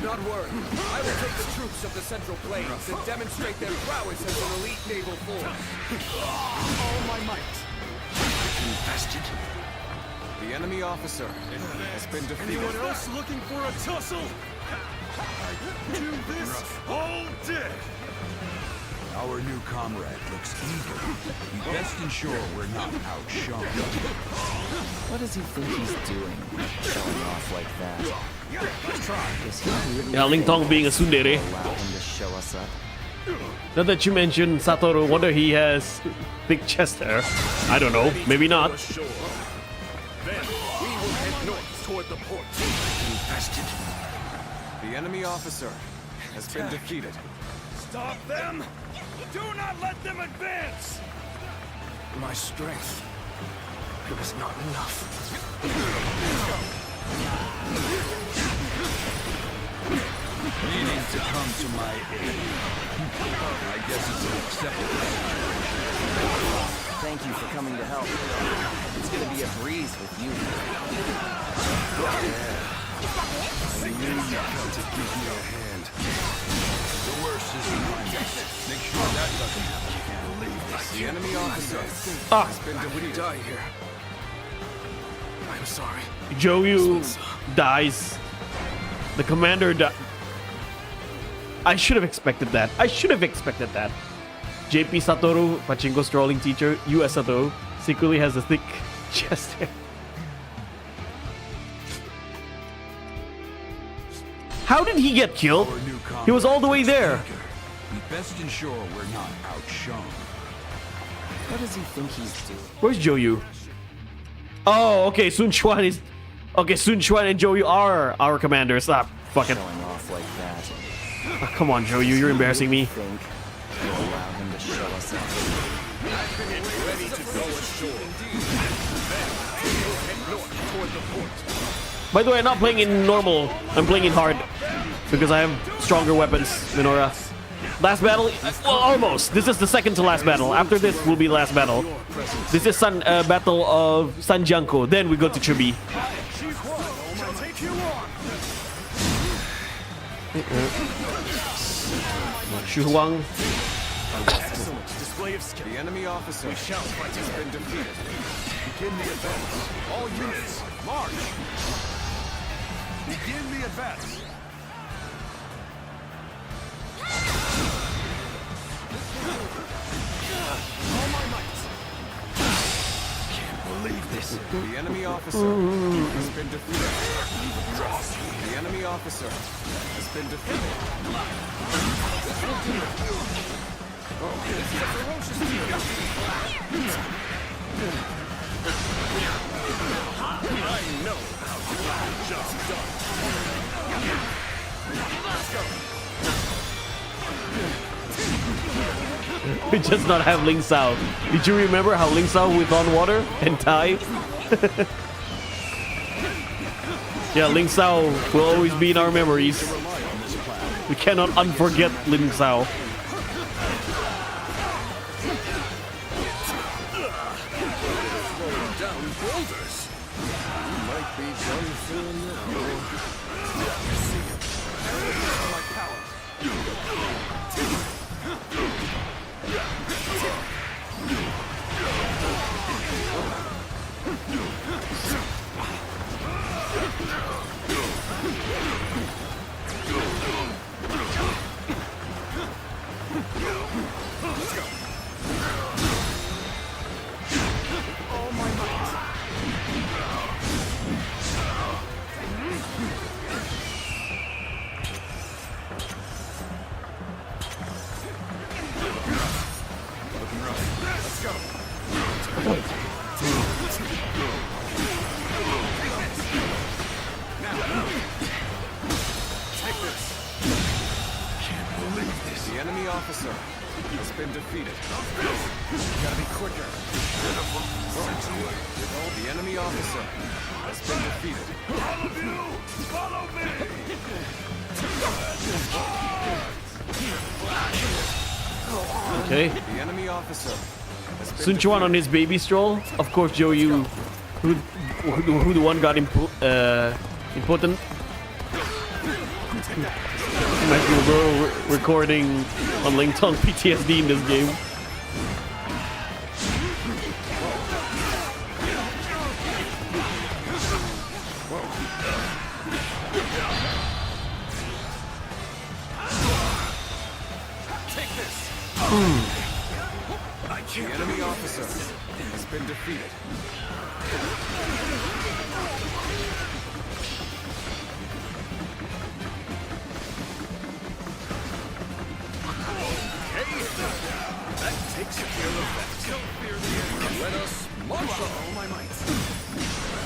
not worry. I will take the troops of the Central Plains and demonstrate their prowess as an elite naval force. All my might. Infested. The enemy officer has been defeated. Anyone else looking for a tussle? I do this all day. Our new comrade looks eager. We best ensure we're not outshone. What does he think he's doing? Showing off like that. Let's try. Is he really Yeah, Ling Tong being a tsundere. allow him to show us up? Now that you mentioned Satoru, wonder he has big chest hair. I don't know, maybe not. the port. Infested. The enemy officer has been defeated. Stop them! Do not let them advance! My strength. It was not enough. Needing to come to my aid. I guess it's an acceptable situation. Thank you for coming to help. It's gonna be a breeze with you. I knew you'd come to give me a hand. The worst is behind us. Make sure that doesn't happen again. The enemy officer has been defeated. Would he die here? I'm sorry. Joyu dies. The commander I should have expected that. JP Satoru, pachinko strolling teacher, US Satoru, secretly has a thick chest hair. How did he get killed? He was all the way there. Be best ensure we're not outshone. What does he think he's doing? Where's Joyu? Oh, okay, Sun Quan is... Okay, Sun Quan and Joyu are our commanders. Ah, fuck it. Showing off like that. Oh, come on, Joyu, you're embarrassing me. Think you'll allow him to show us out. Ready to go ashore. Then, head north toward the port. By the way, I'm not playing in normal. I'm playing in hard. Because I have stronger weapons, Minora. Last battle? Well, almost. This is the second to last battle. After this will be last battle. This is battle of Sanjianko. Then we go to Chibi. Xu Huang. Display of skill. The enemy officer has been defeated. Begin the advance. All units, march! Begin the advance. All my might. Can't believe this. The enemy officer has been defeated. The enemy officer has been defeated. I know how to get the job done. Let's go. We just not have Ling Sao. Did you remember how Ling Sao with on water and Tai? Yeah, Ling Sao will always be in our memories. We cannot unforget Ling Sao. Down boulders. You might be done for now. My power. Let's go. All my might. Looking rough. Let's go. Now. Take this. Can't believe this. The enemy officer has been defeated. Gotta be quicker. The enemy officer has been defeated. All of you, follow me. Okay. The enemy officer has been Sun Quan on his baby stroll. Of course, Joyu, who the one got important. Imagine bro recording on Ling Tong PTSD in this game. Take this. The enemy officer has been defeated. That takes care of that. Don't fear the enemy. Let us march on all my might.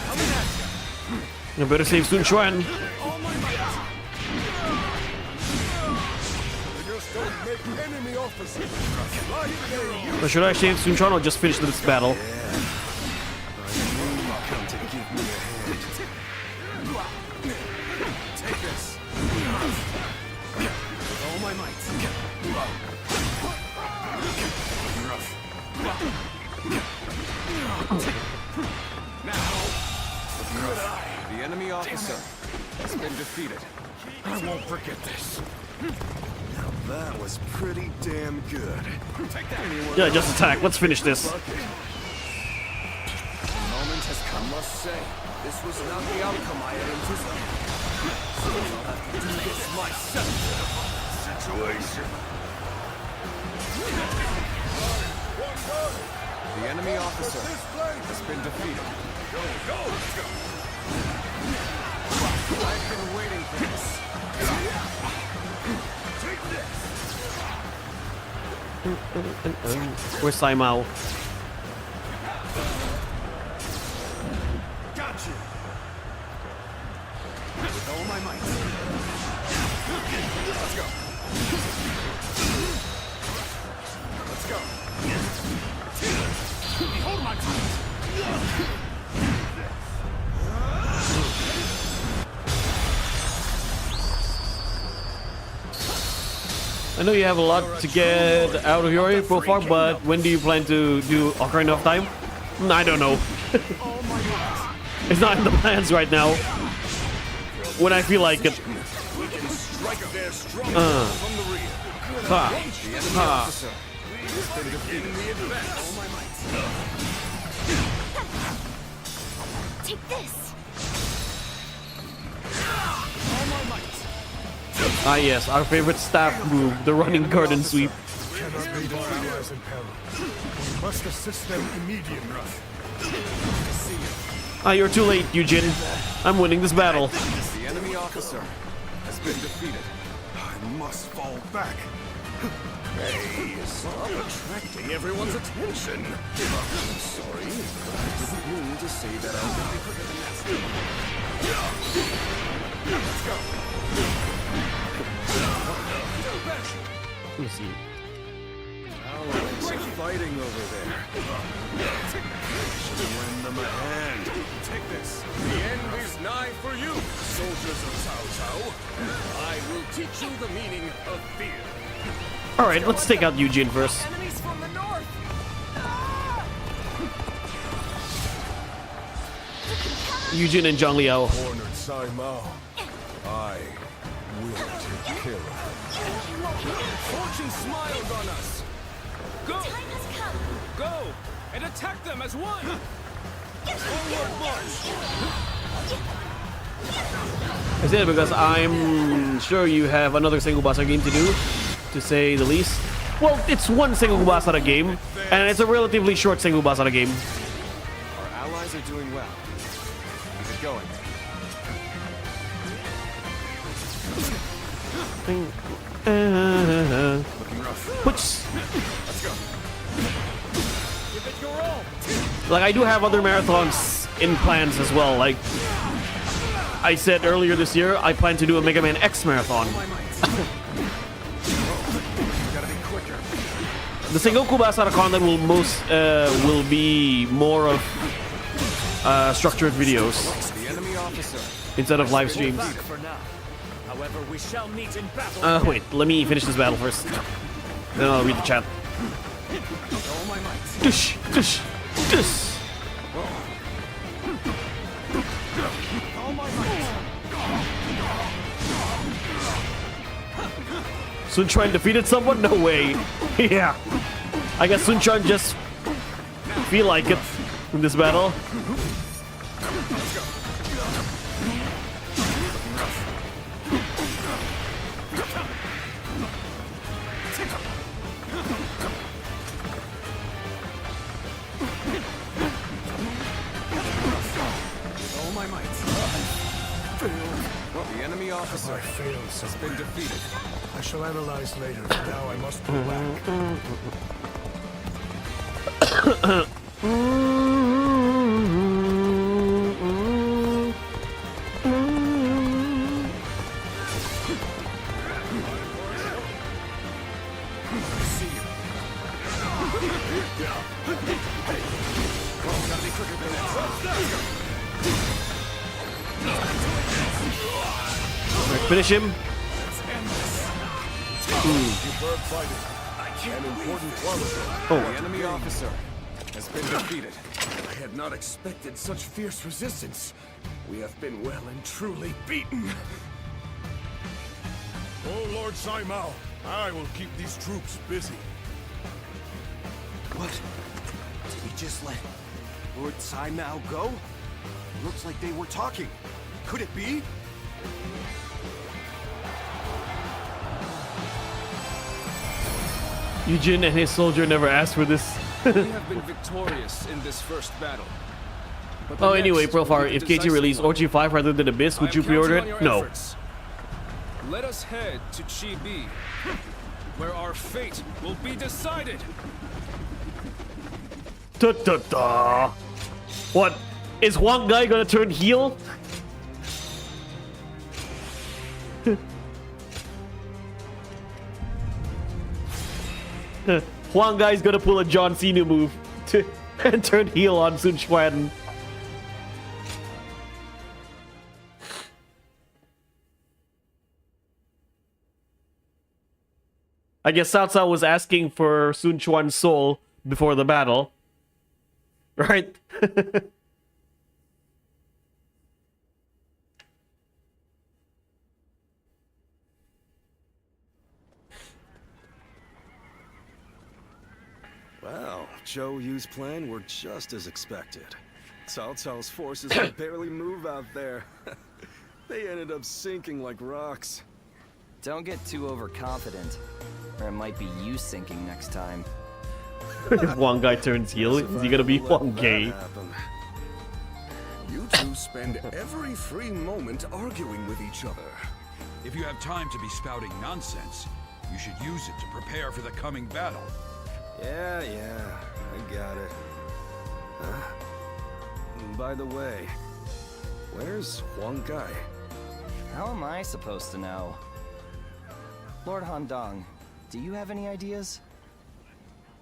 Coming at you. I better save Sun Quan. Or should I save Sun Quan or just finish this battle? Come to give me a hand. Take this. With all my might. Now, the enemy officer has been defeated. I won't forget this. Now that was pretty damn good. Take that. Yeah, just attack. Let's finish this. The moment has come. I must say, this was not the outcome I had anticipated. So I'll have to do this myself. Situation. The enemy officer has been defeated. Go, let's go. I've been waiting for this. Take this. Where's Saimao? Got you. With all my might. Let's go. Let's go. Behold my might. I know you have a lot to get out of your Profar, but when do you plan to do Ocarina of Time? I don't know. It's not in the plans right now. When I feel like it. Take this. Ah yes, our favorite staff move, the running garden sweep. Cannot leave our allies in peril. We must assist them immediately. Ah, you're too late, Eugene. I'm winning this battle. The enemy officer has been defeated. I must fall back. Hey, stop attracting everyone's attention. I'm sorry, but I didn't mean to say that I'll be quicker than that. Let's go. Let me see. Allies are fighting over there. Should lend them a hand. Take this. The end is nigh for you, soldiers of Cao Cao. I will teach you the meaning of fear. Alright, let's take out Eugene first. Enemies from the north. Eugene and Zhang Liao. Cornered Saimao. I will take care of him. Fortune smiled on us. Go! Time has come. Go! And attack them as one! Forward march. I say it because I'm sure you have another single bossa game to do, to say the least. Well, it's one single bossa game, and it's a relatively short single bossa game. Our allies are doing well. Keep it going. Which, Let's go. Give it your all. like, I do have other marathons in plans as well. Like I said earlier this year, I plan to do a Mega Man X marathon. The Sengoku Basara content will be more of structured videos instead of live streams. However, we shall meet in battle. Wait, let me finish this battle first. Then I'll read the chat. All my might. Dush, dush, dush. All my might. Sun Quan defeated someone? No way. Yeah. I guess Sun Quan just feel like it in this battle. All my might. The enemy officer has been defeated. I shall analyze later. For now, I must pull back. Gotta be quicker than Alright, finish him. Superb fighting. An important quality. Oh. The enemy officer has been defeated. I had not expected such fierce resistance. We have been well and truly beaten. Oh, Lord Saimao, I will keep these troops busy. What? Did we just let Lord Saimao go? Looks like they were talking. Could it be? Eugene and his soldier never asked for this. We have been victorious in this first battle. But the Oh, anyway, next will Profar, be if the KT decisive released one. Orgy 5 rather than Abyss, would I you am counting pre-order on your it? No. efforts. Let us head to CHIBI, where our fate will be decided. Da-da-da. What? Is Huang Gai gonna turn heel? Huang Gai's gonna pull a John Cena move and turn heel on Sun Quan. I guess Cao Cao was asking for Sun Quan's soul before the battle. Right? Wow, Zhou Yu's plan were just as expected. Cao Cao's forces could barely move out there. They ended up sinking like rocks. Don't get too overconfident, or it might be you sinking next time. If Huang Gai turns heel, is he gonna be Huang Gai? You two spend every free moment arguing with each other. If you have time to be spouting nonsense, you should use it to prepare for the coming battle. Yeah, I got it. By the way, where's Huang Gai? How am I supposed to know? Lord Handong, do you have any ideas?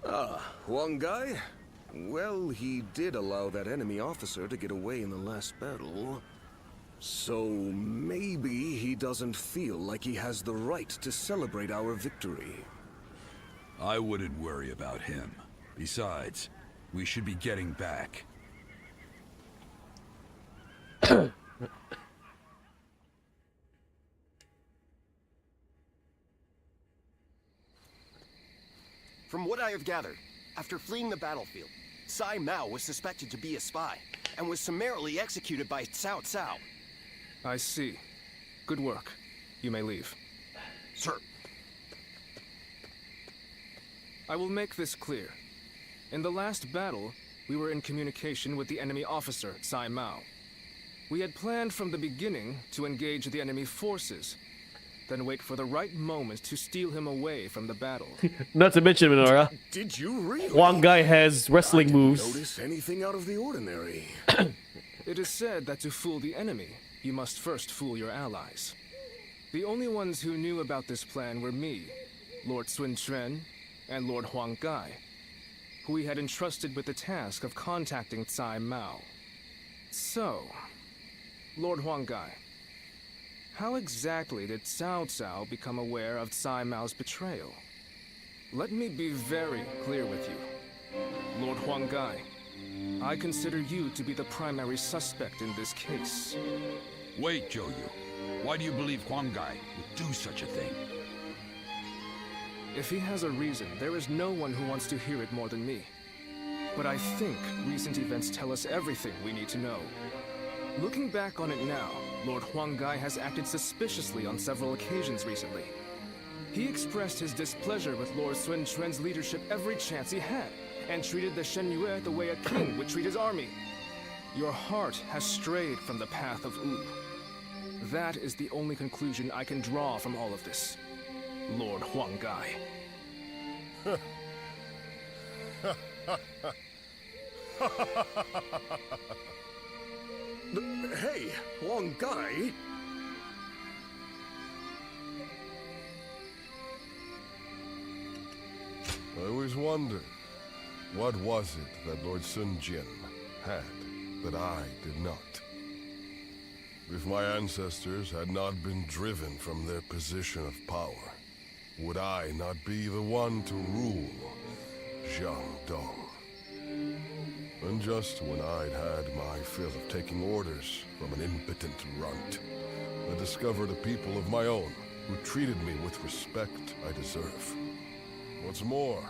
Huang Gai? Well, he did allow that enemy officer to get away in the last battle. So maybe he doesn't feel like he has the right to celebrate our victory. I wouldn't worry about him. Besides, we should be getting back. From what I have gathered, after fleeing the battlefield, Saimao was suspected to be a spy, and was summarily executed by Cao Cao. I see. Good work. You may leave. Sir. I will make this clear. In the last battle, we were in communication with the enemy officer, Saimao. We had planned from the beginning to engage the enemy forces, then wait for the right moment to steal him away from the battle. Not to mention, Minora, Did you really? Huang Gai has wrestling moves. Notice anything out of the ordinary? It is said that to fool the enemy, you must first fool your allies. The only ones who knew about this plan were me, Lord Sun Quan, and Lord Huang Gai, who we had entrusted with the task of contacting Saimao. So, Lord Huang Gai, how exactly did Cao Cao become aware of Saimao's betrayal? Let me be very clear with you. Lord Huang Gai, I consider you to be the primary suspect in this case. Wait, Zhou Yu. Why do you believe Huang Gai would do such a thing? If he has a reason, there is no one who wants to hear it more than me. But I think recent events tell us everything we need to know. Looking back on it now, Lord Huang Gai has acted suspiciously on several occasions recently. He expressed his displeasure with Lord Sun Quan's leadership every chance he had, and treated the Shen Yue the way a king would treat his army. Your heart has strayed from the path of Wu. That is the only conclusion I can draw from all of this, Lord Huang Gai. Hey, Huang Gai? I always wonder, What was it that Lord Sun Jian had that I did not? If my ancestors had not been driven from their position of power, would I not be the one to rule Jiangdong? And just when I'd had my fill of taking orders from an impotent runt, I discovered a people of my own who treated me with respect I deserve. What's more,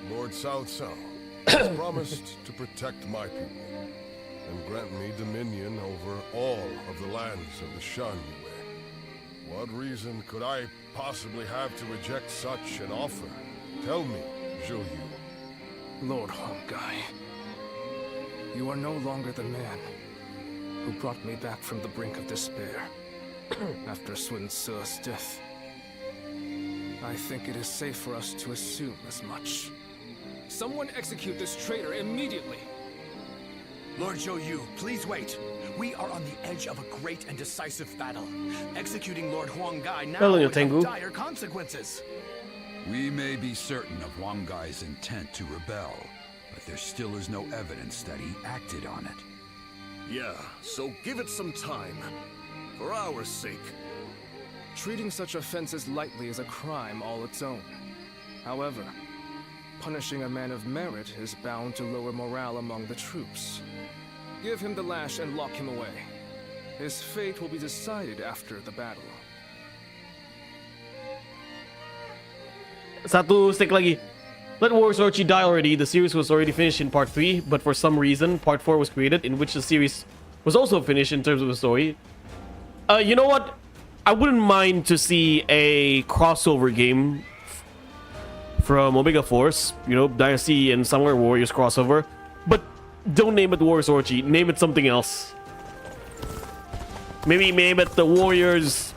Lord Cao Cao has promised to protect my people and grant me dominion over all of the lands of the Shan Yue. What reason could I possibly have to reject such an offer? Tell me, Zhou Yu. Lord Hongai, you are no longer the man who brought me back from the brink of despair after Sun Ce's death. I think it is safe for us to assume as much. Someone execute this traitor immediately! Lord Zhou Yu, please wait. We are on the edge of a great and decisive battle. Executing Lord Huanggai now would have dire consequences. We may be certain of Huang Gai's intent to rebel, but there still is no evidence that he acted on it. Yeah, so give it some time. For our sake. Treating such offenses lightly is a crime all its own. However, punishing a man of merit is bound to lower morale among the troops. Give him the lash and lock him away. His fate will be decided after the battle. Satu stick lagi. Let Warriors Orchi die already. The series was already finished in part 3, but for some reason, part 4 was created, in which the series was also finished in terms of the story. You know what? I wouldn't mind to see a crossover game from Omega Force, you know, Dynasty and Summer Warriors crossover, but don't name it Warriors Orchi. Name it something else. Maybe name it the Warriors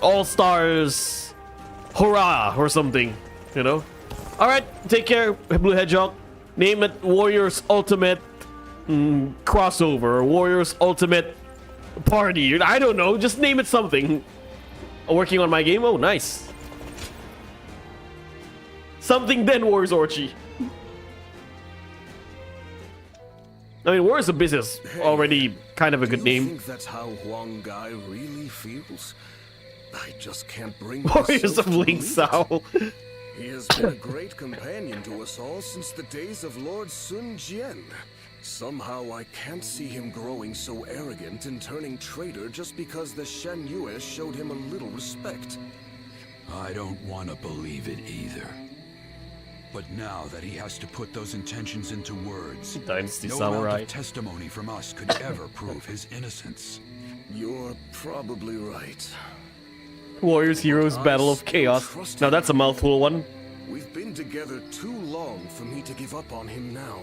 All-Stars Hurrah or something, you know? Alright, take care, Blue Hedgehog. Name it Warriors Ultimate Crossover or Warriors Ultimate Party. I don't know, just name it something. Working on my game? Oh, nice. Something then, Warriors Orchi. I mean, Warriors of Business already kind of a good name. You think that's how Huanggai really feels? I just can't bring Warriors myself of to Ling believe Sao. it. He has been a great companion to us all since the days of Lord Sun Jian. Somehow I can't see him growing so arrogant and turning traitor just because the Shen Yue showed him a little respect. I don't want to believe it either. But now that he has to put those intentions into words, Dynasty no Samurai. amount of testimony from us could ever prove his innocence. You're probably right. Warriors Heroes Battle of Chaos. Now that's a mouthful one. We've been together too long for me to give up on him now.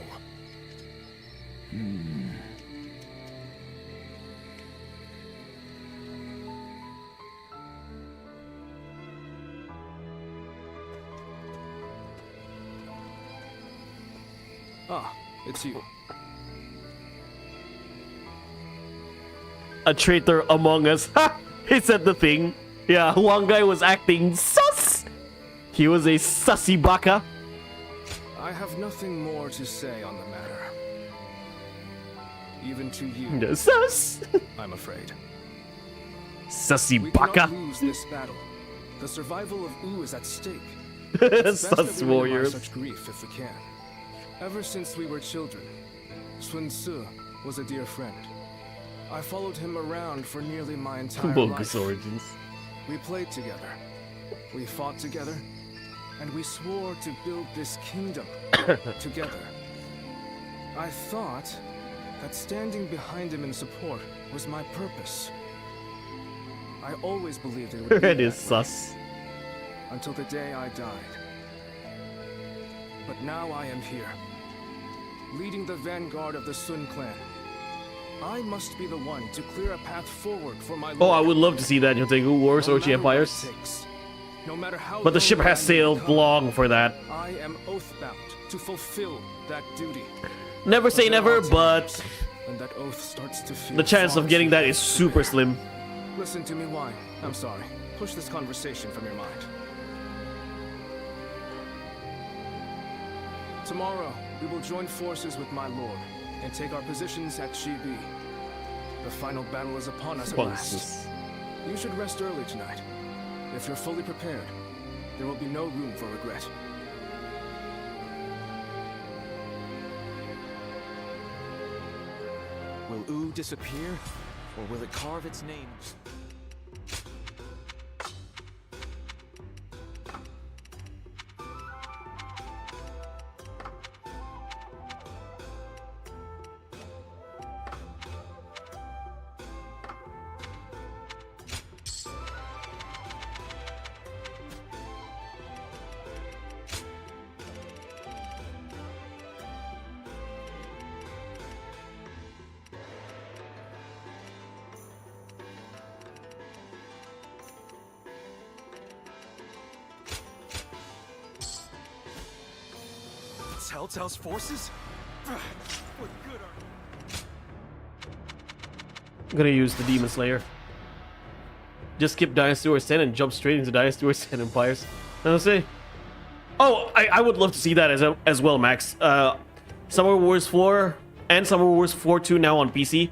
Ah, it's you. A traitor among us. Ha! He said the thing. Yeah, Huanggai was acting sus. He was a sussy baka. I have nothing more to say on the matter. Even to you. The sus. I'm afraid. Sussy We baka. cannot lose this battle. The survival of Wu is at stake. It's best Sus that we minimize warriors. such grief if we can. Ever since we were children, Sun Ce was a dear friend. I followed him around for nearly my entire Bogus life. origins. We played together. We fought together. And we swore to build this kingdom together. I thought that standing behind him in support was my purpose. I always believed it would be It is that way, sus. until the day I died. But now I am here, leading the vanguard of the Sun clan. I must be the one to clear a path forward for my Oh, I lord. would love to see that Yotegu Wars Orchi Empires. No matter how But the low ship I has may sailed become, long for that. I am oath-bound to fulfill that duty. Never say But there never, are times but when that oath starts to feel the chance far of getting too that is super slim. Listen to me whine. I'm sorry. Push this conversation from your mind. Tomorrow, we will join forces with my lord and take our positions at CHIBI. The final battle is upon us at last. You should rest early tonight. If you're fully prepared, there will be no room for regret. Will Wu disappear, or will it carve its name? Cao Cao's forces? What good are... I'm gonna use the Demon Slayer. Just skip Dynasty Warriors 10 and jump straight into Dynasty Warriors 10 Empires. I'll say. Oh, I would love to see that as well, Max. Summer Wars 4 and Summer Wars 4 2 now on PC.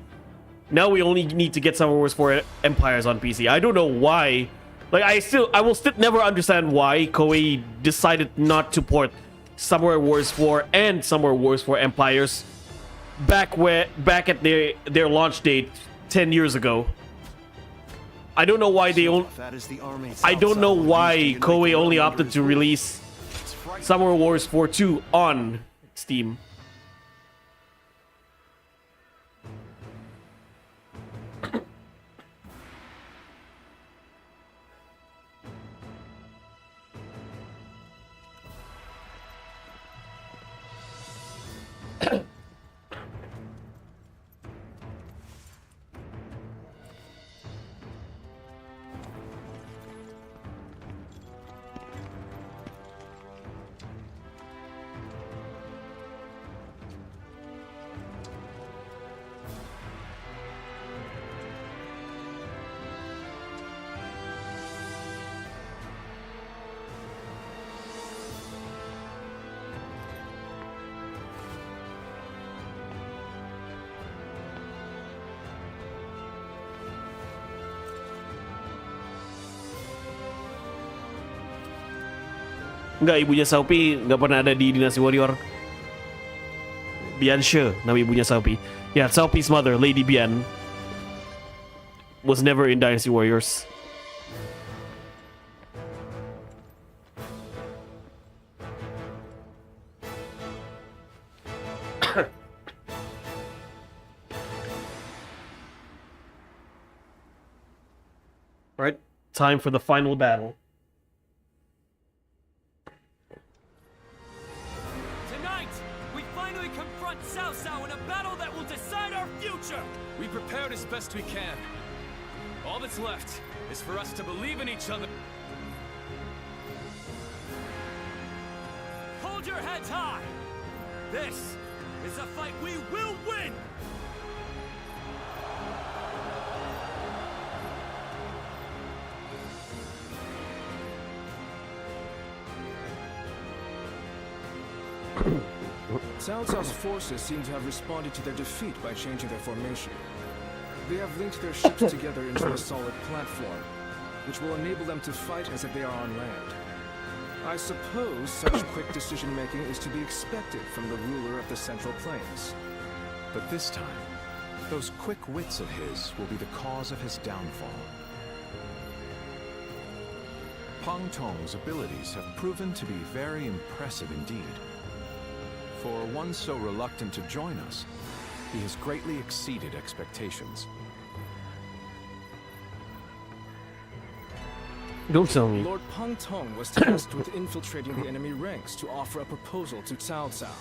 Now we only need to get Summer Wars 4 Empires on PC. I don't know why. Like, I will still never understand why Koei decided not to port Summer Wars 4 and Summer Wars 4 Empires back at their launch date 10 years ago. I don't know why they only. I don't know why Koei only opted to release Summer Wars 4 2 on Steam. Enggak, ibunya Xiaopi nggak pernah ada di Dynasty Warrior. Bianche, nama ibunya Xiaopi. Yeah, Xiaopi's mother, Lady Bian, was never in Dynasty Warriors. Right, time for the final battle. We prepared as best we can. All that's left is for us to believe in each other. Hold your heads high! This is a fight we will win! Cao Cao's forces seem to have responded to their defeat by changing their formation. They have linked their ships together into a solid platform, which will enable them to fight as if they are on land. I suppose such quick decision-making is to be expected from the ruler of the Central Plains. But this time, those quick wits of his will be the cause of his downfall. Pang Tong's abilities have proven to be very impressive indeed. For one so reluctant to join us, he has greatly exceeded expectations. Don't tell me. Lord Pang Tong was tasked with infiltrating the enemy ranks to offer a proposal to Cao Cao.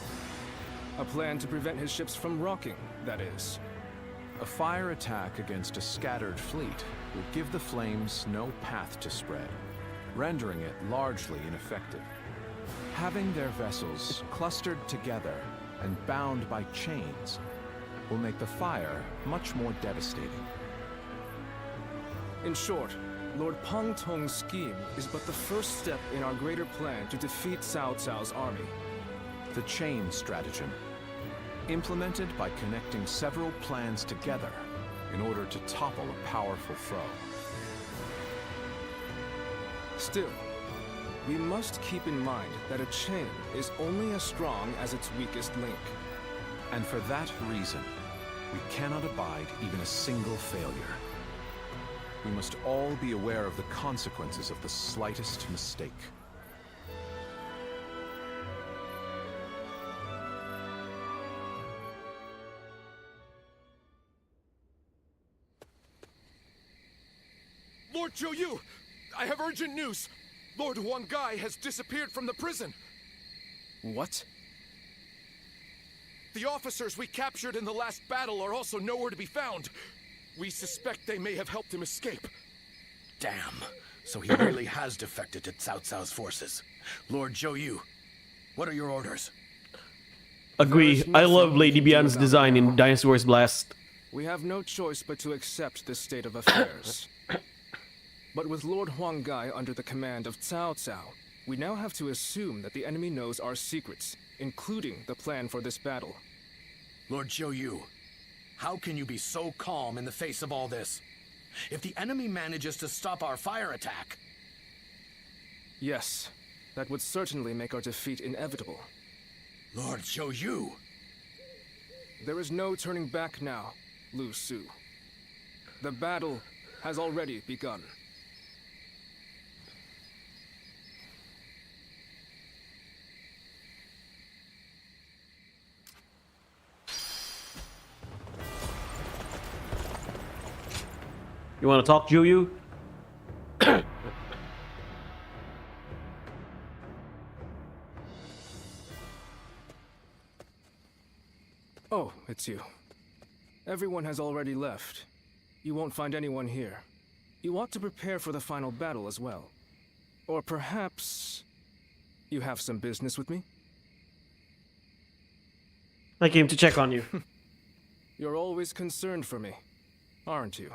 A plan to prevent his ships from rocking, that is. A fire attack against a scattered fleet would give the flames no path to spread, rendering it largely ineffective. Having their vessels clustered together and bound by chains will make the fire much more devastating. In short, Lord Pang Tong's scheme is but the first step in our greater plan to defeat Cao Cao's army. the chain stratagem, implemented by connecting several plans together in order to topple a powerful foe. Still, we must keep in mind that a chain is only as strong as its weakest link. And for that reason, we cannot abide even a single failure. We must all be aware of the consequences of the slightest mistake. Lord Zhou Yu! I have urgent news! Lord Huanggai has disappeared from the prison! What? The officers we captured in the last battle are also nowhere to be found. We suspect they may have helped him escape. Damn. So he really has defected to Cao Cao's forces. Lord Zhou Yu, what are your orders? Agree. I love Lady Bian's design in Dynasty Warriors Blast. We have no choice but to accept this state of affairs. But with Lord Huanggai under the command of Cao Cao, we now have to assume that the enemy knows our secrets, including the plan for this battle. Lord Zhou Yu, how can you be so calm in the face of all this? If the enemy manages to stop our fire attack... Yes, that would certainly make our defeat inevitable. Lord Zhou Yu! There is no turning back now, Lu Su. The battle has already begun. You want to talk, Zhou Yu? Oh, it's you. Everyone has already left. You won't find anyone here. You ought to prepare for the final battle as well. Or perhaps... you have some business with me? I came to check on you. You're always concerned for me, aren't you?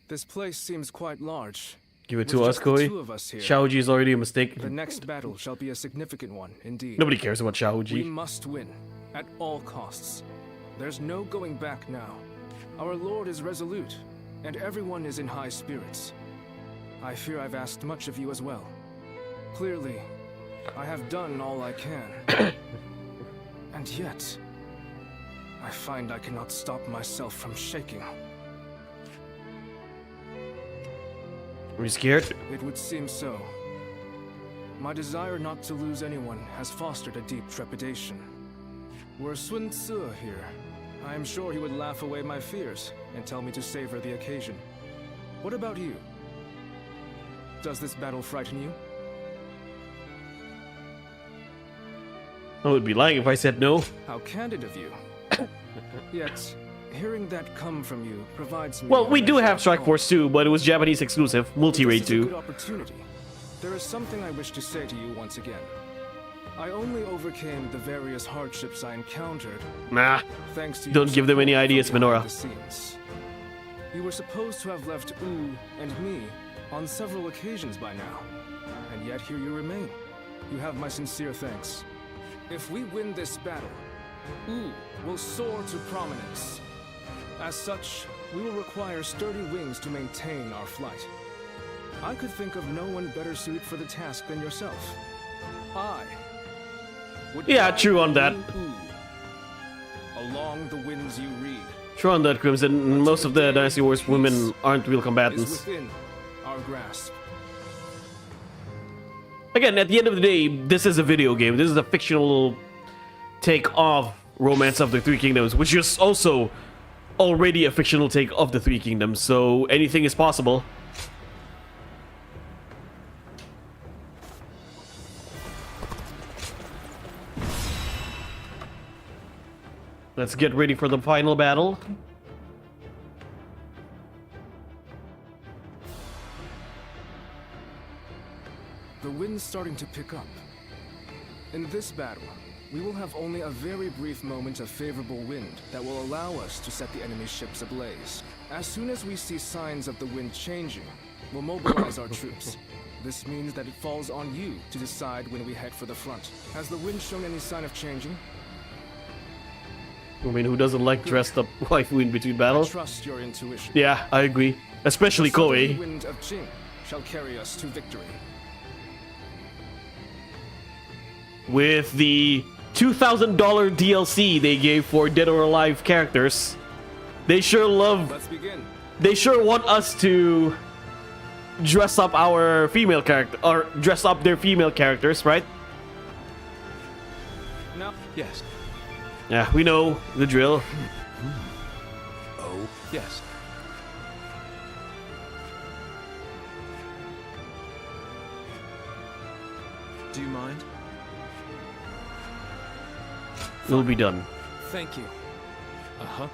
This place seems quite large. Give it to us, Koi. Xiaoji is already a mistake. The next battle shall be a significant one, indeed. Nobody cares about Xiaoji. We must win, at all costs. There's no going back now. Our lord is resolute, and everyone is in high spirits. I fear I've asked much of you as well. Clearly, I have done all I can. And yet, I find I cannot stop myself from shaking. Are you scared? It would seem so. My desire not to lose anyone has fostered a deep trepidation. Were Sun Ce here, I am sure he would laugh away my fears and tell me to savor the occasion. What about you? Does this battle frighten you? I would be lying if I said no. How candid of you. Yet, hearing that come from you provides me... Well, we do have Strike Force 2, but it was Japanese exclusive, multi-raid This is a 2. good opportunity. There is something I wish to say to you once again. I only overcame the various hardships I encountered. Nah, thanks to don't give them any ideas, Minora. the scenes. You were supposed to have left Wu and me on several occasions by now, and yet here you remain. You have my sincere thanks. If we win this battle, Wu will soar to prominence. As such, we will require sturdy wings to maintain our flight. I could think of no one better suited for the task than yourself. I would Yeah, true on that. Wu along the winds you read. True on that, Crimson. Most of the Dynasty Wars women aren't real Is combatants. within our grasp. Again, at the end of the day, this is a video game. This is a fictional take of Romance of the Three Kingdoms, which is also already a fictional take of the Three Kingdoms, so anything is possible. Let's get ready for the final battle. The wind's starting to pick up. In this battle, we will have only a very brief moment of favorable wind that will allow us to set the enemy's ships ablaze. As soon as we see signs of the wind changing, we'll mobilize our troops. This means that it falls on you to decide when we head for the front. Has the wind shown any sign of changing? I mean, who doesn't like dressed up waifu in between battles? I trust your intuition. Yeah, I agree. Especially the southerly Koei. wind of Jing shall carry us to victory. With the $2,000 DLC they gave for Dead or Alive characters, they sure love. Let's begin. They sure want us to dress up our female character, or dress up their female characters, right? No. Yes. Yeah, we know the drill. Oh, yes. Do you mind? It'll be done. Thank you. Uh-huh.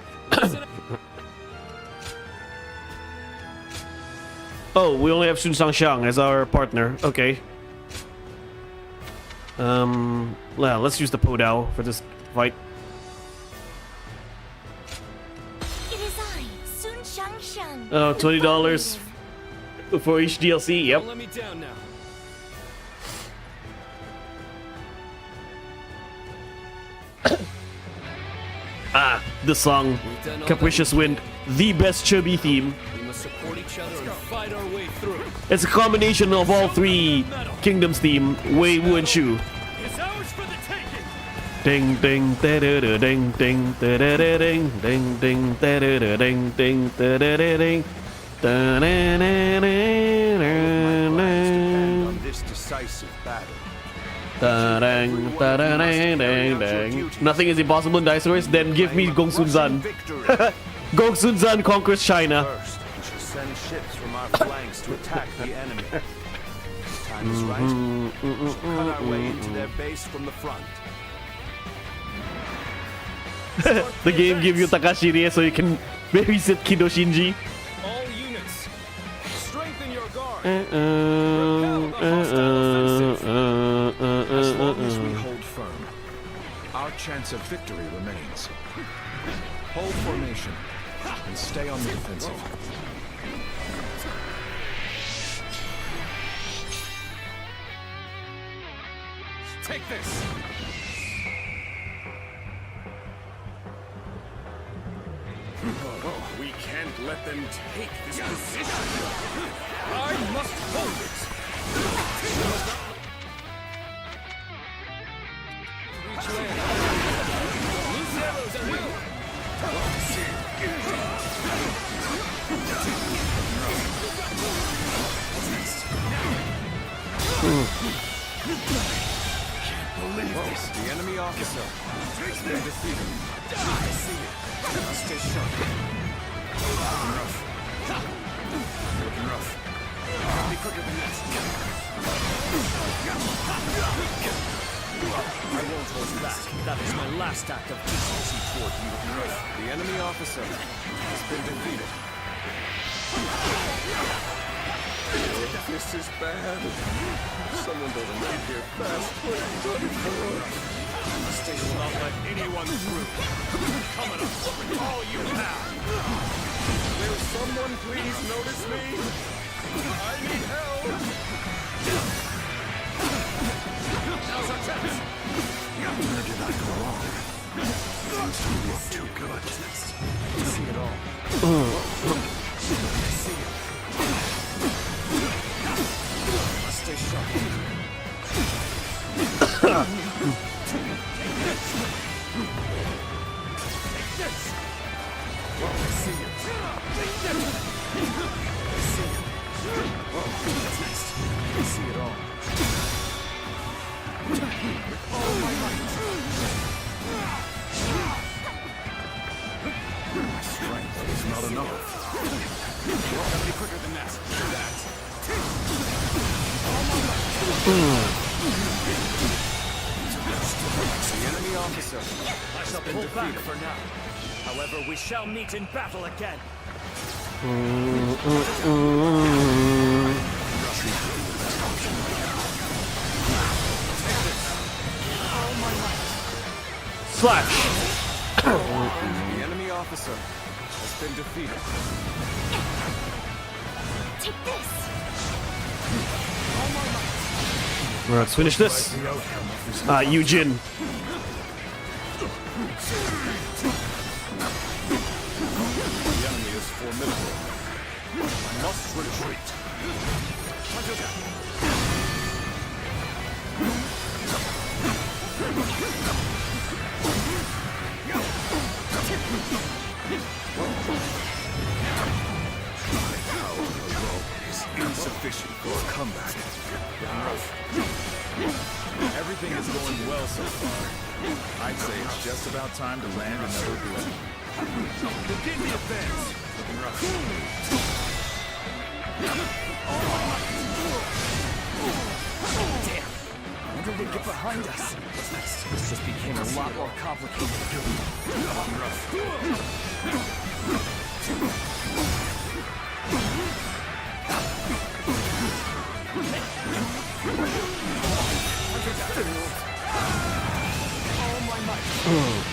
Oh, we only have Sun Shang as our partner. Okay. Well, let's use the Podao for this fight. It is I, Sun Shang. Oh, $20 for each DLC. Yep. Don't let me down now. Ah, the song Capricious Wind, the best CHIBI theme. We must support each other and fight our way through. It's a combination of all three Kingdoms theme, Wei, Wu, and Shu. It's ours for the taking. Ding ding da da da ding ding da da da ding ding ding da da da ding ding da da da ding da da da da On this decisive battle. da-dang, da-da-dang, dang, dang. Nothing is impossible in Dynasty Warriors. Then give me Gong Sun Zan. Gong Sun Zan conquers China. First, we shall send ships from our flanks to attack the enemy. Time is right. We shall cut our way into their base from the front. The game gives you Takashi Rie so you can babysit Kido Shinji. All units, strengthen your guard. As long as we hold firm, our chance of victory remains. Hold formation and stay on the defensive. Take this. We can't let them take this position. I must hold it. Reach land. Loose arrows at will. The enemy officer has been defeated. I see it. Stay sharp. Looking rough. Looking rough. Be quicker than that. I won't hold back. That is my last act of decency toward you. The enemy officer has been defeated. This is bad. Someone doesn't get here fast. What are you done for? The state will not let anyone through. Come at us with all you have. Will someone please notice me? I need help. Now's our chance. Where did I go wrong? Seems to look too good. I see it all. I see it. Must stay sharp. The enemy officer. I shall pull back for now. However, we shall meet in battle again. Slash. The enemy officer has been defeated. Take this. Alright, let's finish this. Eugen. The enemy is formidable. I must retreat. Power alone is insufficient for a comeback. Everything is going well so far. I'd say it's just about time to land another blow. Begin the advance. Looking rough. Damn! When did they get behind us? This just became a lot more complicated.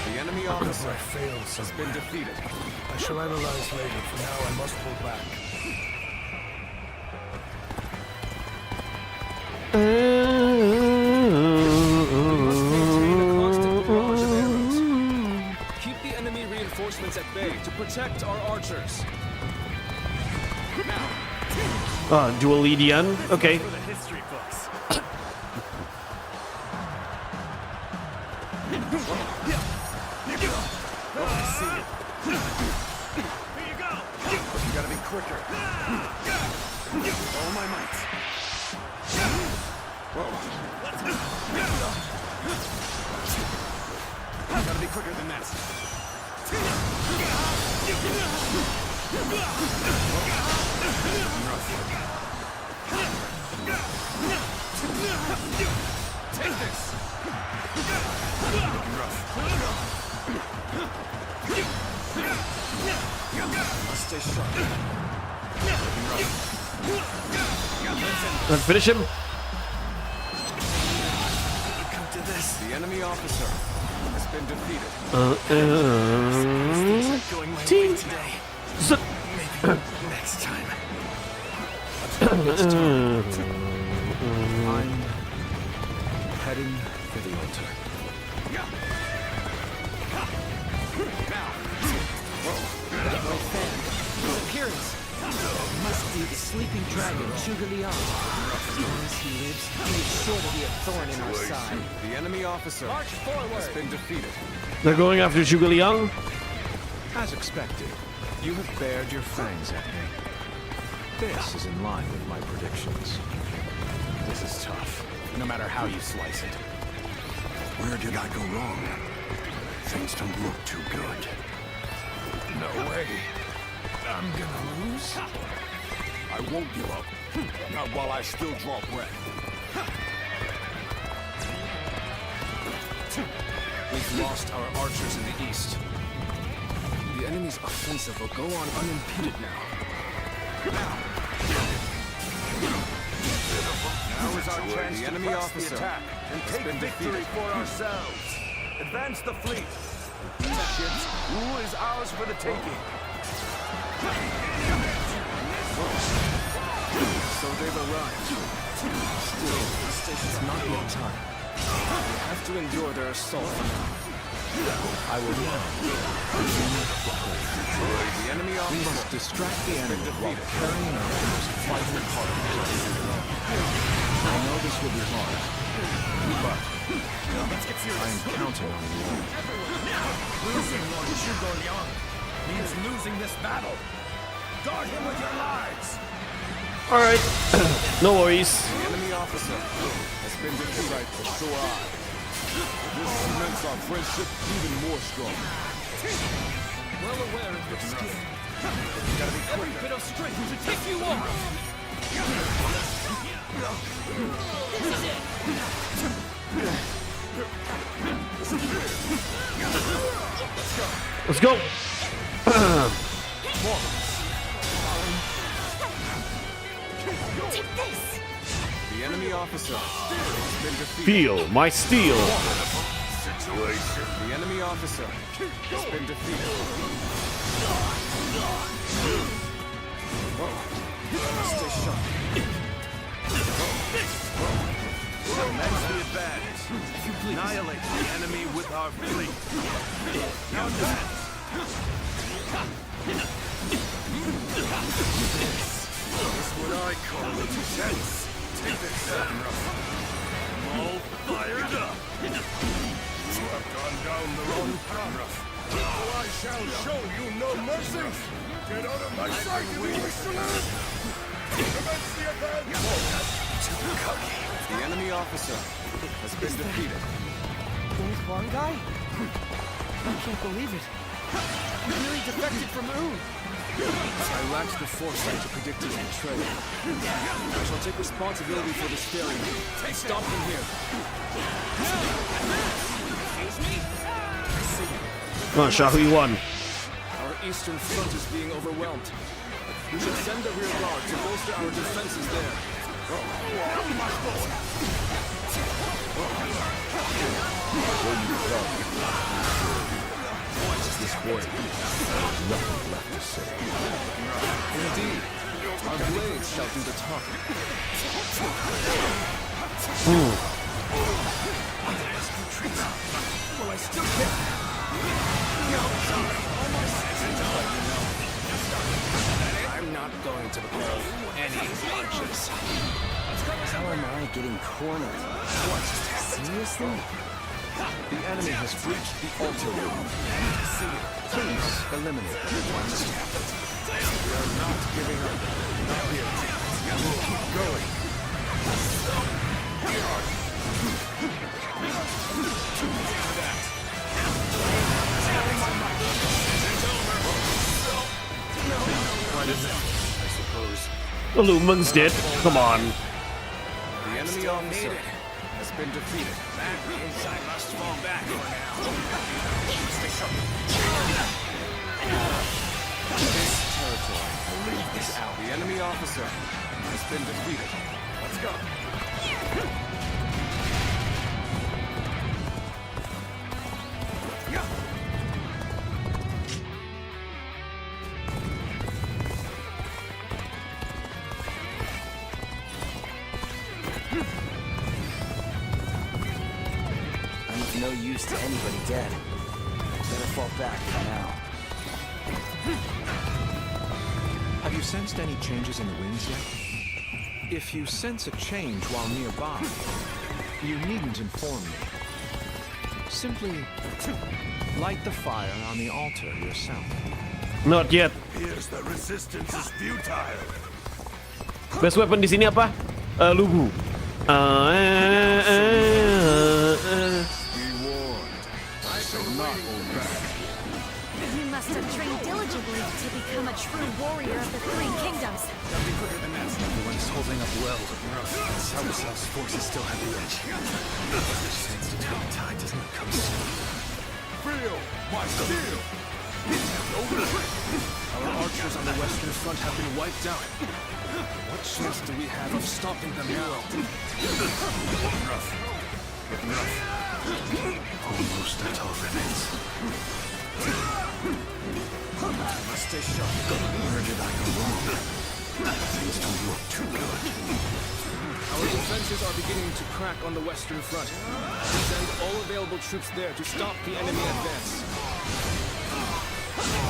The enemy officer has been defeated. I shall analyze later. For now, I must pull back. Keep the enemy reinforcements at bay to protect our archers. Dual Lydian. Okay. For the history books. Here you go. You gotta be quicker. All my might. You gotta be quicker than that. Take this. Must stay sharp. Let's finish him. Come to this. The enemy officer has been defeated. Going my Team. way today. Maybe next time. I'm heading for the altar. His appearance must be the sleeping dragon, Zhuge Liang. As long as he lives, he is sure to be a thorn in our side. The enemy officer has been defeated. They're going after Zhuge Liang. As expected, you have bared your fangs at me. This is in line with my predictions. This is tough, no matter how you slice it. Where did I go wrong? Things don't look too good. No way. I'm gonna lose? I won't give up. Not while I still draw breath. We've lost our archers in the east. The enemy's offensive will go on unimpeded now. Now is our chance to enemy officer attack and has take been victory defeated. for ourselves. Advance the fleet. Ships, Wu is ours for the taking. So they've arrived. Still, it's not yet time. We have to endure their assault for now. I will now. The enemy We officer must distract the has been enemy while defeated. carrying out the most vital part of the mission. I know this will be hard, but I am counting on you. Losing Lord Zhuge Liang means losing this battle. Guard him with your lives. Alright. No worries. The enemy officer has been defeated. So this cements our friendship even more strong. Well aware of your skill. Every bit of strength to take you on. This is it. Let's go. Take this! The enemy officer has been defeated. Feel my steel. The enemy officer has been defeated. Stay sharp. Commence the advance. Annihilate the enemy with our fleet. Now advance. That's what I call intense. Take this, Rough. I'm all fired up. You have gone down the wrong path. I shall show you no mercy. Get out of my sight, you wish to live. Commence the advance. The enemy officer has been defeated. Old Huang guy? I can't believe it. He really defected from U. I lacked the foresight to predict his betrayal. I shall take responsibility for this failure and stop him here. Come on, Xiahou, you won. Our eastern front is being overwhelmed. We should send the rear guard to bolster our defenses there. This way. There's nothing left to say. Indeed, our blades shall do the talking. Well, I still can't. I'm not going to pull any punches. How am I getting cornered? Seriously? The enemy has breached the altar room. Please eliminate them. We are not giving up. Not here. We'll keep going. What is it? I suppose. The Lumeng's dead. Come on. The enemy officer has been defeated. That means I must fall back for now. This territory is out. The enemy officer has been defeated. Let's go. I'm of no use to anybody dead. Better fall back for now. Have you sensed any changes in the winds yet? If you sense a change while nearby, you needn't inform me. Simply light the fire on the altar yourself. Not yet. Here's the resistance is futile. Best weapon di sini apa? Lugu. Be warned. I shall not hold back. You must have trained diligently to become a true warrior of the Three Kingdoms. Nothing quicker than that. Everyone's holding up well. Cao Cao's forces still have the edge. The chance to turn the tide doesn't come soon. Feel my steel! Our archers on the western front have been wiped out. What chance do we have of stopping them now? Rough. Almost at our limits. I must stay sharp. Where did I go wrong? Things don't look too good. Our defenses are beginning to crack on the western front. Send all available troops there to stop the enemy advance.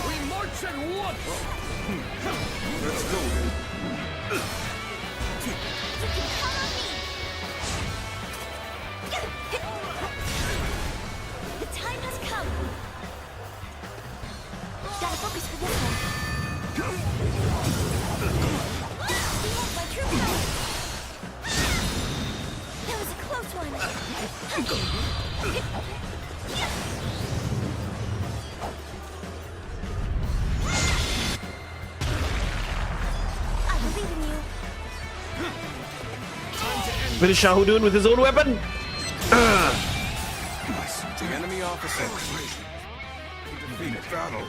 We march at once! Let's go then. The time has come. Gotta focus for this one. We want my troop now. That was a close one. I believe in you. What is Xiahou doing with his own weapon? The enemy officer Defeated battle.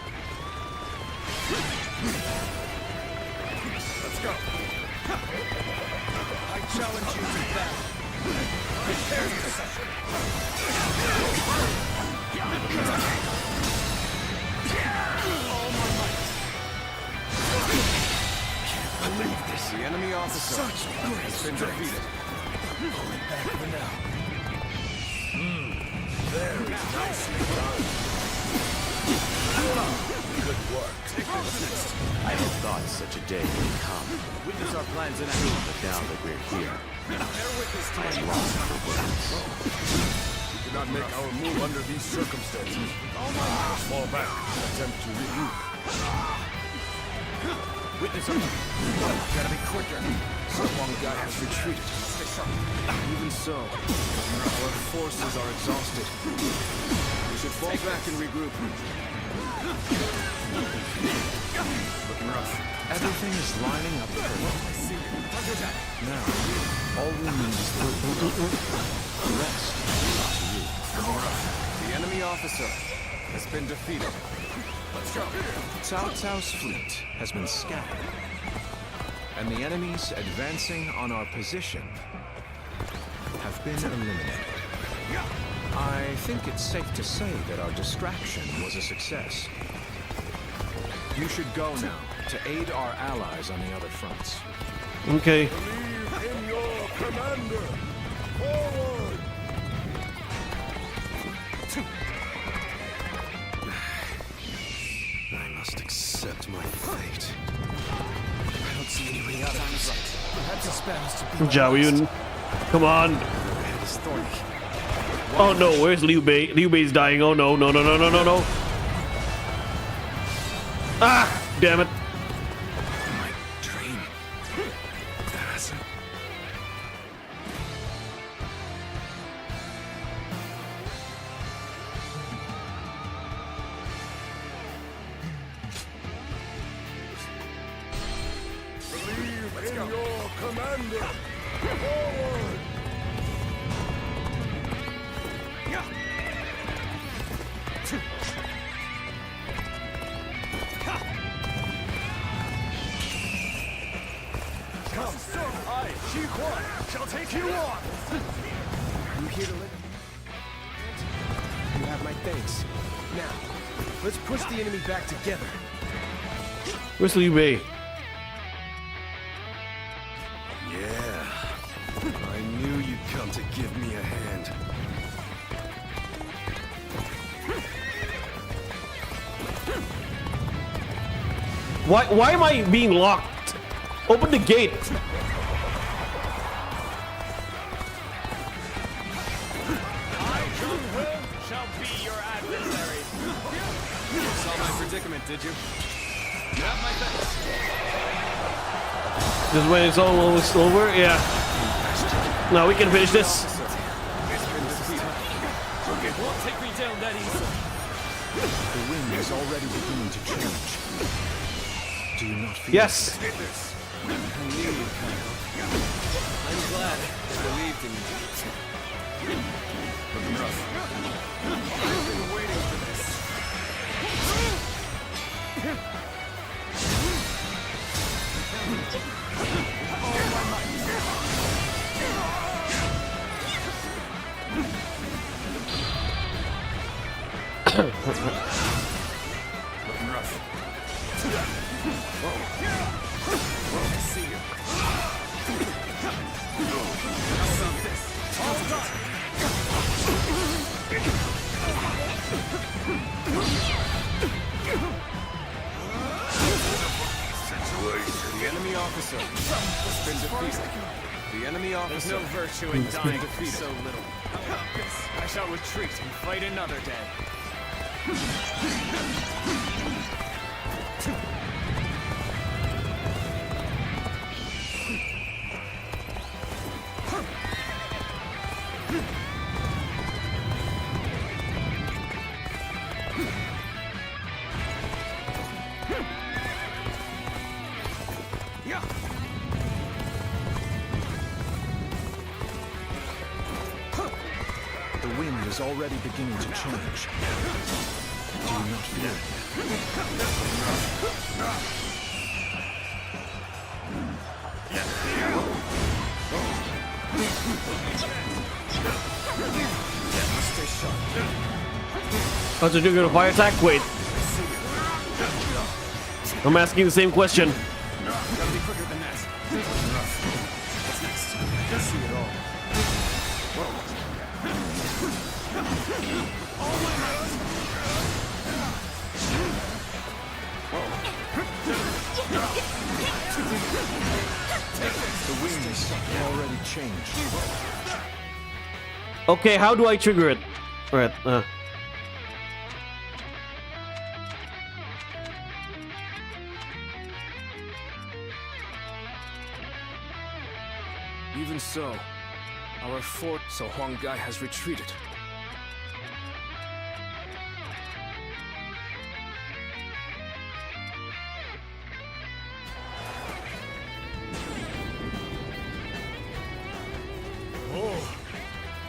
Let's go. I challenge you to battle. Prepare yourself. All my might. Can't believe this. The enemy officer Such great has been strength. defeated. Falling back for now. Very nicely done. Good work. I had thought such a day would come. Witness our plans in action. But now that we're here, Bear witness to I it. am lost for words. We cannot make our move under these circumstances. Fall back and attempt to regroup. Witness our... Gotta be quicker. So long guy has retreated. Stay sharp. Even so, our forces are exhausted. We should fall back and regroup. Looking rough. Everything is lining up perfectly. Now, all we need is the rest. The enemy officer has been defeated. Let's go. Cao Cao's fleet has been scattered, and the enemies advancing on our position have been eliminated. I think it's safe to say that our distraction was a success. You should go now to aid our allies on the other fronts. Okay. Believe in your commander. Forward. I must accept my fate. I don't see any way out of this. Perhaps it's best to be Zhao Yun. Come on. Oh no, where's Liu Bei? Liu Bei's dying. Oh no, no, no, no, no, no, no. Ah, damn it. My dream. That's it. Believe in your commander. Forward. Come, I, Xi Huan, shall take you on. You here to live? You have my thanks. Now, let's push the enemy back together. Where's Liu Bei? Yeah. I knew you'd come to give me a hand. Why am I being locked? Open the gate. I, Jung-Will, shall be your adversary. You saw my predicament, did you? You have my thanks. Just when it's almost over, yeah. Now we can finish this. It won't take me down that easily. The wind is already beginning to change. Do you not feel Yes. I knew you'd come. I'm glad I believed in you. Looking rough. I've been waiting for this. All my might. Looking rough. Whoa. I see you. How about this? All done. The enemy officer has been defeated. The enemy officer. There's no virtue in has been dying defeated. so little. How about this? I shall retreat and fight another day. the wind is already beginning to change? Do you not feel it? Stay sharp. How's it doing a fire attack? Wait. I'm asking the same question. Gotta be quicker than that. What's next? I see it all. The wings already changed. Okay, how do I trigger it? Right. Even so, our fort, so Huang Gai has retreated. Oh,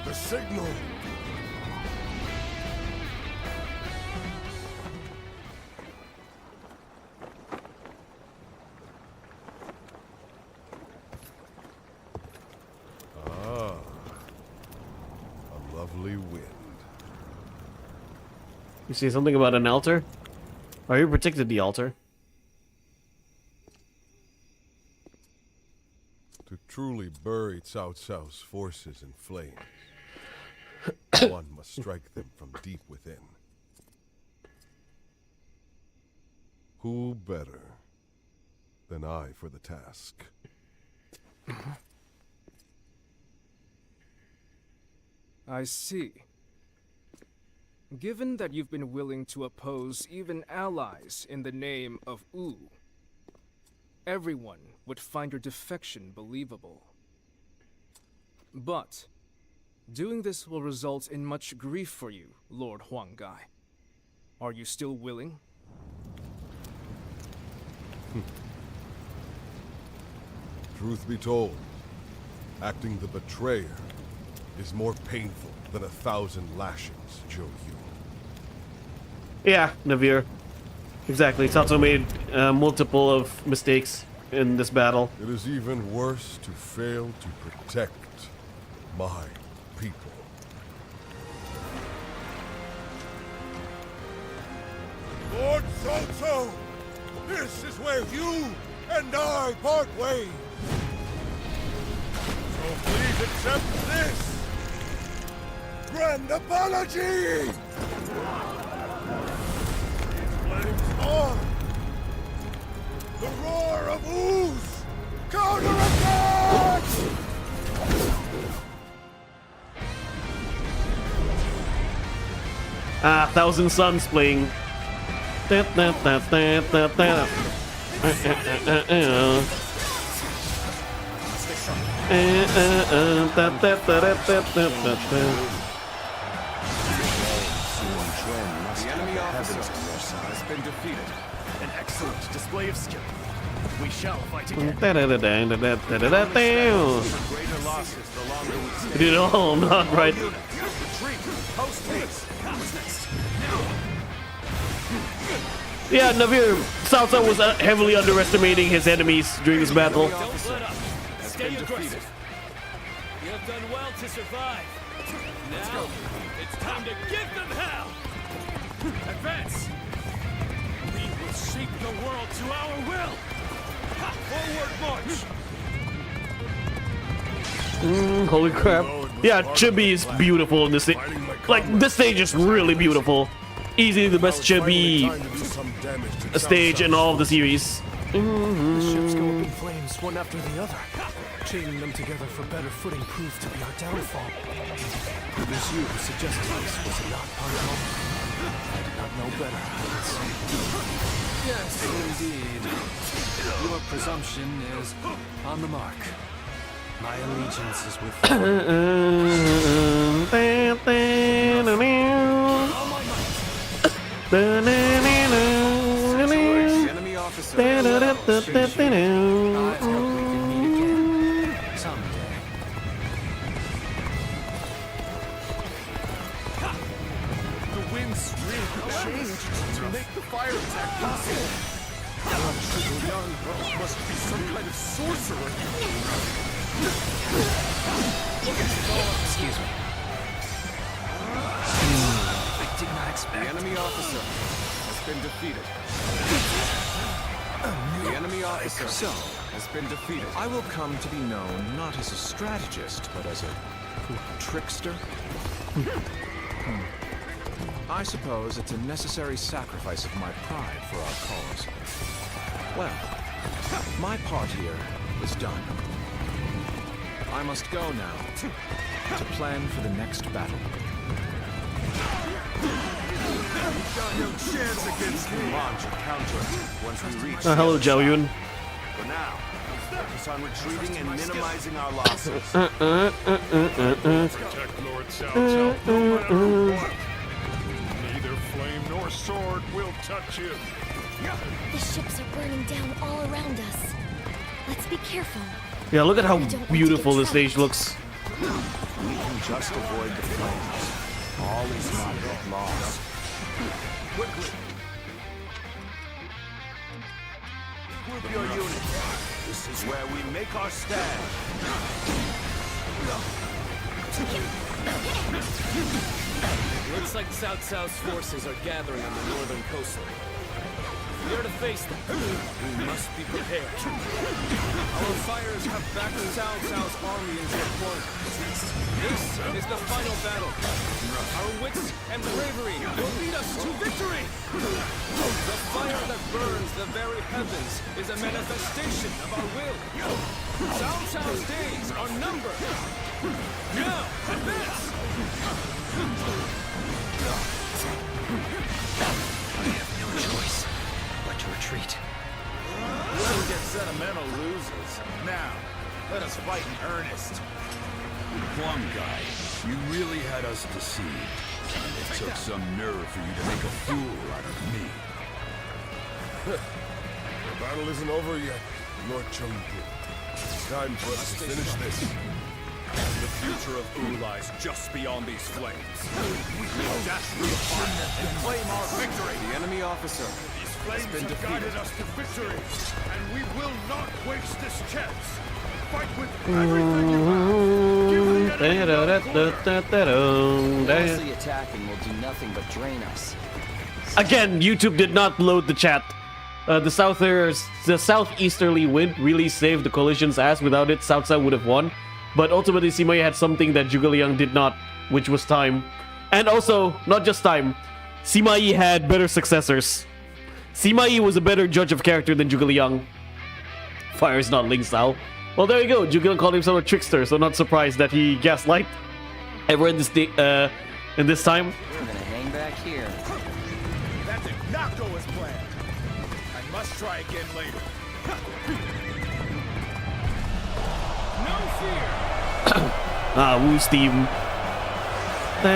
the signal. You see something about an altar? Oh, you protected the altar. To truly bury Cao Cao's forces in flames, one must strike them from deep within. Who better than I for the task? I see. Given that you've been willing to oppose even allies in the name of Wu, everyone would find your defection believable. But doing this will result in much grief for you, Lord Huang Gai. Are you still willing? Truth be told, acting the betrayer is more painful than 1,000 lashings, Zhou Yu. Yeah, Navir. Exactly. Cao Cao made multiple of mistakes in this battle. It is even worse to fail to protect my people. Lord Cao Cao, this is where you and I part ways. So please accept this grand apology. Flames on. The roar of ooze. Counterattack! Ah, Thousand Suns playing. The enemy officer has been defeated. An excellent display of skill. We shall fight again. Greater losses the longer we stay. Did it all, not right. Retreat. Post haste. What's next? Yeah, Navir, Cao Cao was heavily underestimating his enemies during this battle. Don't let up. Stay aggressive. You have done well to survive. Now, it's time to give them hell! Advance! We will shape the world to our will! Forward march! Holy crap. Yeah, CHIBI is beautiful in this stage. Like, this stage is really beautiful. Easily the best CHIBI stage in all of the series. The ships go up in flames, one after the other. Chaining them together for better footing proved to be our downfall. It was you who suggested this, was it not, Uncle? I did not know better, I can see. Yes, indeed. Your presumption is on the mark. My allegiance is with you. Enemy officer. The wind's stream changed to make the fire attack possible. Zhuge Liang must be some kind of sorcerer. Excuse me. I did not expect. The enemy officer has been defeated. The enemy officer has been defeated. I will come to be known not as a strategist, but as a trickster. I suppose it's a necessary sacrifice of my pride for our cause. Well, my part here is done. I must go now to plan for the next battle. Got no chance against me. Launch a counter once we reach. Hello, Zhao Yun. For now, focus on retreating and minimizing our losses. Protect Lord Cao Cao no matter what. Neither flame nor sword will touch him. The ships are burning down all around us. Let's be careful. Yeah, look at how beautiful the stage looks. We can just avoid the flames. All is not yet lost. Quickly. Group your units. This is where we make our stand. Looks like Cao Cao's forces are gathering on the northern coastline. We are to face them. We must be prepared. Our fires have backed Cao Cao's army into a corner. This is the final battle. Our wits and bravery will lead us to victory. The fire that burns the very heavens is a manifestation of our will. Cao Cao's days are numbered. Now, advance! I have no choice but to retreat. Whoever gets sentimental loses. Now, let us fight in earnest. Huang Gai, you really had us deceived. And it took some nerve for you to make a fool out of me. The battle isn't over yet, Lord Chengdu. It's time for us to finish this. The future of Wu lies just beyond these flames. We will dash through the fire and claim our victory. The enemy officer These flames have guided us to victory, and we will not waste this chance. Fight with everything you have. Give the enemy Mostly attacking will do nothing but drain us. Again, YouTube did not load the chat. The southeasterly wind really saved the coalition's ass. Without it, Cao Cao would have won. But ultimately, Sima Yi had something that Zhuge Liang did not, which was time. And also, not just time, Sima Yi had better successors. Sima Yi was a better judge of character than Zhuge Liang. Fire is not Ling Sao. Well, there you go. Zhuge Liang called himself a trickster, so not surprised that he gaslight everyone in this time. We're gonna hang back here. That did not go as planned. I must try again later. No fear. Wu's theme. I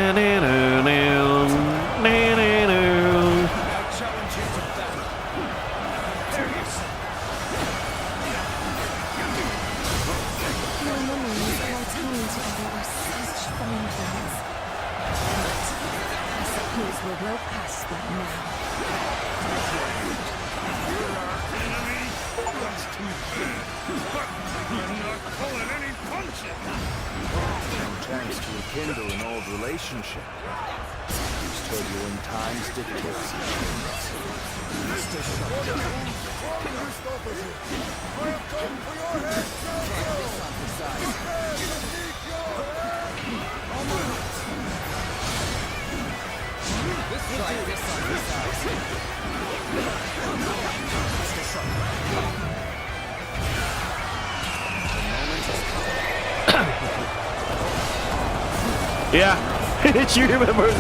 challenge you to battle. There you go. Your memories of our time together are such fine things. But I suppose we're well past that now. You're our enemy. That's too bad. But I'm not pulling any punches. No chance to rekindle an old relationship. These turbulent times dictate Yeah, she remembers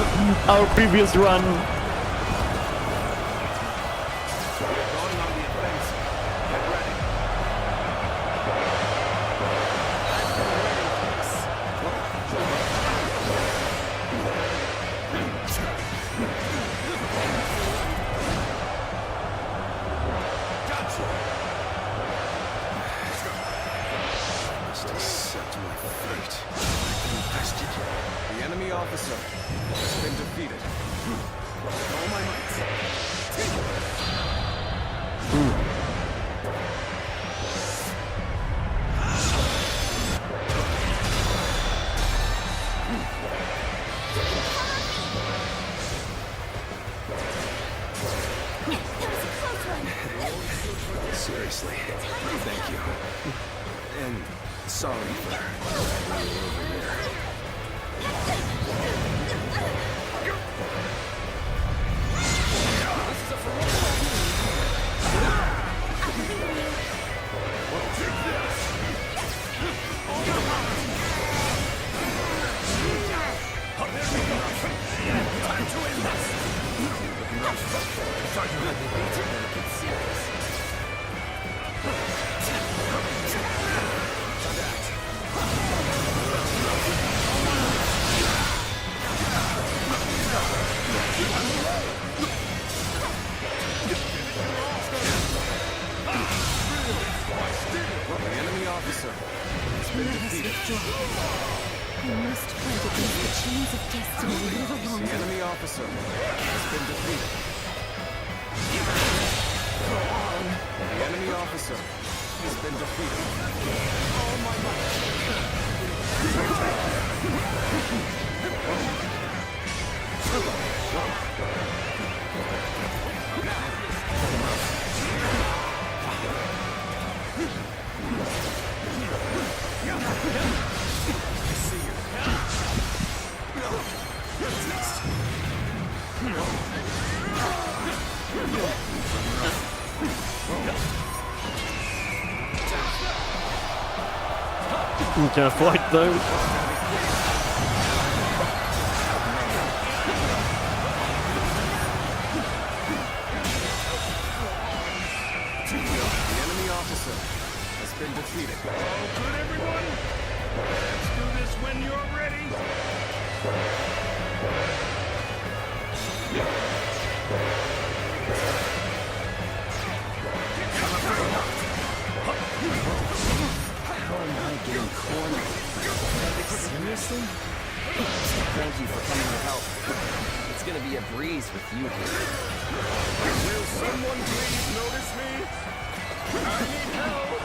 our previous run. must accept my fate. Invested. The enemy officer has been defeated. All my might. That was a close Seriously, thank you. And sorry for over there. You can't fight though. Thank you for coming to help. It's gonna be a breeze with you here. Will someone please notice me? I need help!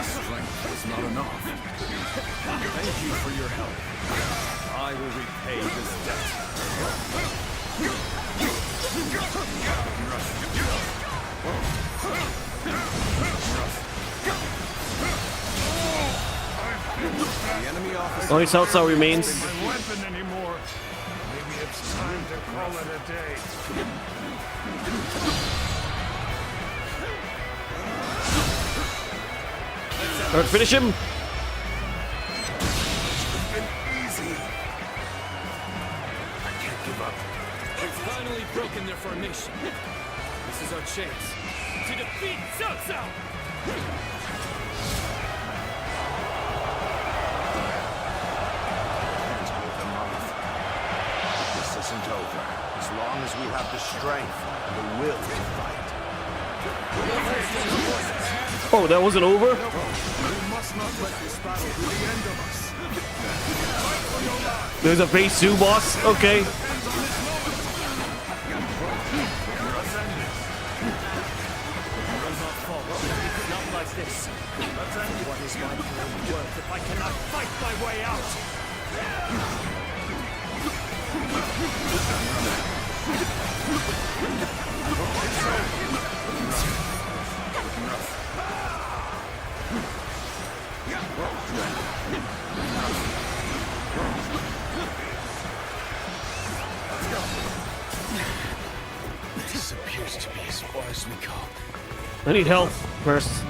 Strength was not enough. Thank you for your help. I will repay this debt. The enemy officer. Only Cao Cao remains. My weapon anymore. Maybe it's time to call it a day. Alright, finish him. We've finally broken their formation. This is our chance to defeat Cao Cao! This isn't over. As long as we have the strength and the will to fight. Oh, that wasn't over? We must not let this battle be the end of us. Fight for your lives. There's a phase 2 boss. Okay. Not like this. What is my pain worth if I cannot fight my way out? This appears to be as far as we go. I need help first.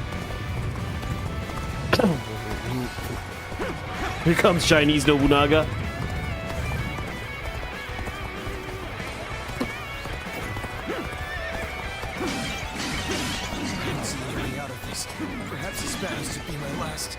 Here comes Chinese Nobunaga. Perhaps this battle should be my last.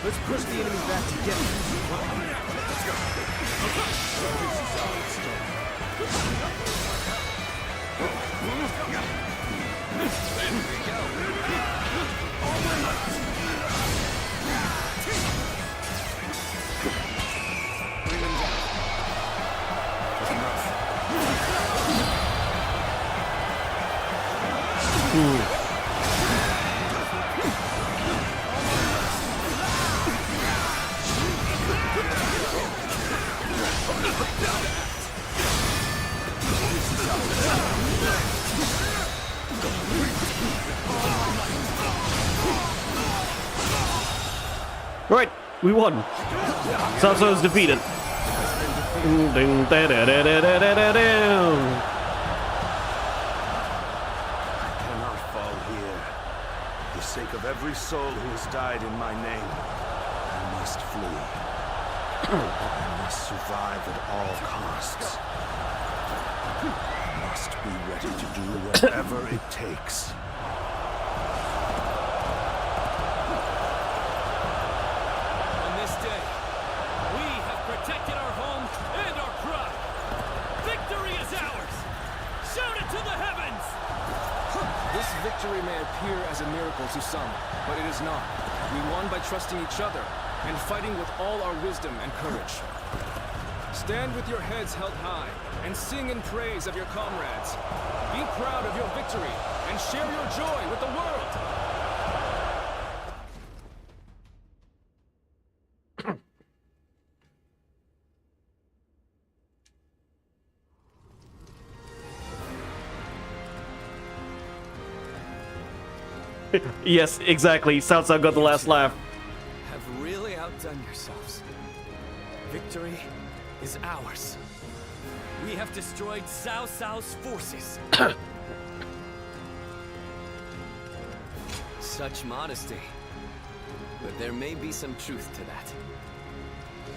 Let's push the enemy back together. Let's go. This is how it's done. Right, we won. Cao Cao is defeated. Cannot fall here. For the sake of every soul who has died in my name, I must flee. I must survive at all costs. I must be ready to do whatever it takes. On this day, we have protected our home and our pride. Victory is ours! Shout it to the heavens! This victory may appear as a miracle to some, but it is not. We won by trusting each other and fighting with all our wisdom and courage. Stand with your heads held high and sing in praise of your comrades. Be proud of your victory and share your joy with the world. Yes, exactly. Cao Cao got the last laugh. Have really outdone yourselves. Victory is ours. We have destroyed Cao Cao's forces. Such modesty. But there may be some truth to that.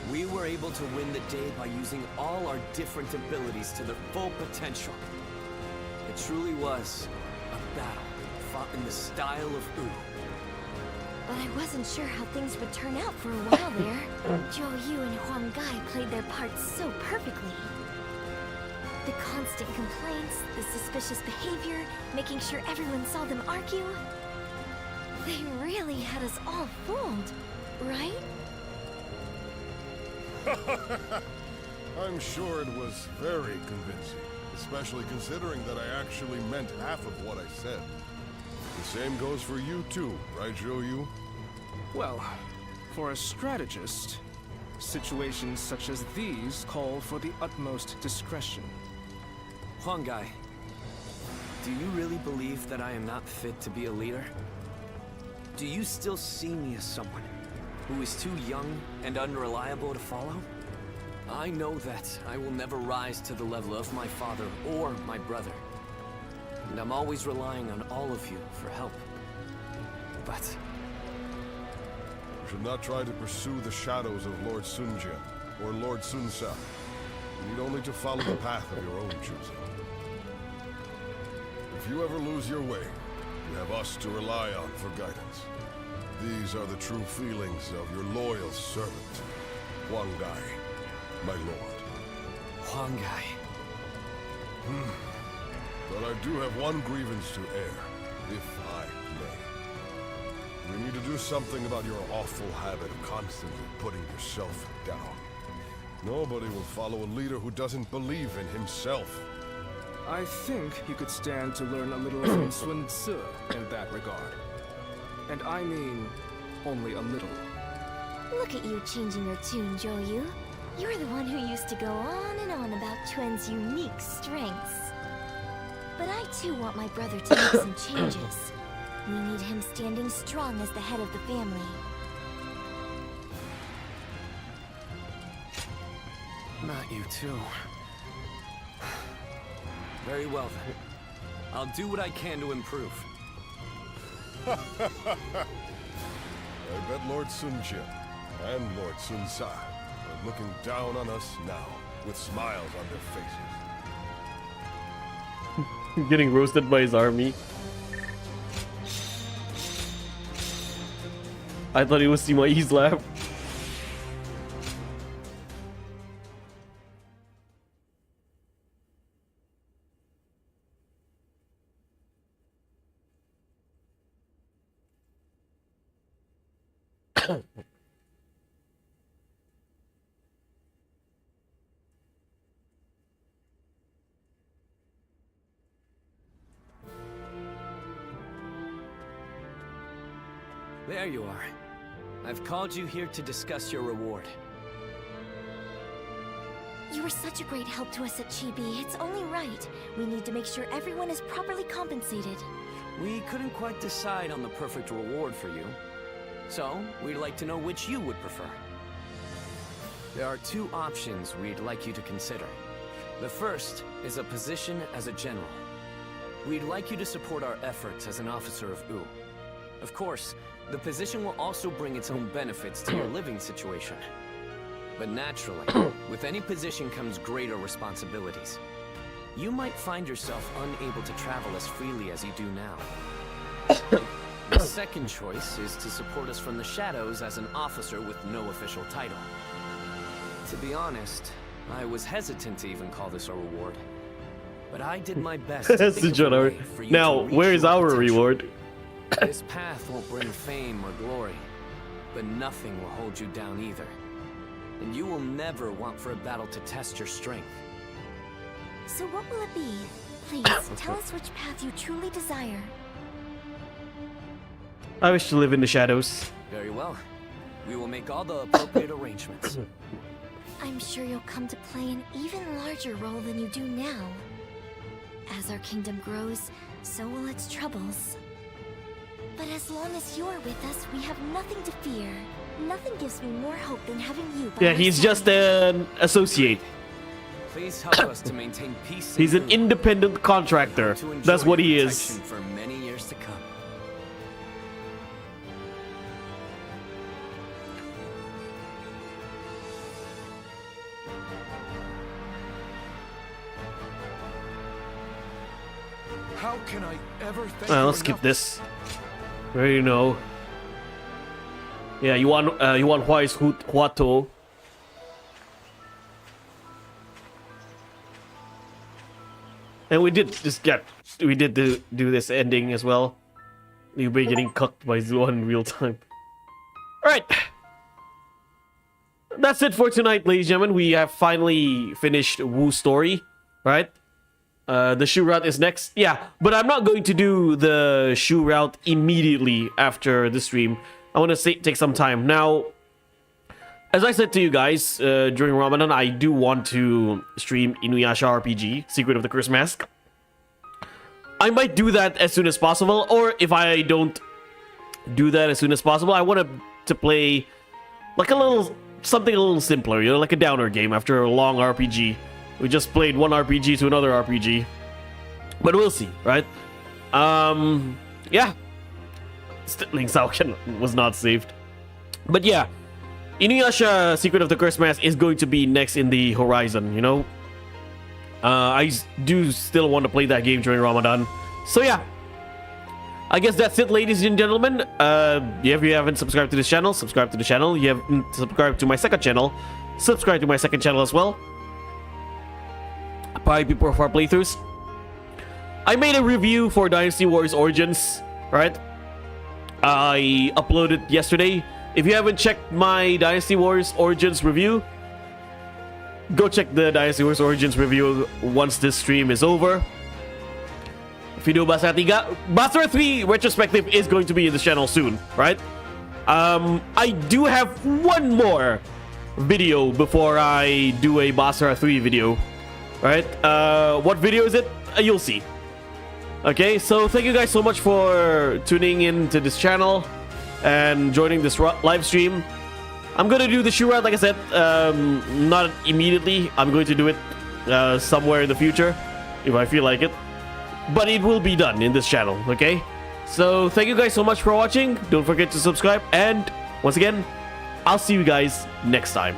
We were able to win the day by using all our different abilities to their full potential. It truly was a battle fought in the style of Wu. But I wasn't sure how things would turn out for a while there. Zhou Yu and Huang Gai played their parts so perfectly. The constant complaints, the suspicious behavior, making sure everyone saw them argue. They really had us all fooled, right? I'm sure it was very convincing, especially considering that I actually meant half of what I said. The same goes for you too, right, Zhou Yu? Well, for a strategist, situations such as these call for the utmost discretion. Huang Gai, do you really believe that I am not fit to be a leader? Do you still see me as someone who is too young and unreliable to follow? I know that I will never rise to the level of my father or my brother. And I'm always relying on all of you for help. But You should not try to pursue the shadows of Lord Sun Jian or Lord Sun Sa. You need only to follow the path of your own choosing. If you ever lose your way, you have us to rely on for guidance. These are the true feelings of your loyal servant, Huang Gai, my lord. Huang Gai. But I do have one grievance to air, if I may. We need to do something about your awful habit of constantly putting yourself down. Nobody will follow a leader who doesn't believe in himself. I think you could stand to learn a little from Sun Tzu in that regard. And I mean, only a little. Look at you changing your tune, Zhou Yu. You're the one who used to go on and on about Quen's unique strengths. But I too want my brother to make some changes. We need him standing strong as the head of the family. Not you too. Very well then. I'll do what I can to improve. I bet Lord Sun Jian and Lord Sun Sa are looking down on us now, with smiles on their faces. Getting roasted by his army. I thought it was Simai's laugh. There you are. I've called you here to discuss your reward. You were such a great help to us at CHIBI. It's only right. We need to make sure everyone is properly compensated. We couldn't quite decide on the perfect reward for you. So, we'd like to know which you would prefer. There are two options we'd like you to consider. The first is a position as a general. We'd like you to support our efforts as an officer of U. Of course, the position will also bring its own benefits to your living situation. But naturally, with any position comes greater responsibilities. You might find yourself unable to travel as freely as you do now. The second choice is to support us from the shadows as an officer with no official title. To be honest, I was hesitant to even call this a reward. But I did my best to think of a way for you now, to reach where is your our potential. reward? This path won't bring fame or glory, but nothing will hold you down either. And you will never want for a battle to test your strength. So what will it be? Please, tell us which path you truly desire. I wish to live in the shadows. Very well. We will make all the appropriate arrangements. I'm sure you'll come to play an even larger role than you do now. As our kingdom grows, so will its troubles. But as long as you're with us, we have nothing to fear. Nothing gives me more hope than having you by Yeah, my he's side. just an associate. Please help us to maintain peace. He's an independent contractor. That's what he is. For many years to come. How can I ever thank Let's skip this. Where you know. Yeah, you want Huai's Huato. And we did do this ending as well. Liu Bei getting cucked by Zuan in real time. Alright. That's it for tonight, ladies and gentlemen. We have finally finished Wu's story. Right? The shoe route is next. Yeah, but I'm not going to do the shoe route immediately after the stream. I want to take some time. Now, as I said to you guys during Ramadan, I do want to stream Inuyasha RPG, Secret of the Cursed Mask. I might do that as soon as possible, or if I don't do that as soon as possible, I want to play like something a little simpler, you know, like a downer game after a long RPG. We just played one RPG to another RPG. But we'll see, right? Yeah. Ling Xiaoqian was not saved. But yeah, Inuyasha Secret of the Cursed Mask is going to be next in the horizon, you know? I do still want to play that game during Ramadan. So yeah. I guess that's it, ladies and gentlemen. If you haven't subscribed to this channel, subscribe to the channel. You haven't subscribed to my second channel, subscribe to my second channel as well. Profar playthroughs. I made a review for Dynasty Warriors Origins, right? I uploaded yesterday. If you haven't checked my Dynasty Warriors Origins review, go check the Dynasty Warriors Origins review once this stream is over. Video Basara 3. Basara 3 retrospective is going to be in this channel soon, right? I do have one more video before I do a Basara 3 video. Right? What video is it? You'll see. Okay, so thank you guys so much for tuning in to this channel and joining this live stream. I'm gonna do the shoe route, like I said, not immediately. I'm going to do it somewhere in the future if I feel like it. But it will be done in this channel, okay? So thank you guys so much for watching. Don't forget to subscribe, and once again, I'll see you guys next time.